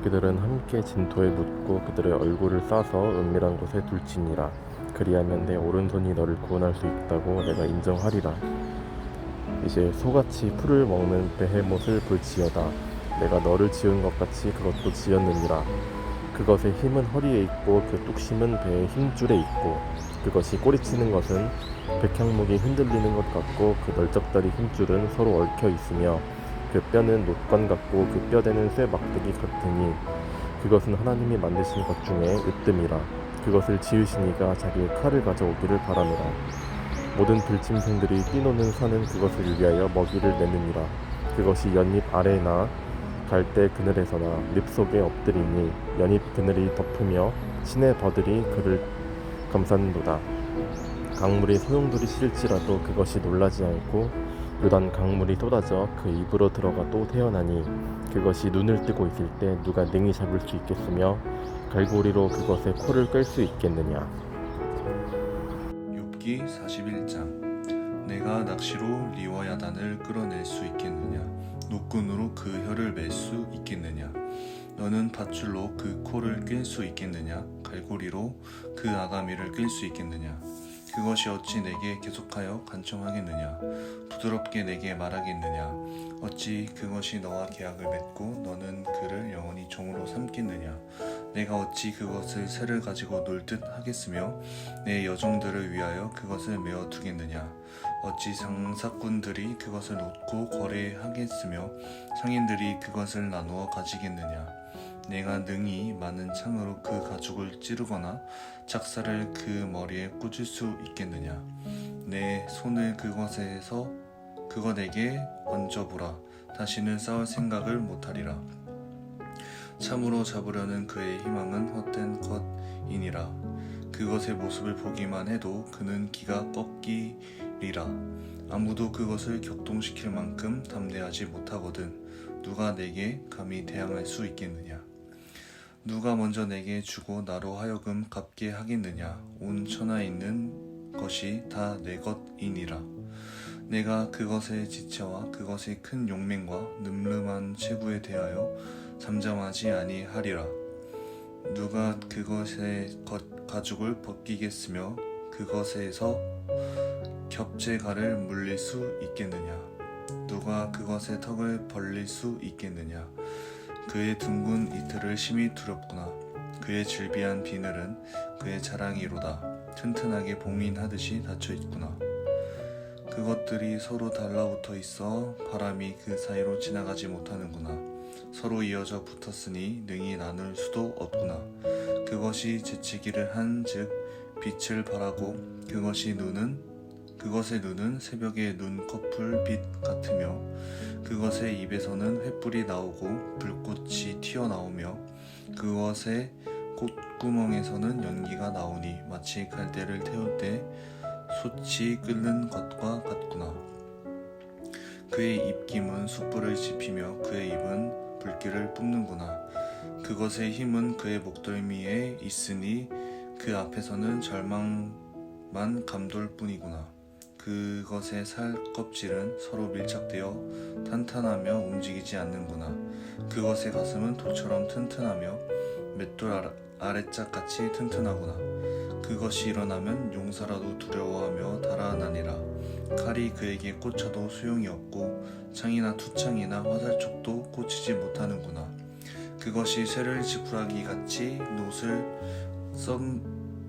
그들은 함께 진토에 묻고 그들의 얼굴을 싸서 은밀한 곳에 둘지니라. 그리하면 내 오른손이 너를 구원할 수 있다고 내가 인정하리라. 이제 소같이 풀을 먹는 베헤못을 볼지어다. 내가 너를 지은 것 같이 그것도 지었느니라. 그것의 힘은 허리에 있고 그 뚝심은 배의 힘줄에 있고 그것이 꼬리치는 것은 백향목이 흔들리는 것 같고 그 널쩍다리 힘줄은 서로 얽혀 있으며 그 뼈는 노건 같고 그 뼈대는 쇠 막대기 같으니 그것은 하나님이 만드신 것 중에 으뜸이라. 그것을 지으신 이가 자기의 칼을 가져오기를 바라노라. 모든 들짐승들이 뛰노는 산은 그것을 위하여 먹이를 내느니라. 그것이 연잎 아래나 갈대 그늘에서나 늪 속에 엎드리니 연잎 그늘이 덮으며 시내 버들이 그를 감싸는도다. 강물이 소용돌이 실지라도 그것이 놀라지 않고 요단 강물이 쏟아져 그 입으로 들어가 또 태어나니 그것이 눈을 뜨고 있을 때 누가 능히 잡을 수 있겠으며 갈고리로 그것의 코를 꿰 수 있겠느냐. 욥기 41장. 내가 낚시로 리워야단을 끌어낼 수 있겠느냐. 노끈으로 그 혀를 맬 수 있겠느냐. 너는 밧줄로 그 코를 꿰 수 있겠느냐. 갈고리로 그 아가미를 꿰 수 있겠느냐. 그것이 어찌 내게 계속하여 간청하겠느냐. 부드럽게 내게 말하겠느냐. 어찌 그것이 너와 계약을 맺고 너는 그를 영원히 종으로 삼겠느냐. 내가 어찌 그것을 새를 가지고 놀 듯 하겠으며 내 여종들을 위하여 그것을 메어 두겠느냐. 어찌 장사꾼들이 그것을 놓고 거래하겠으며 상인들이 그것을 나누어 가지겠느냐. 내가 능히 많은 창으로 그 가죽을 찌르거나 작사를 그 머리에 꽂을 수 있겠느냐. 내 손을 그것에게 얹어보라. 다시는 싸울 생각을 못하리라. 참으로 잡으려는 그의 희망은 헛된 것이니라. 그것의 모습을 보기만 해도 그는 기가 꺾이리라. 아무도 그것을 격동시킬 만큼 담대하지 못하거든 누가 내게 감히 대항할 수 있겠느냐. 누가 먼저 내게 주고 나로 하여금 갚게 하겠느냐. 온 천하에 있는 것이 다 내 것이니라. 내가 그것의 지체와 그것의 큰 용맹과 늠름한 체구에 대하여 잠잠하지 아니하리라. 누가 그것의 가죽을 벗기겠으며 그것에서 겹제갈을 물릴 수 있겠느냐. 누가 그것의 턱을 벌릴 수 있겠느냐. 그의 둥근 이틀을 심히 두렵구나. 그의 질비한 비늘은 그의 자랑이로다. 튼튼하게 봉인하듯이 닫혀있구나. 그것들이 서로 달라붙어 있어 바람이 그 사이로 지나가지 못하는구나. 서로 이어져 붙었으니 능히 나눌 수도 없구나. 그것이 재치기를 한즉 빛을 발하고 그것의 눈은 새벽의 눈꺼풀 빛 같으며 그것의 입에서는 횃불이 나오고 불꽃이 튀어나오며 그것의 콧구멍에서는 연기가 나오니 마치 갈대를 태울 때 솥이 끓는 것과 같구나. 그의 입김은 숯불을 지피며 그의 입은 불길을 뿜는구나. 그것의 힘은 그의 목덜미에 있으니 그 앞에서는 절망만 감돌 뿐이구나. 그것의 살 껍질은 서로 밀착되어 탄탄하며 움직이지 않는구나. 그것의 가슴은 돌처럼 튼튼하며 맷돌 아래짝같이 튼튼하구나. 그것이 일어나면 용사라도 두려워하며 달아나니라. 칼이 그에게 꽂혀도 소용이 없고 창이나 투창이나 화살촉도 꽂히지 못하는구나. 그것이 쇠를 지푸라기 같이 노을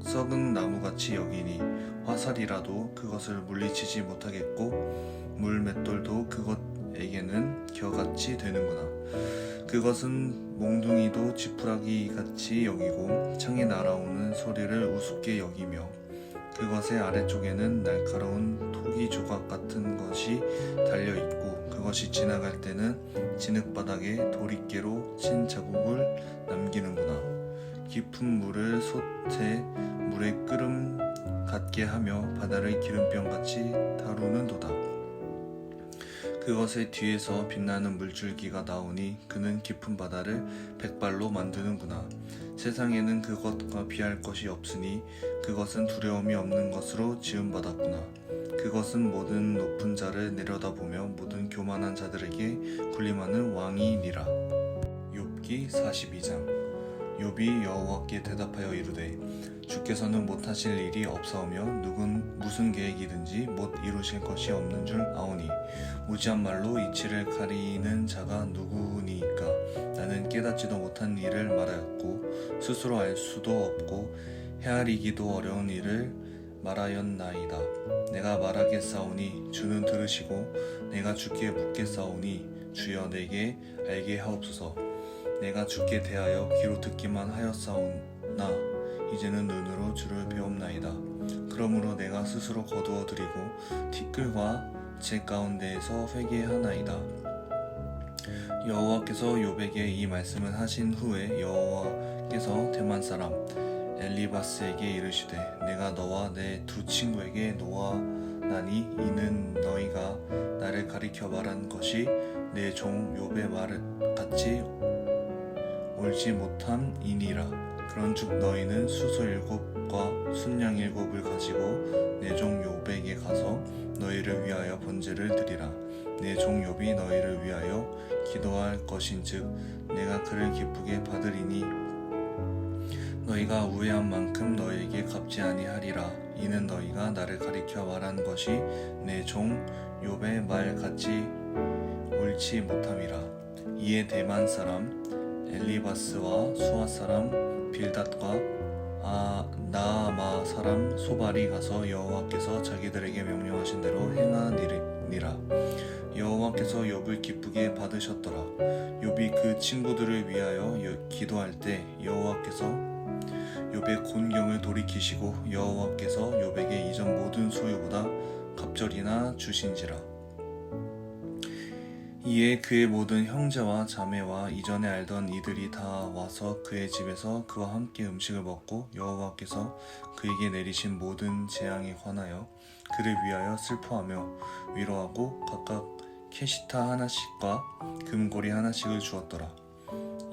썩은 나무같이 여기니 화살이라도 그것을 물리치지 못하겠고 물맷돌도 그것에게는 겨같이 되는구나. 그것은 몽둥이도 지푸라기 같이 여기고 창에 날아오는 소리를 우습게 여기며 그것의 아래쪽에는 날카로운 토기 조각 같은 것이 달려있고 그것이 지나갈 때는 진흙바닥에 도리깨로 친 자국을 남기는구나. 깊은 물을 솥에 물에 끓음 같게 하며 바다를 기름병같이 다루는도다. 그것의 뒤에서 빛나는 물줄기가 나오니 그는 깊은 바다를 백발로 만드는구나. 세상에는 그것과 비할 것이 없으니 그것은 두려움이 없는 것으로 지음받았구나. 그것은 모든 높은 자를 내려다보며 모든 교만한 자들에게 군림하는 왕이니라. 욥기 42장. 욥이 여호와께 대답하여 이르되 주께서는 못하실 일이 없사오며 무슨 계획이든지 못 이루실 것이 없는 줄 아오니 무지한 말로 이치를 가리는 자가 누구니까. 나는 깨닫지도 못한 일을 말하였고 스스로 알 수도 없고 헤아리기도 어려운 일을 말하였나이다. 내가 말하겠사오니 주는 들으시고 내가 주께 묻겠사오니 주여 내게 알게 하옵소서. 내가 주께 대하여 귀로 듣기만 하였사오나 이제는 눈으로 주를 배움나이다. 그러므로 내가 스스로 거두어 드리고 티끌과 제 가운데에서 회개하나이다. 여호와께서 욥에게 이 말씀을 하신 후에 여호와께서 대만 사람 엘리바스에게 이르시되 내가 너와 내 두 친구에게 놓아나니 이는 너희가 나를 가리켜 말한 것이 내 종 욥의 말을 같이 옳지 못함이니라. 그런즉 너희는 수소 7과 순양 7을 가지고 내 종 욥에게 가서 너희를 위하여 번제를 드리라. 내 종 욥이 너희를 위하여 기도할 것인즉 내가 그를 기쁘게 받으리니 너희가 우애한 만큼 너희에게 갚지 아니하리라. 이는 너희가 나를 가리켜 말한 것이 내 종 욥의 말 같이 옳지 못함이라. 이에 대만 사람 엘리바스와 수아 사람 빌닷과 나아마 사람 소발이 가서 여호와께서 자기들에게 명령하신 대로 행하니라. 여호와께서 욥을 기쁘게 받으셨더라. 욥이 그 친구들을 위하여 기도할 때 여호와께서 욥의 곤경을 돌이키시고 여호와께서 욥에게 이전 모든 소유보다 갑절이나 주신지라. 이에 그의 모든 형제와 자매와 이전에 알던 이들이 다 와서 그의 집에서 그와 함께 음식을 먹고 여호와께서 그에게 내리신 모든 재앙에 관하여 그를 위하여 슬퍼하며 위로하고 각각 캐시타 하나씩과 금고리 하나씩을 주었더라.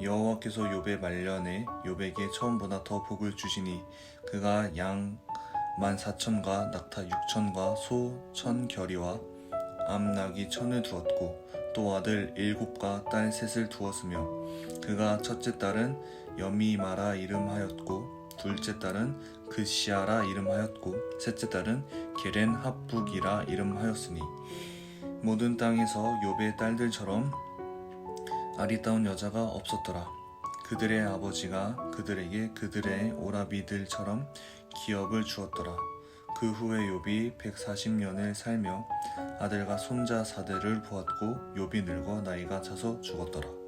여호와께서 욥의 말년에 욥에게 처음보다 더 복을 주시니 그가 양 14,000과 낙타 6,000과 소 1,000겨리와 암나귀 1,000을 두었고 또 아들 7과 딸 3을 두었으며 그가 첫째 딸은 여미마라 이름하였고 둘째 딸은 그시아라 이름하였고 셋째 딸은 게렌 합북이라 이름하였으니 모든 땅에서 욥의 딸들처럼 아리따운 여자가 없었더라. 그들의 아버지가 그들에게 그들의 오라비들처럼 기업을 주었더라. 그 후에 욥이 140년을 살며 아들과 손자 4대를 보았고 욥이 늙어 나이가 차서 죽었더라.